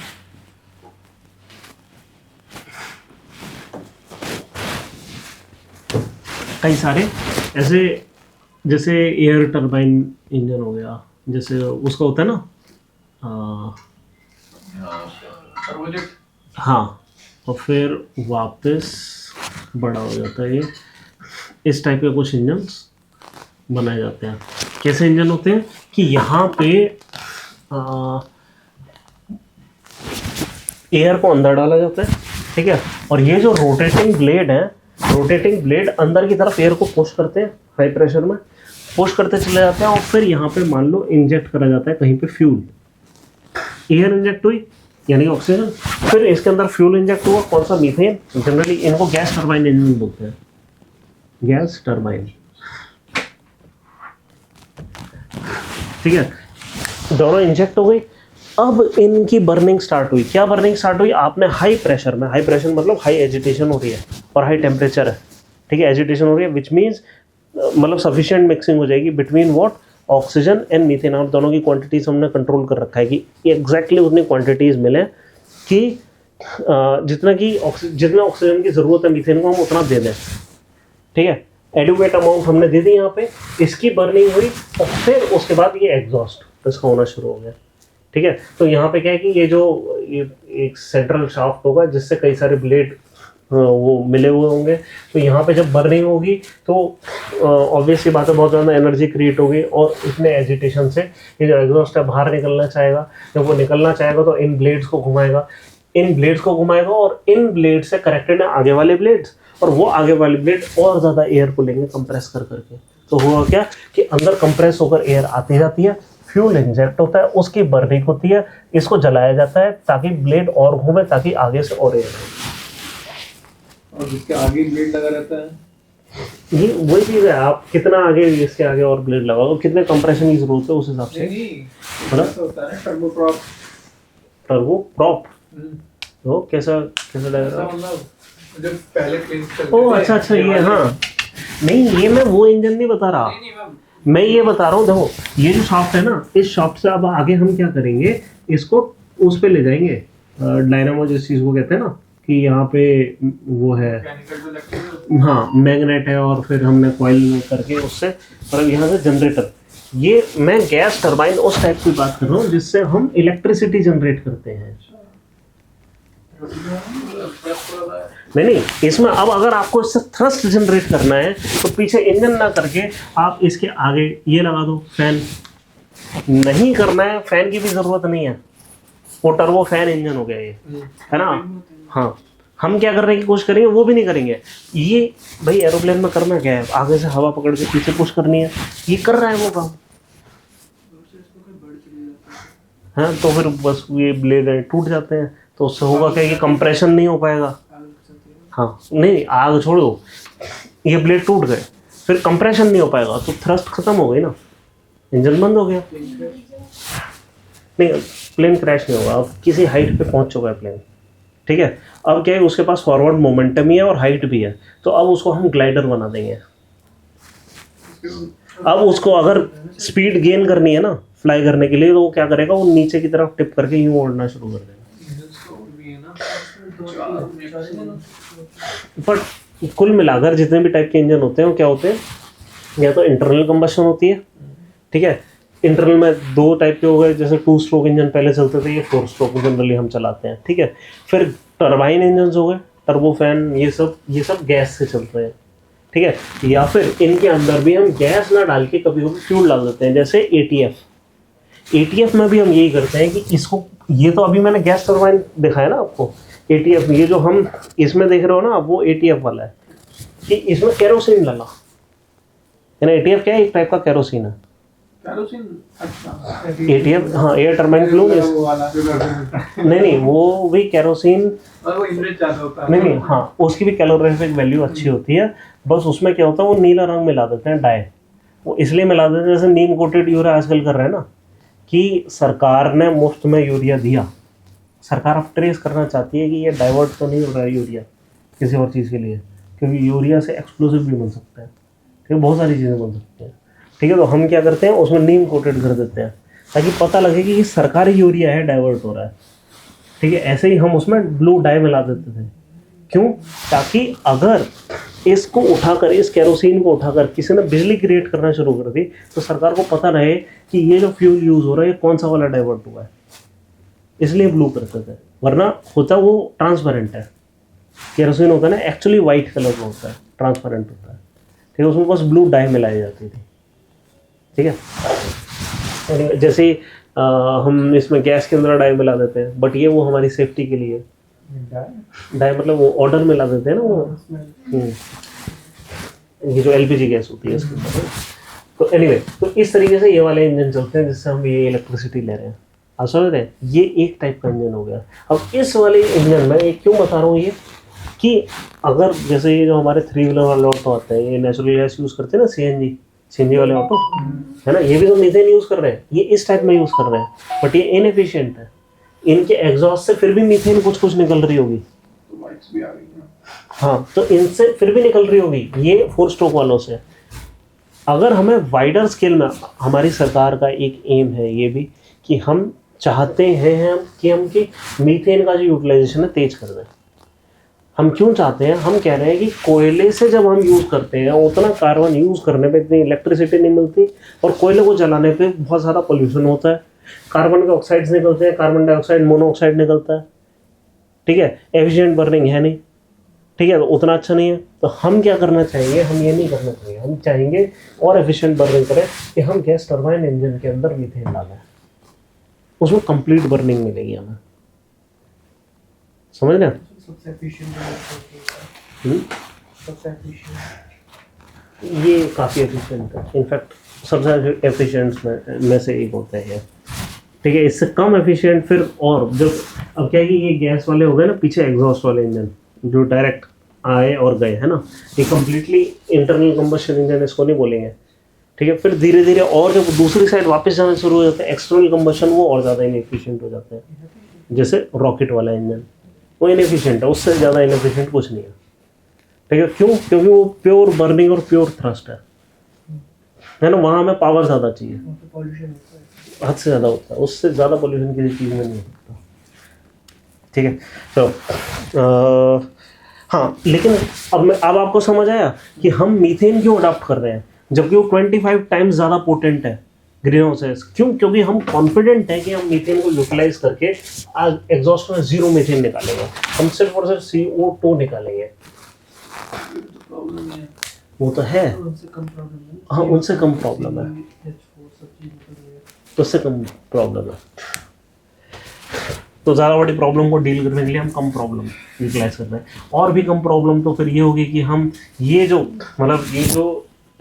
Speaker 2: कई सारे ऐसे, जैसे एयर टरबाइन इंजन हो गया, जैसे उसका होता है ना, हाँ, और फिर वापस बड़ा हो जाता है ये, इस टाइप के कुछ इंजन्स बनाए जाते हैं। कैसे इंजन होते हैं कि यहाँ पे एयर को अंदर डाला जाता है, ठीक है, और ये जो रोटेटिंग ब्लेड है, रोटेटिंग ब्लेड अंदर की तरफ एयर को पुश करते हैं, हाई प्रेशर में पुश करते चले जाते हैं, और फिर यहाँ पे मान लो इंजेक्ट करा जाता है कहीं पे फ्यूल, एयर इंजेक्ट हुई यानी कि ऑक्सीजन, फिर इसके अंदर फ्यूल इंजेक्ट हुआ, कौन सा, मीथेन। जनरली इनको गैस टरबाइन इंजन बोलते हैं, गैस टरबाइन, ठीक है। दोनों इंजेक्ट हो गई, अब इनकी बर्निंग स्टार्ट हुई। क्या बर्निंग स्टार्ट हुई, आपने हाई प्रेशर में, हाई प्रेशर मतलब हाई एजिटेशन हो रही है और हाई टेम्परेचर है, ठीक है, एजिटेशन हो रही है, विच मीन्स मतलब सफिशिएंट मिक्सिंग हो जाएगी between what, oxygen and methane. और दोनों की क्वांटिटीज हमने कंट्रोल कर रखा है कि एग्जैक्टली उतनी क्वांटिटीज मिले कि जितना ऑक्सीजन की ज़रूरत है मीथेन को हम उतना दे दें, ठीक है, एडुकेट अमाउंट हमने दे दी यहाँ पे, इसकी बर्निंग हुई, और फिर उसके बाद ये एग्जॉस्ट इसका होना शुरू हो गया, ठीक है। तो यहाँ पे क्या है कि ये एक सेंट्रल शाफ्ट होगा जिससे कई सारे ब्लेड वो मिले हुए होंगे, तो यहाँ पे जब बर्निंग होगी तो ऑब्वियसली बात है बहुत ज़्यादा एनर्जी क्रिएट होगी, और इतने एजिटेशन से ये जो एग्जॉस्ट है बाहर निकलना चाहेगा। जब वो निकलना चाहेगा तो इन ब्लेड्स को घुमाएगा, और इन ब्लेड से कनेक्टेड है आगे वाले ब्लेड्स, और वो आगे वाले ब्लेड और ज़्यादा एयर को लेंगे कंप्रेस कर करके। तो हुआ क्या कि अंदर कंप्रेस होकर एयर आती जाती है, फ्यूल इंजेक्ट होता है, उसकी बर्निंग होती है, इसको जलाया जाता है ताकि ब्लेड और घूमे, ताकि आगे से और एयर,
Speaker 1: और जिसके आगे ब्लेड लगा रहता है,
Speaker 2: ये वही चीज़ है, आप कितना आगे इसके आगे और ब्लेड लगाओ, कितने कंप्रेशन की जरूरत है उस हिसाब से।
Speaker 1: होता है टर्बो
Speaker 2: प्रॉप, तो कैसा लगेगा,
Speaker 1: मतलब जब पहले प्लेन
Speaker 2: ओह अच्छा ये, हाँ नहीं, ये मैं वो इंजन नहीं बता रहा, मैं ये बता रहा हूँ। देखो ये जो शाफ्ट है ना, इस शाफ्ट से अब आगे हम क्या करेंगे, इसको उस पे ले जाएंगे, डायनामो जिस चीज को कहते हैं ना, कि यहाँ पे वो है, हाँ मैग्नेट है, और फिर हमने कॉइल करके उससे, और अब यहाँ से जनरेटर। ये मैं गैस टरबाइन उस टाइप की बात कर रहा हूँ जिससे हम इलेक्ट्रिसिटी जनरेट करते हैं। नहीं, इसमें अब अगर आपको इससे थ्रस्ट जनरेट करना है तो पीछे इंजन ना करके आप इसके आगे ये लगा दो फैन। नहीं करना है, फैन की भी जरूरत नहीं है, वो टर्बो फैन इंजन हो गया ये, है ना। हाँ, हम क्या करने की कोशिश करेंगे, वो भी नहीं करेंगे। ये भाई एरोप्लेन में करना क्या है, आगे से हवा पकड़ के पीछे पुश करनी है, ये कर रहा है वो काम। हाँ, तो फिर बस ये ब्लेड टूट जाते हैं, तो उससे होगा क्या, ये कंप्रेशन नहीं हो पाएगा। हाँ नहीं, आग छोड़ो, ये ब्लेड टूट गए, फिर कंप्रेशन नहीं हो पाएगा, तो थ्रस्ट खत्म हो गई ना, इंजन बंद हो गया। नहीं, प्लेन क्रैश नहीं होगा, अब किसी हाइट पे पहुंच चुका है प्लेन, ठीक है। अब क्या है, उसके पास फॉरवर्ड मोमेंटम ही है और हाइट भी है, तो अब उसको हम ग्लाइडर बना देंगे। अब उसको अगर स्पीड गेन करनी है ना फ्लाई करने के लिए, तो वो क्या करेगा, वो नीचे की तरफ टिप करके यूं उड़ना शुरू कर देगा। पर कुल मिलाकर जितने भी टाइप के इंजन होते हैं वो क्या होते हैं, या तो इंटरनल कंबशन होती है, ठीक है। इंटरनल में दो टाइप के हो गए, जैसे 2 स्ट्रोक इंजन पहले चलते थे, ये 4 स्ट्रोक जनरली हम चलाते हैं, ठीक है। फिर टरबाइन इंजन हो गए, टर्बो फैन, ये सब गैस से चलते हैं, ठीक है। या फिर इनके अंदर भी हम गैस ना डाल के कभी कभी फ्यूल डाल देते हैं, जैसे एटीएफ में भी हम यही करते हैं कि इसको, ये तो अभी मैंने गैस टरबाइन दिखाया ना आपको, एटीएफ, ये जो हम इसमें देख रहे हो ना, वो एटीएफ वाला है, कि इसमें केरोसिन डाला है ना। एटीएफ क्या है, एक टाइप का केरोसिन है।
Speaker 1: अच्छा,
Speaker 2: एटीएफ, हाँ, एयर टरबाइन फ्लूइड। नहीं, वो भी केरोसिन,
Speaker 1: वो इंजन ज्यादा होता है।
Speaker 2: नहीं, हाँ, उसकी भी कैलोरीफिक वैल्यू अच्छी होती है, बस उसमें क्या होता है, वो नीला रंग मिला देते हैं, डाई, वो इसलिए मिला देते हैं, जैसे नीम कोटेड यूरिया आजकल कर रहे हैं ना, कि सरकार ने मुफ्त में यूरिया दिया, सरकार अब ट्रेस करना चाहती है कि ये डाइवर्ट तो नहीं हो रहा है यूरिया किसी और चीज़ के लिए, क्योंकि यूरिया से एक्सप्लोसिव भी बन सकता है, ठीक है, बहुत सारी चीज़ें बन सकती हैं, ठीक है। तो हम क्या करते हैं, उसमें नीम कोटेड कर देते हैं, ताकि पता लगे कि ये सरकारी यूरिया है, डाइवर्ट हो रहा है, ठीक है। ऐसे ही हम उसमें ब्लू डाई मिला देते थे, क्यों, ताकि अगर इसको उठाकर, इस केरोसिन को उठाकर किसी ने बिजली क्रिएट करना शुरू कर दी, तो सरकार को पता रहे कि ये जो फ्यूल यूज़ हो रहा है, ये कौन सा वाला डाइवर्ट हुआ है, इसलिए ब्लू करते थे। वरना होता वो ट्रांसपेरेंट है, केरोसिन होता है ना, एक्चुअली वाइट कलर का होता है, ट्रांसपेरेंट होता है, ठीक है, उसमें बस ब्लू डाई मिलाई जाती थी, ठीक है। जैसे हम इसमें गैस के अंदर डाई मिला देते हैं, बट ये वो हमारी सेफ्टी के लिए, डाई मतलब वो ऑर्डर मिला देते हैं ना वो, ये जो एलपीजी गैस होती है इसके अंदर। तो एनीवे, तो इस तरीके से ये वाले इंजन चलते हैं जिससे हम ये इलेक्ट्रिसिटी ले रहे हैं। आप समझ रहे हैं, ये एक टाइप का इंजन हो गया। अब इस वाले इंजन में ये क्यों बता रहा हूँ, ये कि अगर जैसे ये जो हमारे 3 व्हीलर वाले ऑटो आते हैं, ये नेचुरल गैस यूज़ करते हैं ना, सीएनजी वाले ऑटो, है ना, ये भी तो मीथेन यूज़ कर रहे हैं, ये इस टाइप में यूज़ कर रहे हैं, बट ये इनएफिशिएंट है। इनके एग्जॉस्ट से फिर भी मीथेन कुछ निकल रही होगी, हाँ, तो इनसे फिर भी निकल रही होगी, ये 4 स्ट्रोक वालों से। अगर हमें वाइडर स्केल में, हमारी सरकार का एक एम है ये भी, कि हम चाहते हैं कि मीथेन का जो यूटिलाइजेशन है तेज कर दें। हम क्यों चाहते हैं, हम कह रहे हैं कि कोयले से जब हम यूज़ करते हैं, उतना कार्बन यूज़ करने पे इतनी इलेक्ट्रिसिटी नहीं मिलती, और कोयले को जलाने पे बहुत ज़्यादा पोल्यूशन होता है, कार्बन के ऑक्साइड्स निकलते हैं, कार्बन डाइऑक्साइड, मोनोऑक्साइड निकलता है, ठीक है, एफिशिएंट बर्निंग है नहीं, ठीक है, तो उतना अच्छा नहीं है। तो हम क्या करना चाहेंगे, हम ये नहीं करना चाहिए, हम चाहेंगे और एफिशिएंट बर्निंग करें, कि हम गैस टरबाइन इंजन के अंदर मीथेन डालें, उसमें कंप्लीट बर्निंग मिलेगी हमें, समझ रहे हैं।
Speaker 3: सबसे एफिशिएंट
Speaker 2: ये काफ़ी एफिशिएंट है, इनफैक्ट सबसे एफिशिएंट में से एक होता है, ठीक है। इससे कम एफिशिएंट फिर, और जो अब क्या है कि ये गैस वाले हो गए ना, पीछे एग्जॉस्ट वाले इंजन जो डायरेक्ट आए और गए, है ना, ये कम्प्लीटली इंटरनल कंबशन इंजन इसको नहीं बोलेंगे, ठीक है। फिर धीरे धीरे और जब दूसरी साइड वापस जाना शुरू हो जाता है, एक्सटर्नल कंबशन, वो और ज़्यादा इनएफिशिएंट हो जाते हैं, जैसे रॉकेट वाला इंजन, वो इनएफिशिएंट है, उससे ज़्यादा इनएफिशिएंट कुछ नहीं है, ठीक है, क्यों? क्योंकि वो प्योर बर्निंग और प्योर थ्रस्ट है ना, वहाँ हमें पावर ज़्यादा चाहिए,
Speaker 3: पॉल्यूशन होता है,
Speaker 2: हद से ज़्यादा होता है, उससे ज़्यादा पोल्यूशन किसी चीज़ में नहीं होता। ठीक है, तो हाँ, लेकिन अब आपको समझ आया कि हम मीथेन क्यों अडॉप्ट कर रहे हैं जबकि वो 25 टाइम्स ज़्यादा पोटेंट है ग्रीन हाउस गैस। क्यों? क्योंकि हम कॉन्फिडेंट हैं कि हम मीथेन को यूटिलाइज करके आज एग्जॉस्ट में जीरो मीथेन निकालेंगे, हम सिर्फ और सिर्फ CO2 निकालेंगे।
Speaker 1: प्रॉब्लम है।
Speaker 2: वो तो है,
Speaker 3: उनसे कम प्रॉब्लम है।
Speaker 2: हाँ, उनसे कम प्रॉब्लम है, तो उससे कम प्रॉब्लम है। तो ज़्यादा बड़ी प्रॉब्लम को डील करने के लिए हम कम प्रॉब्लम यूटिलाइज कर रहे हैं। और भी कम प्रॉब्लम तो फिर ये होगी कि हम ये जो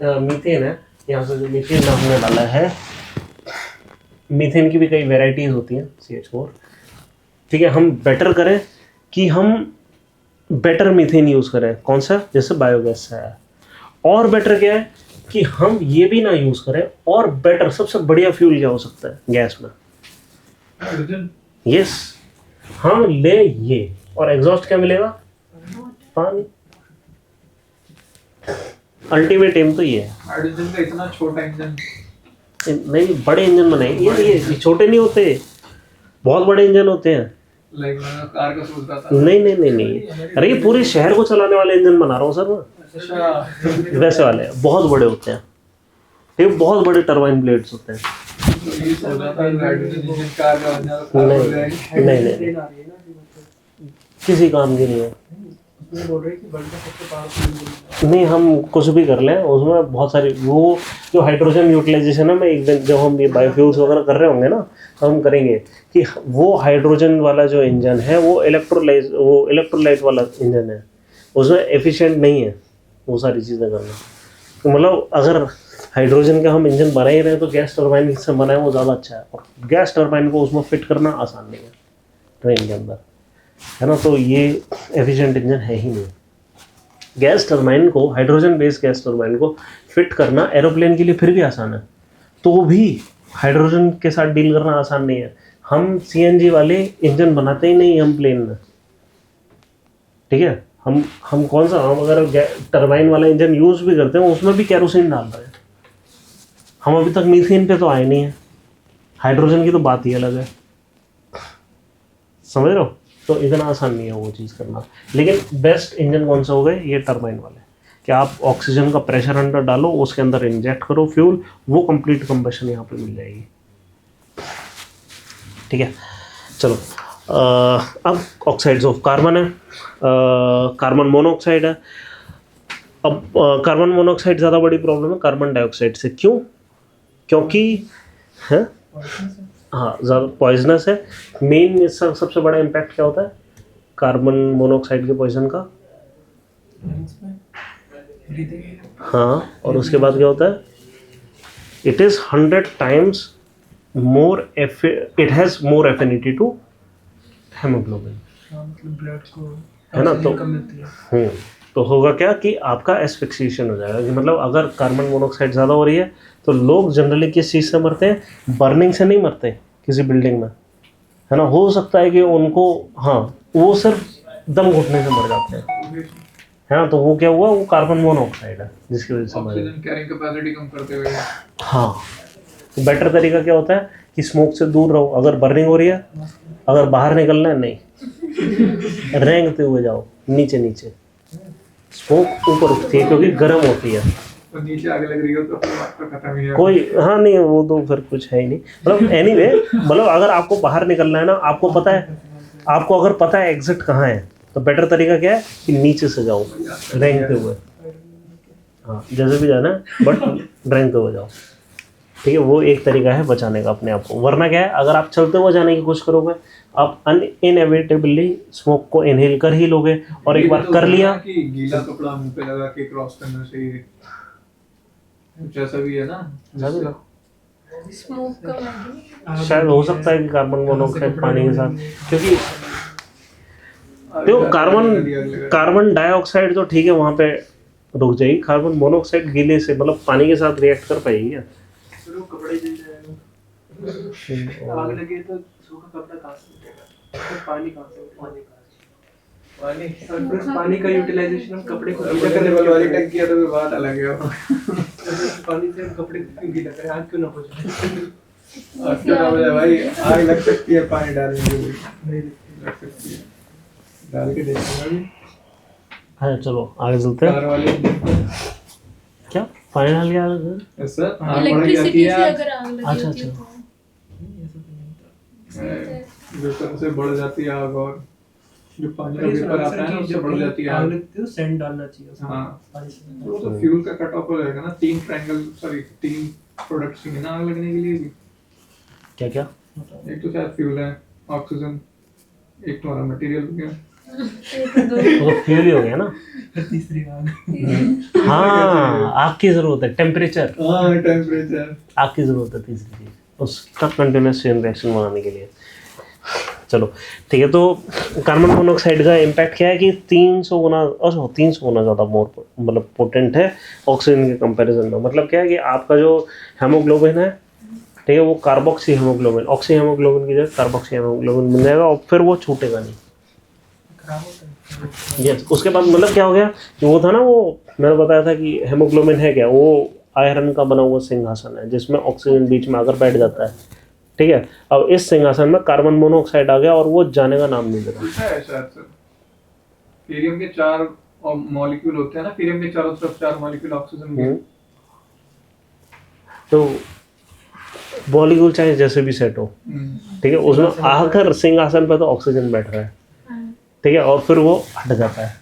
Speaker 2: मीथेन है, यहाँ से जो मीथेन हमने डाला है, मीथेन की भी कई वेराइटीज़ होती हैं CH4, ठीक है, हम बेटर करें कि हम बेटर मीथेन यूज़ करें। कौन सा? जैसे बायोगैस है। और बेटर क्या है कि हम ये भी ना यूज़ करें, और बेटर सबसे बढ़िया फ्यूल क्या हो सकता है गैस में?
Speaker 1: हाइड्रोजन।
Speaker 2: यस, हम ले ये, और एग्जॉस्ट क्या मिलेगा? पानी। अल्टीमेट एम तो ये है।
Speaker 1: हाइड्रोजन का इतना छोटा इंजन।
Speaker 2: नहीं, बड़े इंजन बनाए, ये छोटे नहीं होते, बहुत बड़े इंजन होते हैं।
Speaker 1: लाइक मैं कार का सोच रहा था।
Speaker 2: नहीं, अरे ये पूरे शहर को चलाने वाले इंजन बना रहा हूँ सर मैं।
Speaker 1: अच्छा।
Speaker 2: वैसे वाले बहुत बड़े होते हैं, ये बहुत बड़े टरबाइन ब्लेड्स होते हैं।
Speaker 1: तो ये सोच रहा था हाइड्रोजन इंजन कार का बनने वाला
Speaker 2: नहीं, किसी काम की नहीं है।
Speaker 3: बोल रहे हैं कि वर्ल्ड का सबसे पावरफुल
Speaker 2: नहीं, हम कुछ भी कर लें, उसमें बहुत सारी वो जो हाइड्रोजन यूटिलाइजेशन है, मैं एक दिन जब हम ये बायोफ्यूल्स वगैरह कर रहे होंगे ना, तो हम करेंगे कि वो हाइड्रोजन वाला जो इंजन है वो इलेक्ट्रोलाइट वाला इंजन है, उसमें एफिशिएंट नहीं है वो सारी चीज़ें करना। तो मतलब अगर हाइड्रोजन का हम इंजन बना ही रहे हैं तो गैस टरबाइन से बनाए वो ज़्यादा अच्छा है, और गैस टरबाइन को उसमें फिट करना आसान नहीं है ट्रेन के अंदर, है ना, तो ये एफिशिएंट इंजन है ही नहीं। गैस टरबाइन को, हाइड्रोजन बेस्ड गैस टरबाइन को फिट करना एरोप्लेन के लिए फिर भी आसान है, तो भी हाइड्रोजन के साथ डील करना आसान नहीं है। हम CNG वाले इंजन बनाते ही नहीं हम प्लेन में, ठीक है, हम कौन सा, हम अगर टरबाइन वाला इंजन यूज़ भी करते हैं उसमें भी केरोसिन डाल रहे हैं। हम अभी तक मीथेन पे तो आए नहीं है, हाइड्रोजन की तो बात ही अलग है, समझ रहे हो? तो इतना आसान नहीं है वो चीज़ करना। लेकिन बेस्ट इंजन कौन सा हो गए? ये टरबाइन वाले, कि आप ऑक्सीजन का प्रेशर अंदर डालो, उसके अंदर इंजेक्ट करो फ्यूल, वो कंप्लीट कंबशन यहाँ पे मिल जाएगी। ठीक है, चलो अब ऑक्साइड्स ऑफ कार्बन है, कार्बन मोनोऑक्साइड है। अब कार्बन मोनोऑक्साइड ज़्यादा बड़ी प्रॉब्लम है कार्बन डाइऑक्साइड से। क्यों? क्योंकि है, हाँ, ज़्यादा पॉइजनस है। मेन इसका सबसे बड़ा इम्पैक्ट क्या होता है कार्बन मोनोऑक्साइड के पॉइजन का? हाँ, और उसके बाद क्या होता है? It is 100 times more, it has more affinity to haemoglobin,
Speaker 3: मतलब ब्लड को,
Speaker 2: है ना, तो होगा क्या कि आपका एस्फिक्सिएशन हो जाएगा, कि मतलब अगर कार्बन मोनोऑक्साइड ज़्यादा हो रही है तो लोग जनरली किस चीज़ से मरते हैं? बर्निंग से नहीं मरते किसी बिल्डिंग में, है ना, हो सकता है कि उनको, हाँ, वो सिर्फ दम घुटने से मर जाते हैं, है ना, तो वो क्या हुआ? वो कार्बन मोनोऑक्साइड है जिसकी वजह से मर जाते हैं।
Speaker 1: ऑक्सीजन कैरिंग कैपेसिटी कम करते हुए।
Speaker 2: हाँ, तो बेटर तरीका क्या होता है कि स्मोक से दूर रहो। अगर बर्निंग हो रही है, अगर बाहर निकलना है, नहीं, रेंगते हुए जाओ, नीचे नीचे। स्मोक ऊपर उठती है क्योंकि गर्म होती है,
Speaker 1: तो नीचे आगे लग रही हो तो फिर बात तो खत्म ही है।
Speaker 2: कोई, हाँ, नहीं, वो तो फिर कुछ है ही नहीं, मतलब एनीवे, मतलब अगर आपको बाहर निकलना है ना, आपको पता है, आपको अगर पता है एग्जिट कहाँ है, तो बेटर तरीका क्या है कि नीचे से जाओ रेंगते हुए। हाँ, जैसे भी जाना है बट रेंगते हुए जाओ, ठीक है, वो एक तरीका है बचाने का अपने आप को। वरना क्या है, अगर आप चलते हुए जाने की कोशिश करोगे, आप इनएविटेबली स्मोक को इनहेल कर ही लोगे, और एक बार कर लिया
Speaker 1: कि गीला कपड़ा मुंह पे लगा के क्रॉस करने से कुछ ऐसा भी है ना,
Speaker 4: स्मोक का मतलब
Speaker 2: शायद हो सकता है कि कार्बन मोनोऑक्साइड पानी के साथ, क्योंकि देखो कार्बन डाइऑक्साइड तो ठीक है वहाँ पे रुक जाएगी, कार्बन मोनोऑक्साइड गीले से, मतलब पानी के साथ रिएक्ट कर पाएगी क्या?
Speaker 3: चलो कपड़े जल जाएगा, आग लगे तो सूखा कपड़ा कहाँ से उठेगा, तो पानी कहाँ से उठेगा? पानी का यूटिलाइजेशन हम कपड़े को गीला
Speaker 1: करने
Speaker 3: करने
Speaker 1: वाली
Speaker 3: वाली
Speaker 1: टंकी है तो फिर बात अलग है।
Speaker 3: पानी से हम कपड़े को क्यों गीला करें, आग क्यों ना हो जाए।
Speaker 1: अब क्या हो जाए भाई, आग लग सकती है पानी डालने के लिए,
Speaker 3: नहीं
Speaker 1: लग सकती है, डाल के देखूंगा अभी।
Speaker 2: हाँ चलो आगे चलते
Speaker 1: कार
Speaker 2: हैं।
Speaker 1: वाले
Speaker 2: क्या पानी डाल के आगे?
Speaker 1: सर आग बढ़
Speaker 4: इलेक्ट्रिसिटी
Speaker 1: जाती
Speaker 4: से
Speaker 1: है,
Speaker 4: अगर आग लगी
Speaker 2: अच्छा,
Speaker 4: होती है
Speaker 2: अच्छा।
Speaker 4: तो
Speaker 1: जिस तरह से बढ़ जाती है आग, और जो पानी का
Speaker 3: ये
Speaker 1: वेपर आता है ना उससे बढ़ जाती है
Speaker 3: आग
Speaker 1: आग।
Speaker 3: लगती है तो सैंड डालना चाहिए उसमें।
Speaker 1: हाँ
Speaker 3: पानी से
Speaker 1: तो वो तो फ्यूल का कट ऑफ हो जाएगा ना, 3 ट्रायंगल सॉरी 3 प्रोडक्ट्स चाहिए ना आग लगने के लिए भी।
Speaker 2: क्या क्या?
Speaker 1: एक तो शायद फ्यूल है, ऑक्सीजन, एक तुम्हारा मटेरियल हो गया।
Speaker 2: वो तो फ्यूल ही हो गया ना।
Speaker 3: तीसरी आग
Speaker 2: हाँ आग की जरूरत है, टेम्परेचर,
Speaker 1: हाँ टेम्परेचर। चीज
Speaker 2: आग की जरूरत है तीसरी चीज उसका कंटिन्यूस चेन रिएक्शन बनाने के लिए। चलो ठीक है, तो कार्बन मोनोऑक्साइड का इम्पैक्ट क्या है कि 300 गुना, 300 गुना ज़्यादा मोर मतलब पोटेंट है ऑक्सीजन के कंपैरिजन में। मतलब क्या है कि आपका जो हेमोग्लोबिन है, ठीक है, वो कार्बोक्सी हेमोग्लोबिन, ऑक्सी हेमोग्लोबिन की जगह कार्बोक्सी हेमोग्लोबिन बन जाएगा और फिर वो छूटेगा नहीं।
Speaker 3: खराब होता है।
Speaker 2: यस, उसके बाद मतलब क्या हो गया कि वो था ना, वो मैंने बताया था कि हेमोग्लोबिन है क्या, वो आयरन का बना हुआ सिंहासन है जिसमें ऑक्सीजन बीच में आकर बैठ जाता है, ठीक है। अब इस सिंहासन में कार्बन मोनोऑक्साइड आ गया और वो जाने का नाम नहीं ले रहा।
Speaker 1: पूछा है शायद सर, हीलियम के 4 मॉलिक्यूल होते हैं ना, हीलियम के चारों तरफ 4 मॉलिक्यूल ऑक्सीजन के।
Speaker 2: तो मॉलिक्यूल चाहे जैसे भी सेट हो, ठीक है, उसमें आकर सिंहासन पे तो ऑक्सीजन बैठ रहा है, ठीक है, और फिर वो हट जाता है।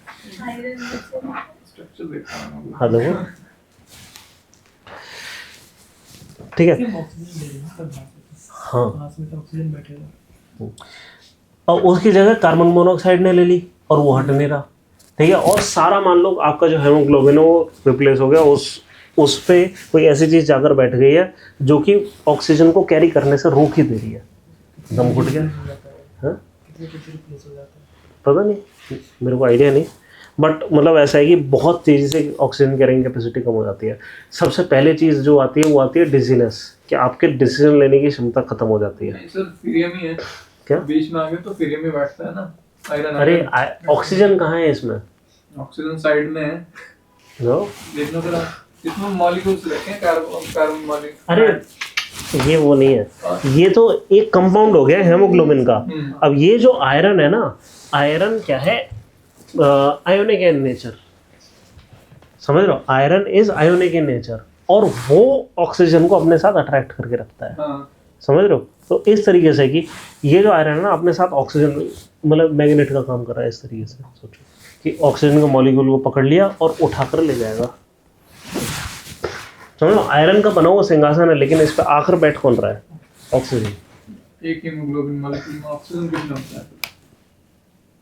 Speaker 1: स्ट्रक्चर देखा है
Speaker 2: हाँ देखो, ठीक है।
Speaker 3: ऑक्सीजन ले रही है सब
Speaker 2: हाँ,
Speaker 3: सांस में तो ऑक्सीजन बैठेगा।
Speaker 2: और उसकी जगह कार्बन मोनोऑक्साइड ने ले ली और वो हट नहीं रहा, ठीक है। और सारा मान लो आपका जो हेमोग्लोबिन है वो रिप्लेस हो गया, उस पे कोई ऐसी चीज जाकर बैठ गई है जो कि ऑक्सीजन को कैरी करने से रोक ही दे रही है। दम घुट गया। हाँ
Speaker 3: कितने रिप्लेस हो जाता है
Speaker 2: पता नहीं, मेरे को आइडिया नहीं, बट मतलब ऐसा है कि बहुत तेज़ी से ऑक्सीजन कैरिंग कैपेसिटी कम हो जाती है। सबसे पहले चीज़ जो आती है वो आती है डिजीनेस, कि आपके डिसीजन लेने की क्षमता खत्म हो जाती है।
Speaker 1: नहीं सर, फीरियम ही है
Speaker 2: क्या?
Speaker 1: बीच में आ गए तो फीरियम ही बैठता है ना, आयरन।
Speaker 2: अरे ऑक्सीजन कहाँ है इसमें?
Speaker 1: ऑक्सीजन साइड में है,
Speaker 2: जो
Speaker 1: देखना जरा, इसमें मॉलिक्यूल्स रखे हैं, कार्बन मॉलिक्यूल।
Speaker 2: अरे ये वो नहीं है, ये तो एक कंपाउंड हो गया हेमोग्लोबिन का। अब ये जो आयरन है ना, आयरन क्या है, आयोनिक इन नेचर, समझ रहे हो, iron is ionic in nature, और वो ऑक्सीजन को अपने साथ अट्रैक्ट करके रखता है।
Speaker 1: हाँ
Speaker 2: समझ रहे हो, तो इस तरीके से कि ये जो आयरन है ना अपने साथ ऑक्सीजन, मतलब मैग्नेट का काम कर रहा है। इस तरीके से सोचो कि ऑक्सीजन के मॉलिक्यूल को पकड़ लिया और उठाकर ले जाएगा। समझो, आयरन का बना हुआ सिंहासन है, लेकिन इस पर आकर बैठ कौन रहा है? ऑक्सीजन।
Speaker 1: एक हीमोग्लोबिन मॉलिक्यूल में ऑक्सीजन कितना होता है?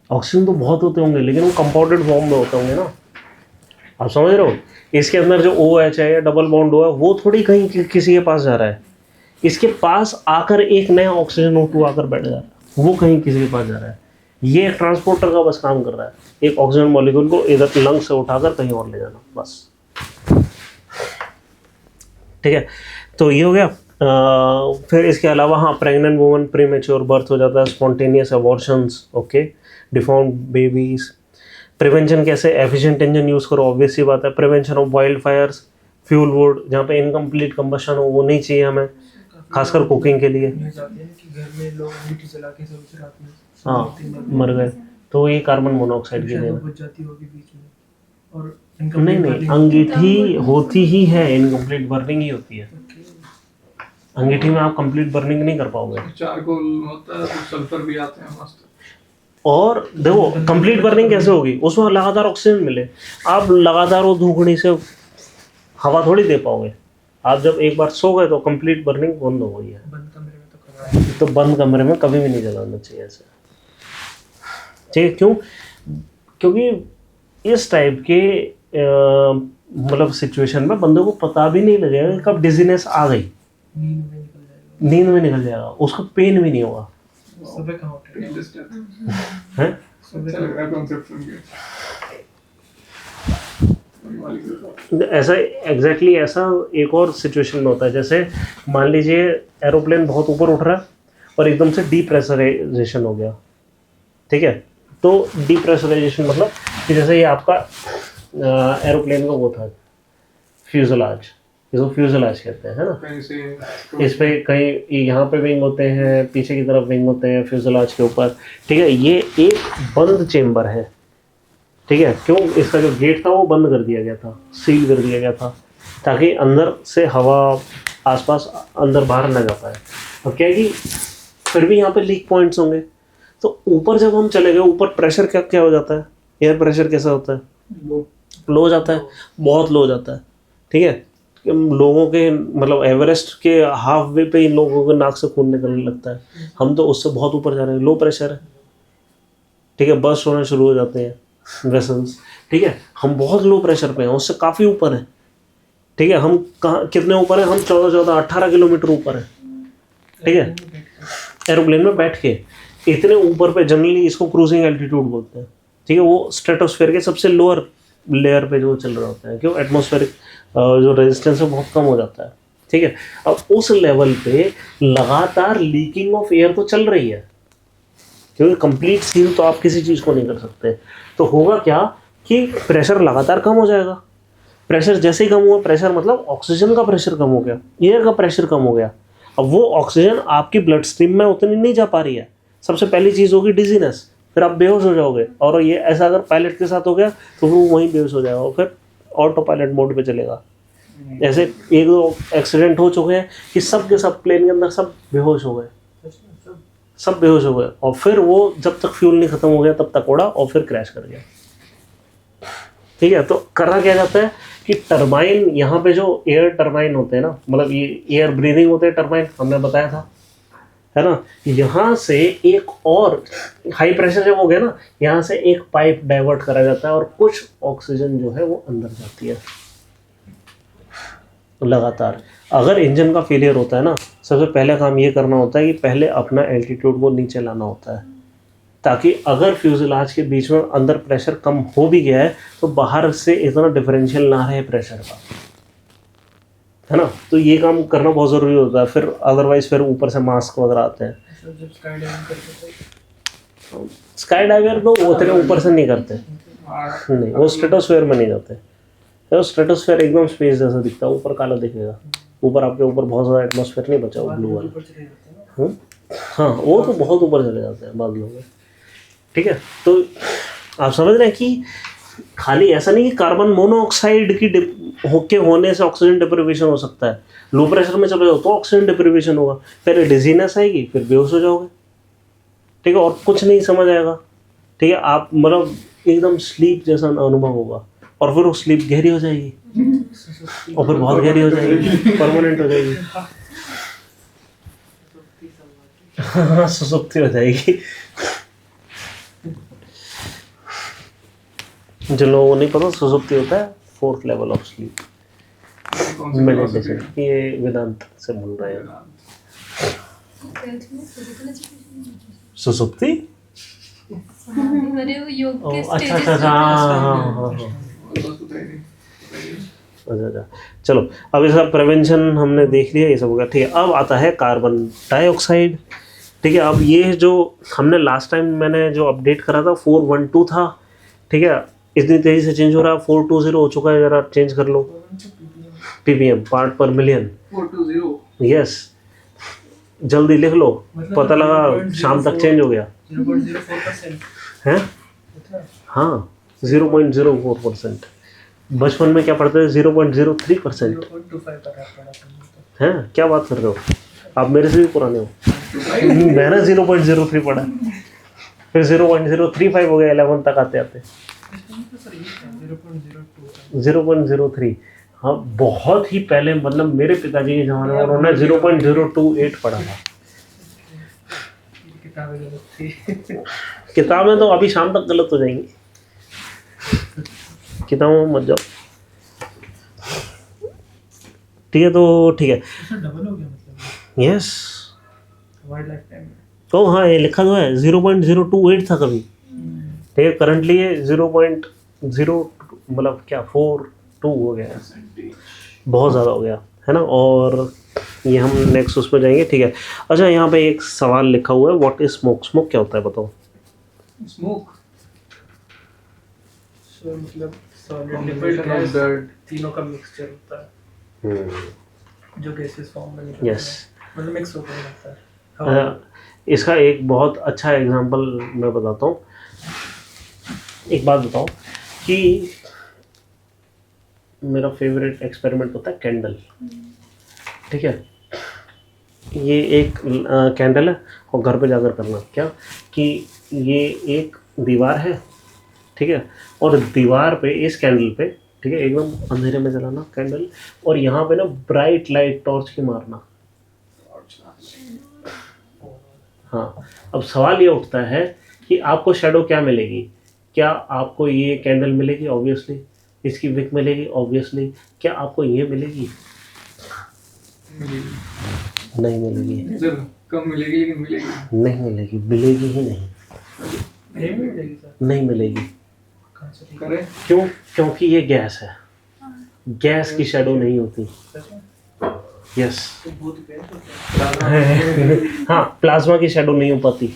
Speaker 2: ऑक्सीजन तो बहुत होते होंगे, लेकिन वो कंपाउंडेड फॉर्म में होते होंगे ना, आप समझ रहे हो। इसके अंदर जो OH है या डबल बॉन्ड O है, वो थोड़ी कहीं किसी के पास जा रहा है, इसके पास आकर एक नया ऑक्सीजन O2 आकर बैठ जा रहा है, वो कहीं किसी के पास जा रहा है। ये एक ट्रांसपोर्टर का बस काम कर रहा है, एक ऑक्सीजन मॉलिक्यूल को इधर लंग से उठाकर कहीं और ले जाना, बस। ठीक है, तो ये हो गया। फिर इसके अलावा हाँ, प्रेग्नेंट वुमन प्रीमेच्योर बर्थ हो जाता है, spontaneous abortions, okay, deformed babies. Prevention कैसे? एफिशिएंट इंजन यूज़ करो, ऑब्वियस सी बात है। Prevention of wild Fyers, fuel wood, जहाँ पे इनकम्प्लीट कंबशन हो वो नहीं चाहिए हमें, खासकर कुकिंग के लिए।
Speaker 3: न्यूज़ आती है ना कि घर में लोग मीठी जला के सब रात में
Speaker 2: हाँ मर गए, तो ये कार्बन मोनोऑक्साइड की
Speaker 3: शायद
Speaker 2: देन
Speaker 3: वो बच जाती होगी बीच में। और
Speaker 2: नहीं, अंगीठी होती ही है, इनकम्प्लीट बर्निंग ही होती है। अंगीठी में आप कंप्लीट बर्निंग नहीं कर पाओगे।
Speaker 1: चारकोल होता है तो सल्फर भी आते हैं मस्त।
Speaker 2: और देखो कंप्लीट बर्निंग कैसे होगी, उसमें लगातार ऑक्सीजन मिले। आप लगातार वो धूकड़ी से हवा थोड़ी दे पाओगे। आप जब एक बार सो गए तो कंप्लीट बर्निंग बंद हो गई है।
Speaker 3: बंद कमरे में तो करवा है।
Speaker 2: तो बंद कमरे में कभी भी नहीं जलाना चाहिए ऐसे, ठीक है। क्यों? क्योंकि इस टाइप के मतलब सिचुएशन में बंदे को पता भी नहीं लगेगा कि कब डिजीनेस आ गई, नींद में निकल जाएगा, उसको पेन भी नहीं होगा।
Speaker 3: सुबह कहाँ उठे?
Speaker 2: हैं?
Speaker 1: अच्छा लग रहा है कॉन्सेप्ट सुन के।
Speaker 2: ऐसा एग्जैक्टली ऐसा एक और सिचुएशन में होता है, जैसे मान लीजिए एरोप्लेन बहुत ऊपर उठ रहा है और एकदम से डीप्रेशराइजेशन हो गया, ठीक है, तो डिप्रेशराइजेशन मतलब कि जैसे ये आपका एरोप्लेन का वो था फ्यूजलाज, इसको फ्यूजलाज कहते हैं, है ना।
Speaker 1: कहीं से
Speaker 2: इस पे कहीं यहाँ पे विंग होते हैं, पीछे की तरफ विंग होते हैं फ्यूजलाज के ऊपर, ठीक है। ये एक बंद चेम्बर है, ठीक है। क्यों? इसका जो गेट था वो बंद कर दिया गया था, सील कर दिया गया था, ताकि अंदर से हवा आसपास अंदर बाहर ना जा पाए। अब क्या है कि फिर भी यहाँ पे लीक पॉइंट्स होंगे, तो ऊपर जब हम चले गए ऊपर प्रेशर क्या क्या हो जाता है, एयर प्रेशर कैसा होता है, लो हो जाता है, बहुत लो हो जाता है, ठीक है। लोगों के मतलब एवरेस्ट के हाफ वे पे इन लोगों के नाक से खून निकलने लगता है, हम तो उससे बहुत ऊपर जा रहे हैं, लो प्रेशर है, ठीक है। बर्स्ट होने शुरू हो जाते हैं वेसल्स, ठीक है। हम बहुत लो प्रेशर पे हैं, उससे काफ़ी ऊपर है, ठीक है। हम कहाँ कितने ऊपर हैं, हम 18 किलोमीटर ऊपर हैं, ठीक है। एरोप्लेन में बैठ के इतने ऊपर पे, जनरली इसको क्रूजिंग एल्टीट्यूड बोलते हैं, ठीक है। वो स्ट्रेटोस्फेयर के सबसे लोअर लेयर पे जो चल रहा होता है, क्यों? एटमॉस्फेरिक जो रेजिस्टेंस है बहुत कम हो जाता है, ठीक है। अब उस लेवल पे लगातार लीकिंग ऑफ एयर तो चल रही है, क्योंकि कंप्लीट सील तो आप किसी चीज़ को नहीं कर सकते। तो होगा क्या कि प्रेशर लगातार कम हो जाएगा। प्रेशर जैसे ही कम हुआ, प्रेशर मतलब ऑक्सीजन का प्रेशर कम हो गया, एयर का प्रेशर कम हो गया। अब वो ऑक्सीजन आपकी ब्लड स्ट्रीम में उतनी नहीं जा पा रही है। सबसे पहली चीज़ होगी डिजीनेस, फिर आप बेहोश हो जाओगे, और ये ऐसा अगर पायलट के साथ हो गया तो वो वहीं बेहोश हो जाएगा, और फिर ऑटो पायलट मोड पे चलेगा। ऐसे एक दो एक्सीडेंट हो चुके हैं कि सब के सब प्लेन के अंदर सब बेहोश हो गए, सब बेहोश हो गए, और फिर वो जब तक फ्यूल नहीं खत्म हो गया तब तक उड़ा और फिर क्रैश कर गया, ठीक है। तो करना क्या जाता है कि टरबाइन, यहाँ पे जो एयर टरबाइन होते हैं ना, मतलब ये एयर ब्रीदिंग होते हैं टरबाइन, हमने बताया था, है ना। यहाँ से एक और हाई प्रेशर जब हो गया ना, यहाँ से एक पाइप डाइवर्ट करा जाता है और कुछ ऑक्सीजन जो है वो अंदर जाती है लगातार। अगर इंजन का फेलियर होता है ना, सबसे पहले काम ये करना होता है कि पहले अपना एल्टीट्यूड को नीचे लाना होता है, ताकि अगर फ्यूजलाज के बीच में अंदर प्रेशर कम हो भी गया है तो बाहर से इतना डिफरेंशियल ना रहे प्रेशर का, है ना। तो ये काम करना बहुत ज़रूरी होता है। फिर अदरवाइज फिर ऊपर से मास्क वगैरह आते हैं। स्काई डाइवर तो वो इतने ऊपर से नहीं करते, नहीं, वो स्ट्रेटोस्फेयर में नहीं जाते। तो स्ट्रेटोस्फेयर एकदम स्पेस जैसा दिखता है, ऊपर काला दिखेगा, ऊपर आपके ऊपर बहुत ज़्यादा एटमॉस्फेयर नहीं बचा, वो ब्लू वाला। हाँ, वो तो बहुत ऊपर चले जाते हैं बादलों में, ठीक है। तो आप समझ रहे हैं कि खाली ऐसा नहीं कि कार्बन मोनोऑक्साइड की होने से ऑक्सीजन डिप्रिवेशन हो सकता है। लो प्रेशर में चले जाओ तो ऑक्सीजन डिप्रिवेशन होगा, पहले डिजीनेस आएगी, फिर बेहोश हो जाओगे, ठीक है, और कुछ नहीं समझ आएगा, ठीक है। आप मतलब एकदम स्लीप जैसा अनुभव होगा, और फिर वो स्लीप गहरी हो जाएगी, और फिर बहुत गहरी हो जाएगी, परमानेंट हो जाएगी, हाँ, सुसुप्ति हो जाएगी। जिन लोगों को नहीं पता, सुसुप्ति होता है 4th level of sleep meditation. ये वेदांत से बोल रहे हैं। सुसुप्ति, अच्छा, अच्छा। चलो, अब इसका प्रिवेंशन हमने देख लिया, ये सब हो गया, ठीक है। अब आता है कार्बन डाइऑक्साइड, ठीक है। अब ये जो हमने लास्ट टाइम मैंने जो अपडेट करा था 412 था, ठीक है। इतनी तेजी से चेंज हो रहा है, 420 हो चुका है, जरा चेंज कर लो। ppm, पार्ट पर मिलियन,
Speaker 1: 420,
Speaker 2: यस, जल्दी लिख लो, पता लगा शाम तक चेंज हो गया
Speaker 3: 0.04%
Speaker 2: है। हाँ, 0.04%। बचपन में क्या पढ़ते थे? 0.03%।
Speaker 3: 0.25
Speaker 2: हैं, क्या बात कर रहे हो आप, मेरे से भी पुराने हो। मैंने 0.03 पढ़ा, फिर 0.035 हो गया 11 तक आते आते, 0.03। हाँ, बहुत ही पहले, मतलब मेरे पिताजी के ज़माने में उन्होंने 0.028 पढ़ा था। किताबें तो अभी शाम तक गलत हो जाएंगी, किताबों में मत जाओ, ठीक है। तो ठीक है,
Speaker 3: डबल हो गया मतलब,
Speaker 2: यस।
Speaker 3: वाइल्ड लाइफ टाइम में
Speaker 2: तो हाँ, ये लिखा तो है 0.028 था कभी, ठीक है। करंटली ये 0.0 मतलब क्या 42 हो गया है, बहुत ज़्यादा हो गया है ना। और ये हम नेक्स्ट उस पर जाएंगे, ठीक है। अच्छा, यहाँ पे एक सवाल लिखा हुआ है, व्हाट इज स्मोक? स्मोक क्या होता है बताओ?
Speaker 1: स्मोक,
Speaker 3: तो मतलब solid liquid
Speaker 1: Combination of
Speaker 3: gas
Speaker 1: that.
Speaker 3: तीनों का मिक्सचर होता है जो गैसेस फॉर्म में निकलता
Speaker 2: यस
Speaker 3: है, मतलब मिक्स होकर रहता है हवा
Speaker 2: इसका एक बहुत अच्छा एग्जांपल मैं बताता हूँ। एक बात बताओ कि मेरा फेवरेट एक्सपेरिमेंट होता है कैंडल, ठीक है। ये एक कैंडल है और घर पे जाकर करना क्या कि ये एक दीवार है, ठीक है, और दीवार पे इस कैंडल पे, ठीक है, एकदम अंधेरे में जलाना कैंडल, और यहाँ पे ना ब्राइट लाइट टॉर्च की मारना। हाँ, अब सवाल ये उठता है कि आपको शेडो क्या मिलेगी? क्या आपको ये कैंडल मिलेगी? ऑब्वियसली। इसकी विक मिलेगी? ऑब्वियसली। क्या आपको ये मिलेगी? नहीं मिलेगी।
Speaker 1: सर कम मिलेगी लेकिन मिलेगी।
Speaker 2: नहीं मिलेगी, मिलेगी ही नहीं,
Speaker 3: नहीं मिलेगी सर,
Speaker 2: नहीं मिलेगी।
Speaker 3: कहाँ से मिलेगी?
Speaker 1: करें
Speaker 2: क्यों? क्योंकि ये गैस है, गैस की शेडो नहीं होती।
Speaker 3: सच में?
Speaker 2: यस।
Speaker 3: तो भूत गैस होता है
Speaker 2: हाँ, प्लाज्मा की शेडो नहीं हो पाती,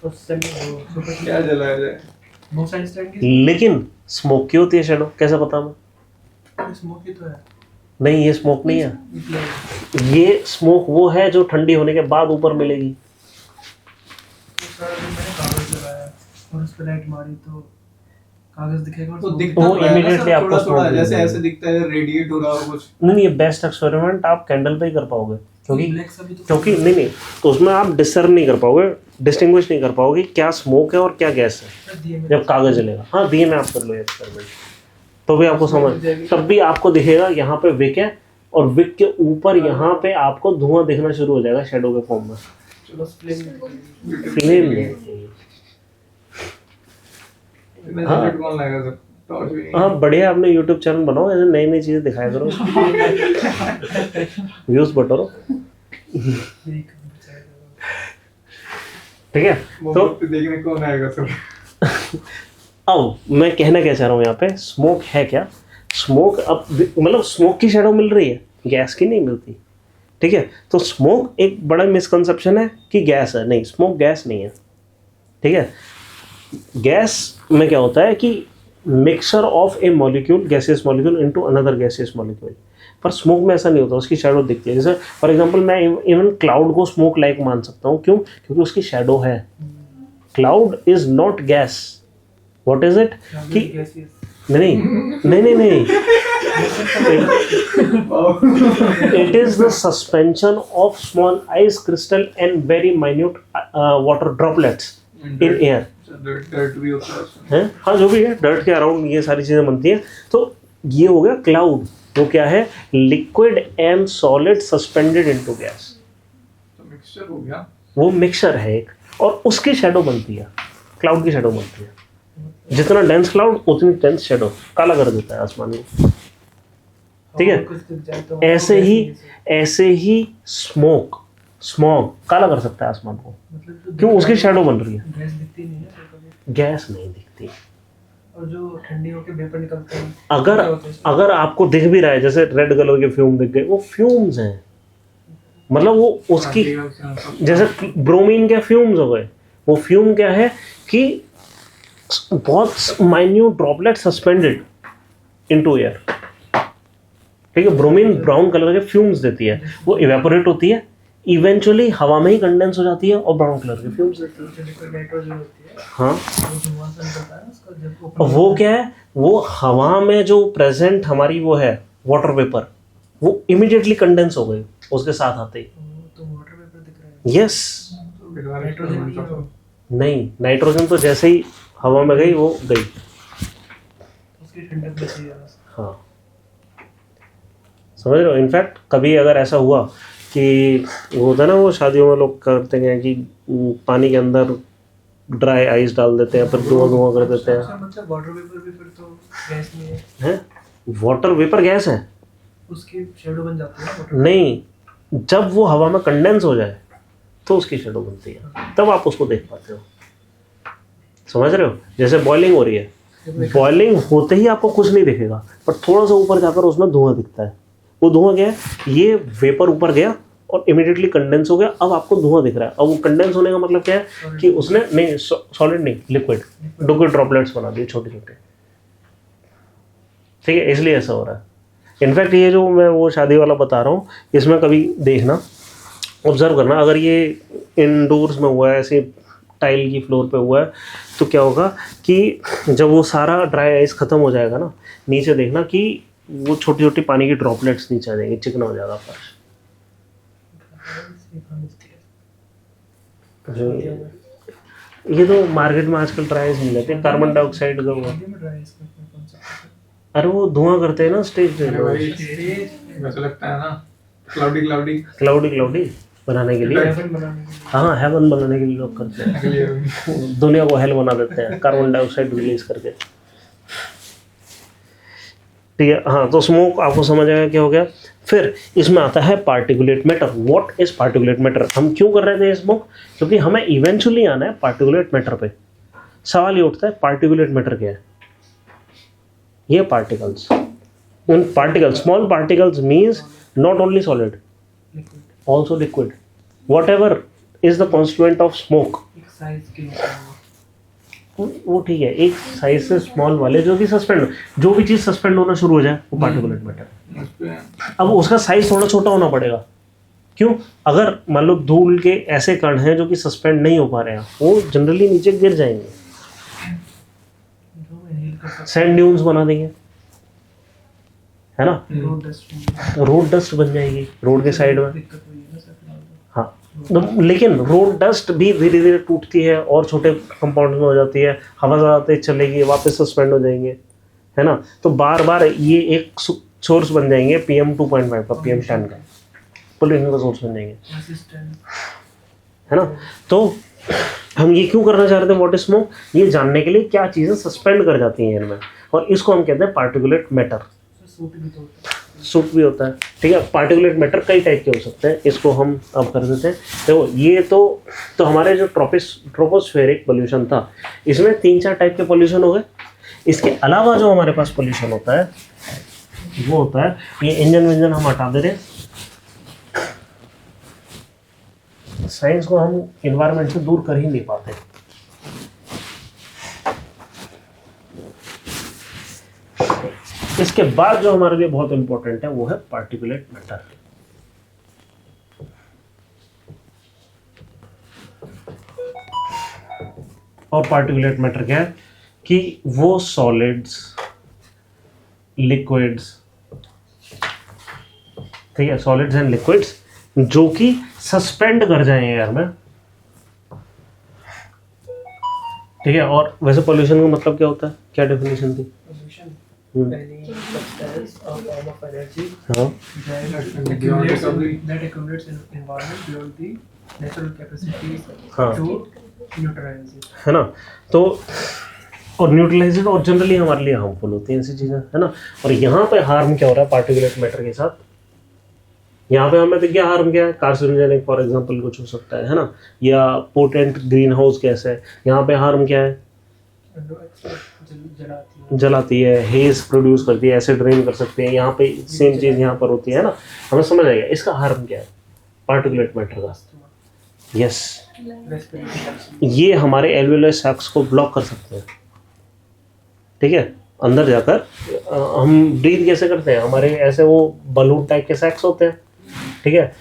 Speaker 3: उससे वो सुपर
Speaker 1: क्या जलाया जाए?
Speaker 3: बहुत साइंस की
Speaker 2: लेकिन स्मोक की होती है शेडो। कैसे पता हमें?
Speaker 3: स्मोक ही तो है
Speaker 2: नहीं, ये स्मोक नहीं है।
Speaker 3: मतलब
Speaker 2: ये स्मोक वो है जो ठंडी होने के बाद ऊपर मिलेगी।
Speaker 3: सर मैंने कागज लगाया और उस पर लाइट मारी तो कागज दिखेगा और
Speaker 1: तो
Speaker 3: smoke
Speaker 1: दिखता
Speaker 2: वो
Speaker 1: तो है ना
Speaker 2: immediately
Speaker 1: सर,
Speaker 2: आपको
Speaker 1: थोड़ा थोड़ा
Speaker 2: smoke
Speaker 1: जैसे
Speaker 2: मिलेगा।
Speaker 1: ऐसे दिखता है रेडिएट हो रहा हो कुछ।
Speaker 2: नहीं, ये बेस्ट एक्सपेरिमेंट आप कैंडल पे ही कर पाओगे, क्योंकि
Speaker 3: ब्लैक सभी तो
Speaker 2: क्योंकि नहीं, तो उसमें आप डिसर्न नहीं कर पाओगे, डिस्टिंग्विश नहीं कर पाओगे क्या स्मोक है और क्या गैस है
Speaker 3: दिए में
Speaker 2: जब कागज जलेगा। हाँ, दिए में आप कर लो एक्सपेरिमेंट, तो भी आपको समझ, तब भी आपको दिखेगा यहाँ पे विक है और विक के ऊपर यहाँ पे आपको धुआं दिखना शुरू हो जाएगा शेडो के फॉर्म में।
Speaker 3: चलो फ्लेम
Speaker 2: फ्लेम नहीं। हाँ।
Speaker 1: नेट कौन लाएगा सर? टॉर्च भी नहीं।
Speaker 2: हाँ, बढ़िया, आपने यूट्यूब चैनल बनाओ, ऐसे नई नई चीजें दिखाया करो, व्यूज बटोरो, ठीक है।
Speaker 1: वो
Speaker 2: तो
Speaker 1: वक्त देखने कौन आएगा सर?
Speaker 2: अब मैं कहना क्या चाह रहा हूँ यहाँ पे, स्मोक है क्या? स्मोक अब मतलब स्मोक की शेडो मिल रही है, गैस की नहीं मिलती, ठीक है। तो स्मोक एक बड़ा मिसकंसेप्शन है कि गैस है, नहीं, स्मोक गैस नहीं है, ठीक है। गैस में क्या होता है कि mixture of A molecule, gaseous molecule into another gaseous molecule, पर स्मोक में ऐसा नहीं होता, उसकी शेडो दिखती है। जैसे फॉर एग्जांपल मैं इवन क्लाउड को स्मोक लाइक मान सकता हूँ, क्यों? क्योंकि उसकी शेडो है। Cloud is not gas, what is it? कि नहीं नहीं नहीं नहीं, it is the suspension of small ice crystal and very minute water droplets in air.
Speaker 1: Dirt भी होता है उसमें।
Speaker 2: हैं? हाँ, जो भी है, डर्ट के अराउंड ये सारी चीज़ें बनती हैं। तो ये हो गया क्लाउड, वो क्या है? Liquid and solid suspended into gas.
Speaker 1: तो मिक्सचर हो गया।
Speaker 2: वो मिक्सचर है एक, और उसकी शेडो बनती है, क्लाउड की शेडो बनती है। जितना डेंस क्लाउड उतनी डेंस शेडो, काला कर देता है आसमान में, ठीक है। ऐसे ही स्मोक काला कर सकता है आसमान को,
Speaker 3: मतलब
Speaker 2: क्यों? उसकी शेडो बन रही है,
Speaker 3: गैस दिखती नहीं है तो कभी,
Speaker 2: गैस नहीं दिखती।
Speaker 3: और जो ठंडी होके वेपर निकलते हैं
Speaker 2: अगर आपको दिख भी रहा है, जैसे रेड कलर के फ्यूम दिख गए, वो फ्यूम्स हैं, मतलब वो उसकी, जैसे ब्रोमीन के फ्यूम्स हो गए, वो फ्यूम क्या है कि बहुत minute droplet suspended into air, ठीक है। ब्रोमीन ब्राउन कलर के फ्यूम्स देती है, वो इवेपोरेट होती है, इवेंचुअली हवा में ही कंडेंस हो जाती है और ब्राउन कलर के फ्यूम्स देती है।
Speaker 3: जो लिक्विड नाइट्रोजन होती है
Speaker 2: हाँ,
Speaker 3: वो धुआं से निकलता है उसका, जब open
Speaker 2: वो क्या है? वो हवा में जो प्रेजेंट हमारी वो है वाटर वेपर, वो इमीडिएटली कंडेंस हो गई उसके साथ आते ही।
Speaker 3: तो वाटर वेपर दिख रहा है,
Speaker 2: यस।
Speaker 3: नाइट्रोजन नहीं है वो,
Speaker 2: नहीं, नाइट्रोजन तो जैसे ही हवा में गई वो गई।
Speaker 3: उसकी ठंडक बची है बस।
Speaker 2: हाँ, समझ रहे हो? इनफैक्ट कभी अगर ऐसा हुआ कि वो होता है ना, वो शादियों में लोग करते हैं कि पानी के अंदर ड्राई आइस डाल देते हैं, फिर धुआं कर देते हैं।
Speaker 3: अच्छा, मतलब वाटर वेपर भी फिर तो गैस नहीं है,
Speaker 2: हैं? वाटर वेपर गैस है?
Speaker 3: उसकी शेडो बन जाती है वाटर।
Speaker 2: नहीं, जब वो हवा में कंडेंस हो जाए तो उसकी शेडो बनती है, तब आप उसको देख पाते हो। समझ रहे हो? जैसे बॉइलिंग हो रही है, बॉइलिंग होते ही आपको कुछ नहीं दिखेगा, पर थोड़ा सा ऊपर जाकर उसमें धुआं दिखता है। वो धुआं क्या है? ये वेपर ऊपर गया और इमीडिएटली कंडेंस हो गया, अब आपको धुआं दिख रहा है। अब वो कंडेंस होने का मतलब क्या है कि उसने नहीं, सॉलिड नहीं, लिक्विड ड्रॉपलेट्स बना दिए छोटे छोटे, ठीक है, इसलिए ऐसा हो रहा है। इनफैक्ट ये जो मैं वो शादी वाला बता रहा हूँ, इसमें कभी देखना, ऑब्जर्व करना, अगर ये इंडोर्स में हुआ है, ऐसे टाइल की फ्लोर पे हुआ है, तो क्या होगा कि जब वो सारा ड्राई आइस ख़त्म हो जाएगा ना, नीचे देखना कि वो छोटी छोटी पानी की ड्रॉपलेट्स नीचे आ जाएंगे, चिकना हो जाएगा फर्श। जो ये तो मार्केट में आजकल ड्राई आइस मिल जाते हैं, कार्बन डाइऑक्साइड का वो, अरे वो धुआं करते हैं ना स्टेज पे,
Speaker 1: वैसा लगता है ना, क्लाउडी
Speaker 2: क्लाउडी बनाने के लिए, हाँ हेवन बनाने के लिए लोग करते हैं, दुनिया को हेल बना देते हैं कार्बन डाइऑक्साइड रिलीज करके। ठीक है, हाँ, तो स्मोक आपको समझ आएगा क्या हो गया। फिर इसमें आता है particulate matter. What is particulate matter? हम क्यों कर रहे थे स्मोक? क्योंकि हमें इवेंचुअली आना है पार्टिकुलेट मैटर पे। सवाल ये उठता है पार्टिकुलेट मैटर क्या है? ये पार्टिकल्स, उन particles, small particles means not only solid, also liquid, whatever is the constituent of smoke, वो ठीक है, एक साइज से स्मॉल वाले जो कि सस्पेंड, जो भी चीज़ सस्पेंड होना शुरू हो जाए वो पार्टिकुलेट मैटर। अब उसका साइज थोड़ा छोटा होना पड़ेगा, क्यों? अगर मान लो धूल के ऐसे कण हैं जो कि सस्पेंड नहीं हो पा रहे हैं, वो जनरली नीचे गिर जाएंगे, सैंड ड्यून्स बना देंगे, है ना, रोड डस्ट बन जाएगी रोड के साइड में। हाँ, लेकिन रोड डस्ट भी धीरे धीरे टूटती है और छोटे कंपाउंड में हो जाती है, हवा ज़्यादा तेज चलेगी, वापस सस्पेंड हो जाएंगे, है ना। तो बार बार ये एक सोर्स बन जाएंगे PM 2.5 का, PM 10 का पोल्यूशन का सोर्स बन जाएंगे, है ना। तो हम ये क्यों करना चाह रहे थे व्हाट इज स्मोक? ये जानने के लिए क्या चीज़ें सस्पेंड कर जाती हैं एयर में, और इसको हम कहते हैं पार्टिकुलेट मैटर। सूट भी होता है, ठीक है। पार्टिकुलेट मैटर कई टाइप के हो सकते हैं, इसको हम अब कर देते हैं। देखो ये तो हमारे जो ट्रोपोस्फेरिक पोल्यूशन था, इसमें 3-4 टाइप के पोल्यूशन हो गए। इसके अलावा जो हमारे पास पोल्यूशन होता है वो होता है, ये इंजन विंजन हम हटा दे रहे हैं, साइंस को हम इन्वायरमेंट से दूर कर ही नहीं पाते। इसके बाद जो हमारे लिए बहुत इंपॉर्टेंट है वो है पार्टिकुलेट मैटर। और पार्टिकुलेट मैटर क्या है कि वो सॉलिड्स, लिक्विड्स, ठीक है, सॉलिड्स एंड लिक्विड्स जो कि सस्पेंड कर जाएं एयर में, ठीक है। और वैसे पोल्यूशन का मतलब क्या होता है, क्या डेफिनेशन थी?
Speaker 3: Any substance or form of energy
Speaker 2: हाँ,
Speaker 3: that accumulates in environment beyond the natural capacity
Speaker 2: हाँ,
Speaker 3: to neutralize it,
Speaker 2: है ना। तो और न्यूट्रलाइजेशन और जनरली हमारे लिए हार्मफुल होती हैं ऐसी चीज़ें, है ना। और यहाँ पे हार्म क्या हो रहा है पार्टिकुलेट मैटर के साथ? यहाँ पे हमें तो क्या हार्म क्या है? कार्सिनोजेनिक फॉर एग्जांपल कुछ हो सकता है ना, या पोटेंट ग्रीन हाउस गैस है। यहाँ पे हार्म क्या है? जलाती है, हेज प्रोड्यूस करती है, एसिड रेन कर सकते हैं। यहाँ पे सेम चीज़ यहाँ पर होती है ना, हमें समझ आएगा इसका हार्म क्या है पार्टिकुलेट मैटर का। यस, ये हमारे एल्वियोलर सैक्स को ब्लॉक कर सकते हैं, ठीक है। अंदर जाकर हम ब्रीथ कैसे करते हैं, हमारे ऐसे वो बलून टाइप के सैक्स होते हैं, ठीक है,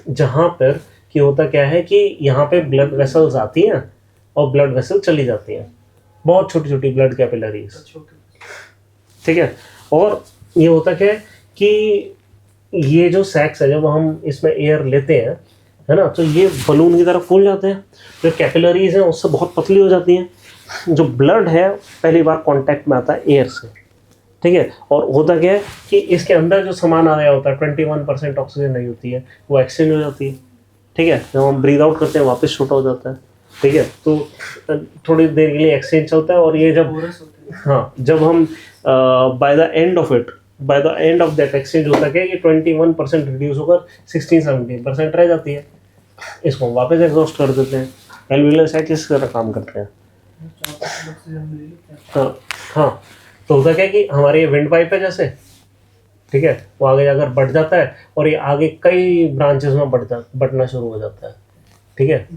Speaker 2: जहाँ पर कि होता क्या है कि यहाँ पे ब्लड वेसल्स आती हैं और ब्लड वेसल चली जाती हैं, बहुत छोटी छोटी ब्लड कैपिलरीज, ठीक है। और ये होता क्या है कि ये जो सैक्स है, जब हम इसमें एयर लेते हैं, है ना, तो ये बलून की तरह फूल जाते हैं, जो कैपिलरीज हैं उससे बहुत पतली हो जाती हैं। जो ब्लड है पहली बार कांटेक्ट में आता है एयर से, ठीक है। और होता क्या है कि इसके अंदर जो सामान आ रहा होता है 21% ऑक्सीजन नहीं होती है, वो एक्सचेंज हो जाती है, ठीक है। जब हम ब्रीद आउट करते हैं वापस छोटा हो जाता है, ठीक है। तो थोड़ी देर के लिए एक्सचेंज चलता है, और ये जब हाँ, जब हम by the end of that exchange होता है कि 21% रिड्यूस होकर 16-17% रह जाती है, इसको हम वापस एग्जॉस्ट कर देते हैं। एल्वियोलर सैक इस तरह काम करते हैं। हाँ, तो होता क्या है कि हमारे ये विंड पाइप है जैसे, ठीक है, वो आगे जाकर बढ़ जाता है और ये आगे कई ब्रांचेस में बढ़ना शुरू हो जाता है, ठीक है।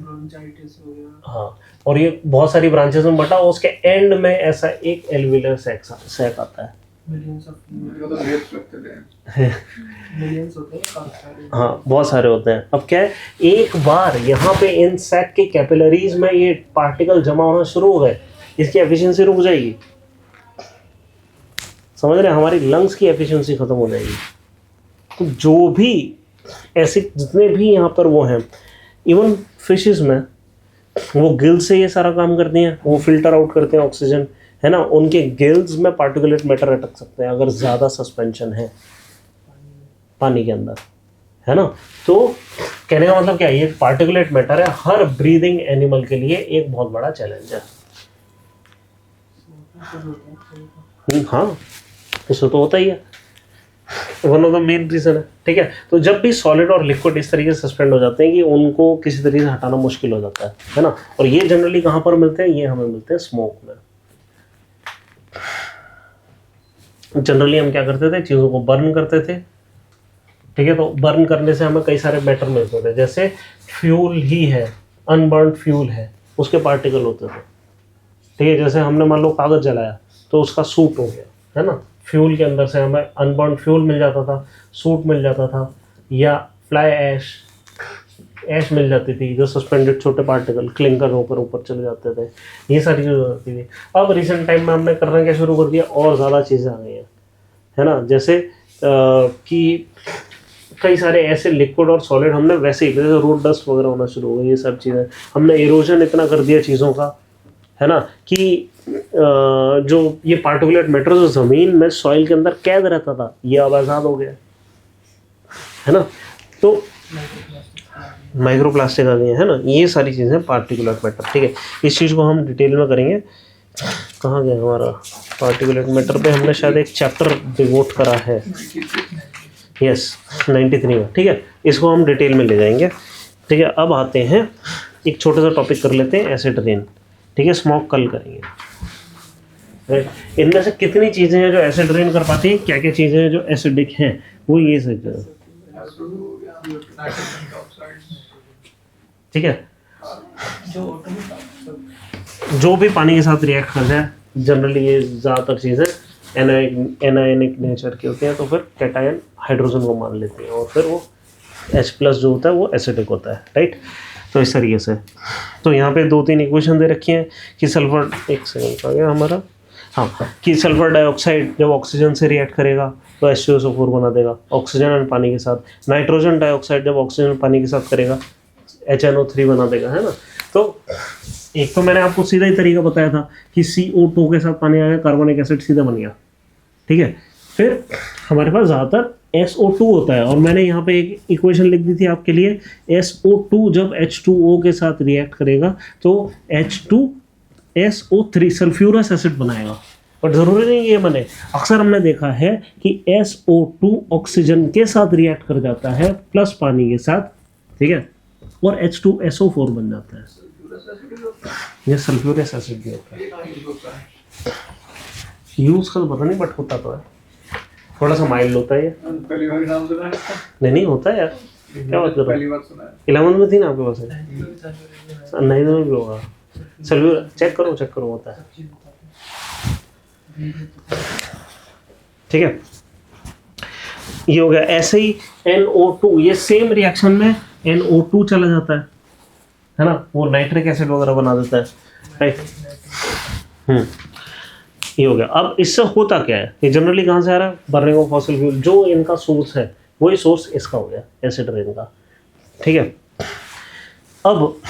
Speaker 2: हाँ, और ये बहुत सारी ब्रांचेस में बटा, उसके एंड में ऐसा एक एल्वियोलर सैक आता है,
Speaker 3: मिलियंस ऑफ
Speaker 1: वो तो ग्रेप्स रखते थे।
Speaker 3: मिलियंस होते हैं काफी सारे।
Speaker 2: हाँ बहुत सारे होते हैं। अब क्या है, एक बार यहाँ पे इन सैक के कैपिलरीज में ये पार्टिकल जमा होना शुरू हो गए, इसकी एफिशिएंसी रुक जाएगी। समझ रहे हैं, हमारी लंग्स की एफिशिएंसी खत्म हो जाएगी। तो जो भी ऐसे जितने भी यहाँ पर वो हैं, इवन फिशेस में वो गिल्स से ये सारा काम करती हैं, वो फिल्टर आउट करते हैं ऑक्सीजन, है ना। उनके गिल्स में पार्टिकुलेट मैटर अटक सकते हैं अगर ज़्यादा सस्पेंशन है पानी के अंदर, है ना। तो कहने का मतलब क्या है, ये पार्टिकुलेट मैटर है हर ब्रीदिंग एनिमल के लिए एक बहुत बड़ा चैलेंज है। हाँ उससे तो होता ही है, one of the main reason है। ठीक है, तो जब भी सॉलिड और लिक्विड इस तरीके से सस्पेंड हो जाते हैं कि उनको किसी तरीके से हटाना मुश्किल हो जाता है ना। और ये जनरली कहाँ पर मिलते हैं, ये हमें मिलते हैं स्मोक में। जनरली हम क्या करते थे, चीज़ों को बर्न करते थे। ठीक है, तो बर्न करने से हमें कई सारे मैटर मिलते थे, जैसे फ्यूल ही है, अनबर्न फ्यूल है, उसके पार्टिकल होते थे। ठीक है, जैसे हमने मान लो कागज़ जलाया तो उसका सूट हो गया, है ना। फ्यूल के अंदर से हमें अनबर्न फ्यूल मिल जाता था, सूट मिल जाता था, या फ्लाई ऐश मिल जाती थी, जो सस्पेंडेड छोटे पार्टिकल क्लिंकर होकर ऊपर चले जाते थे। ये सारी चीज़ें होती थी। अब रिसेंट टाइम में हमने करना क्या शुरू कर दिया, और ज़्यादा चीज़ें आ गई हैं, है ना। जैसे कि कई सारे ऐसे लिक्विड और सॉलिड हमने वैसे ही, जैसे रोड डस्ट वगैरह होना शुरू हो गई, ये सब चीज़ें हमने इरोजन इतना कर दिया चीज़ों का, है ना, कि जो ये पार्टिकुलेट मैटर जो ज़मीन में सॉइल के अंदर कैद रहता था, ये अब आज़ाद हो गया, है ना। तो माइक्रोप्लास्टिक आ गए, है ना। ये सारी चीज़ें पार्टिकुलेट मैटर। ठीक है, इस चीज़ को हम डिटेल में करेंगे। कहाँ गया हमारा पार्टिकुलेट मैटर पे, हमने शायद एक चैप्टर डिवोट करा है, यस 93 में। ठीक है, इसको हम डिटेल में ले जाएंगे। ठीक है, अब आते हैं एक छोटा सा टॉपिक कर लेते हैं, एसिड रेन। ठीक है, स्मोक कल करेंगे। राइट, इनमें से कितनी चीज़ें हैं जो एसिड रेन कर पाती हैं, क्या क्या चीज़ें हैं जो एसिडिक हैं, वो ये सब चीज़ें। ठीक है, जो भी पानी के साथ रिएक्ट कर जाए, जनरली ये ज़्यादातर चीज़ें एनायनिक नेचर की होती हैं, तो फिर कैटायन हाइड्रोजन को मान लेते हैं, और फिर वो H+ जो होता है वो एसिडिक होता है। राइट, तो इस तरीके से। तो यहाँ पे 2-3 इक्वेशन दे रखी हैं कि सल्फर, एक सेकंड आ गया हमारा, हाँ, कि सल्फर डाइऑक्साइड जब ऑक्सीजन से रिएक्ट करेगा तो H2SO4 बना देगा ऑक्सीजन और पानी के साथ। नाइट्रोजन डाइऑक्साइड जब ऑक्सीजन पानी के साथ करेगा HNO3 बना देगा, है ना। तो एक तो मैंने आपको सीधा ही तरीका बताया था कि CO2 के साथ पानी आ गया, कार्बोनिक एसिड सीधा बन गया। ठीक है, फिर हमारे पास ज़्यादातर SO2 होता है, और मैंने यहाँ पे एक इक्वेशन लिख दी थी आपके लिए। SO2 जब H2O के साथ रिएक्ट करेगा तो H2SO3 सल्फ्यूरस एसिड बनाएगा। बट ज़रूरी नहीं ये बने, अक्सर हमने देखा है कि SO2 ऑक्सीजन के साथ रिएक्ट कर जाता है प्लस पानी के साथ, ठीक है, और H2SO4 बन जाता है। ये सल्फ्यूरस एसिड भी होता है, यूज़ का तो पता नहीं, बट होता तो है, थोड़ा सा माइल्ड होता है ये।
Speaker 1: पहली बार नाम सुना है इसका?
Speaker 2: नहीं होता है यार, क्या बात कर रहे
Speaker 1: पहली बार सुना है।
Speaker 2: 11th में थी ना आपके पास, नहीं में भी होगा। सल्फ्यूर चेक करो होता है। ठीक है, ये हो गया। ऐसे ही NO2, ये सेम रिएक्शन में NO2 चला जाता है ना, वो नाइट्रिक एसिड वगैरह बना देता है। राइट, ये हो गया। अब इससे होता क्या है, ये जनरली कहाँ से आ रहा है, बर्निंग ऑफ फॉसिल फ्यूल, जो इनका सोर्स है वही सोर्स इसका हो गया एसिड रेन का। ठीक है, अब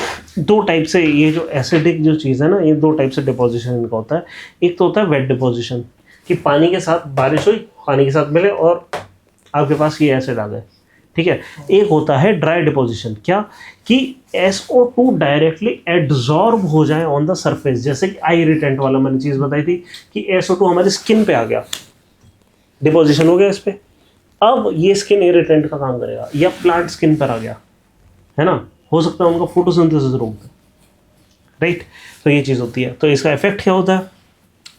Speaker 2: 2 टाइप से ये जो एसिडिक जो चीज़ है ना, ये 2 टाइप से डिपोजिशन इनका होता है। एक तो होता है वेट डिपोजिशन, कि पानी के साथ बारिश हुई, पानी के साथ मिले और आपके पास ये एसिड आ गए। ठीक है, एक होता है ड्राई डिपोजिशन, क्या कि SO2 डायरेक्टली एड्जॉर्ब हो जाए ऑन द सरफेस, जैसे कि आई इरिटेंट वाला मैंने चीज़ बताई थी कि SO2 हमारी स्किन पे आ गया, डिपोजिशन हो गया इस पे। अब ये स्किन इरिटेंट का काम करेगा, या प्लांट स्किन पर आ गया, है ना, हो सकता है उनका फोटोसिंथेसिस रोक दे। राइट, तो ये चीज़ होती है। तो इसका इफेक्ट क्या होता है,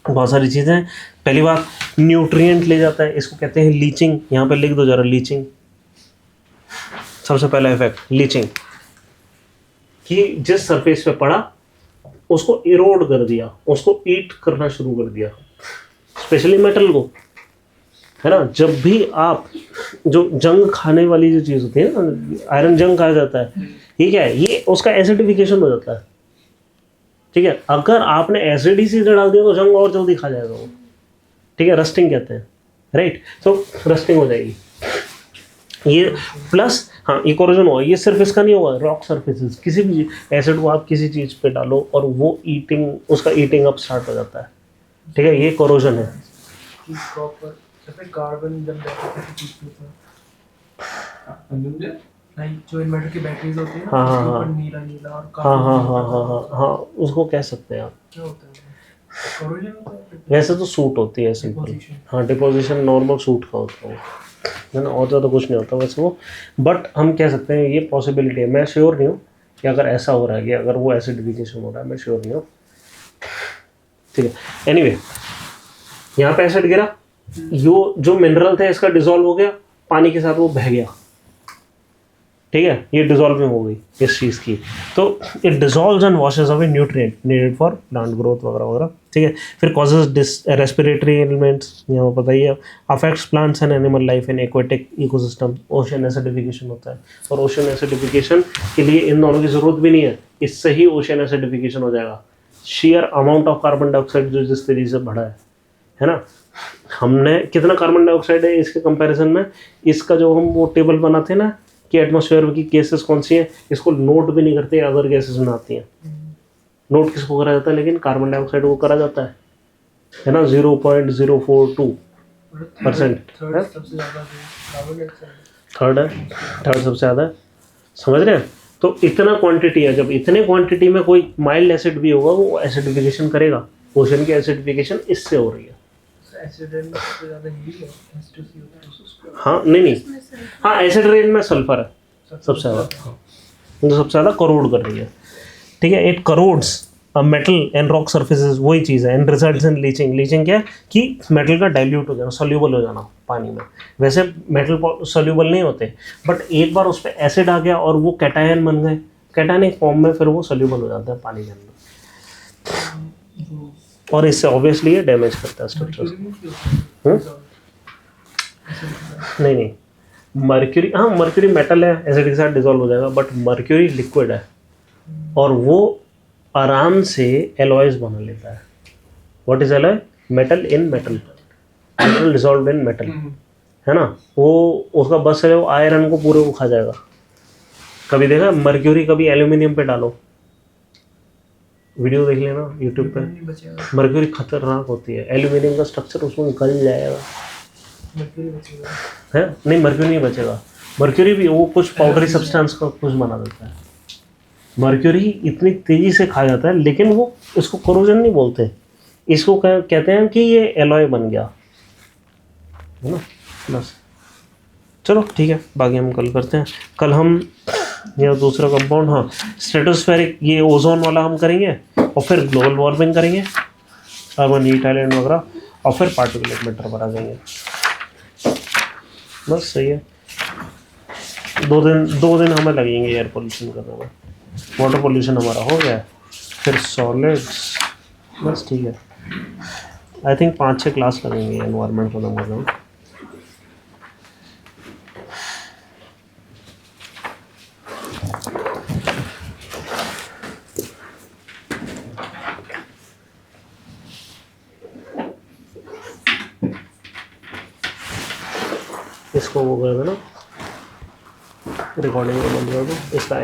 Speaker 2: बहुत सारी चीज़ें हैं। पहली बात, न्यूट्रिएंट ले जाता है, इसको कहते हैं लीचिंग। यहाँ पे लिख दो जरा, लीचिंग। सबसे पहला इफेक्ट लीचिंग, कि जिस सरफेस पे पड़ा उसको इरोड कर दिया, उसको ईट करना शुरू कर दिया, स्पेशली मेटल को। है ना। जब भी आप जो जंग खाने वाली जो चीज़ होती है ना, आयरन जंग कहा जाता है, ठीक है, ये उसका एसिडिफिकेशन हो जाता है, ठीक है। अगर आपने एसिड ही सीधे डाल दिया तो जंग और जल्दी खा जाएगा वो, ठीक है, रस्टिंग कहते हैं, राइट। तो रस्टिंग हो जाएगी ये, प्लस हाँ ये कोरोजन हुआ, ये सिर्फ इसका नहीं होगा, रॉक सरफेसेस किसी भी एसिड को आप किसी चीज़ पे डालो और वो उसका ईटिंग अप स्टार्ट हो जाता है, ठीक है, ये कोरोजन है।
Speaker 3: कि प्रॉपर जैसे कार्बन जब बैटरी की चीज होता है, नहीं जो इन्वर्टर की बैटरीज होती है ना,
Speaker 2: हाँ,
Speaker 3: उसके
Speaker 2: हाँ,
Speaker 3: ऊपर
Speaker 2: हाँ।
Speaker 3: नीला नीला और
Speaker 2: हाँ
Speaker 3: काला
Speaker 2: हाँ हाँ हाँ हाँ हाँ, उसको कह सकते हैं आप।
Speaker 3: क्या होता है कोरोजन होता है
Speaker 2: वैसे तो सूट होती है सिंपल,
Speaker 3: Deposition।
Speaker 2: हाँ डिपोजिशन नॉर्मल सूट का होता है वो, है ना, और ज़्यादा कुछ नहीं होता वैसे वो। बट हम कह सकते हैं ये पॉसिबिलिटी है, मैं श्योर नहीं हूँ कि अगर ऐसा हो रहा है कि अगर वो एसिडिफिकेशन हो रहा है, मैं श्योर नहीं हूँ, ठीक है। एनीवे यहाँ पे एसिड गिरा, जो मिनरल था इसका डिजोल्व हो गया, पानी के साथ वो बह गया, ठीक है, ये डिजोल्विंग हो गई इस चीज़ की। तो it dissolves and washes away nutrient needed for plant growth वगैरह वगैरह, ठीक है। फिर कॉजेज रेस्पिरेटरी एलिमेंट्स, यहाँ पता ही है, affects plants and animal life in aquatic ecosystem. Ocean acidification होता है, और ओशन एसिडिफिकेशन के लिए इन दोनों की ज़रूरत भी नहीं है, इससे ही ओशन एसिडिफिकेशन हो जाएगा। Share amount of carbon dioxide जो जिस तरीके से बढ़ा है ना, हमने कितना कार्बन डाइऑक्साइड है इसके कंपैरिजन में, इसका जो हम वो टेबल बनाते हैं ना कि एटमॉस्फेयर की गैसेस कौन सी है, इसको नोट भी नहीं करते, अदर गैसेस में आती हैं। नोट किसको करा जाता है, लेकिन कार्बन डाइऑक्साइड को करा जाता है ना, 0.042%।
Speaker 3: थर्ड सबसे ज्यादा कार्बन डाइऑक्साइड,
Speaker 2: थर्ड सबसे ज़्यादा है, समझ रहे हैं। तो इतना क्वांटिटी है, जब इतने क्वांटिटी में कोई माइल्ड एसिड भी होगा वो एसिडिफिकेशन करेगा। ओशन की एसिडिफिकेशन इससे हो रही है।
Speaker 3: एसिड रेन सबसे ज्यादा यही है, H2C होता है
Speaker 2: हाँ नहीं, हाँ एसिड रेन में सल्फर है सबसे ज़्यादा, हाँ तो सबसे ज़्यादा करोड कर रही है, ठीक है। It crores metal and rock surfaces, वही चीज़ है। And results in leaching. Leaching क्या है कि मेटल का डाइल्यूट हो जाना, सोल्यूबल हो जाना पानी में। वैसे मेटल सोल्यूबल नहीं होते, बट एक बार उस पर एसिड आ गया और वो कैटायन बन गए, कैटायनिक फॉर्म में फिर वो सोल्यूबल हो जाता है पानी के अंदर, और इससे ऑब्वियसली ये डैमेज करता है स्ट्रक्चर। नहीं, मर्क्यूरी, हाँ मर्क्यूरी मेटल है, एसिड के साथ डिसॉल्व हो जाएगा, बट मर्क्यूरी लिक्विड है और वो आराम से एलॉयज बना लेता है। What is alloy? Metal in metal, metal dissolve in metal, है ना। वो उसका बस है, वो आयरन को पूरे को खा जाएगा। कभी देखा मर्क्यूरी, कभी एल्यूमिनियम पे डालो, वीडियो देख लेना यूट्यूब पे,
Speaker 3: नहीं बचेगा,
Speaker 2: मर्क्यूरी खतरनाक होती है। एल्यूमिनियम का स्ट्रक्चर उसमें गल जाएगा,
Speaker 3: मर्क्यूरी बचेगा
Speaker 2: है नहीं, मर्क्यूरी नहीं बचेगा। मर्क्यूरी भी वो कुछ पाउडरी सब्सटेंस का कुछ बना देता है। मर्क्यूरी इतनी तेजी से खा जाता है, लेकिन वो इसको कोरोजन नहीं बोलते, इसको कहते हैं कि ये एलॉय बन गया, है ना। बस चलो ठीक है, बाकी हम कल करते हैं। कल हम ये दूसरा कंपाउंड, हाँ स्ट्रेटोस्फेरिक, ये ओजोन वाला हम करेंगे, और फिर ग्लोबल वार्मिंग करेंगे, अर्बन हीट आइलैंड वगैरह, और फिर पार्टिकुलेट मैटर पर आ जाएंगे। बस सही है, 2 दिन हमें लगेंगे एयर पोल्यूशन करने में। वाटर पोल्यूशन हमारा हो गया है, फिर सॉलिड्स, बस ठीक है। आई थिंक 5-6 क्लास लगेंगे एनवायरनमेंट खत्म करने में। इसको वो कर देना, रिकॉर्डिंग बंद कर दो इसका।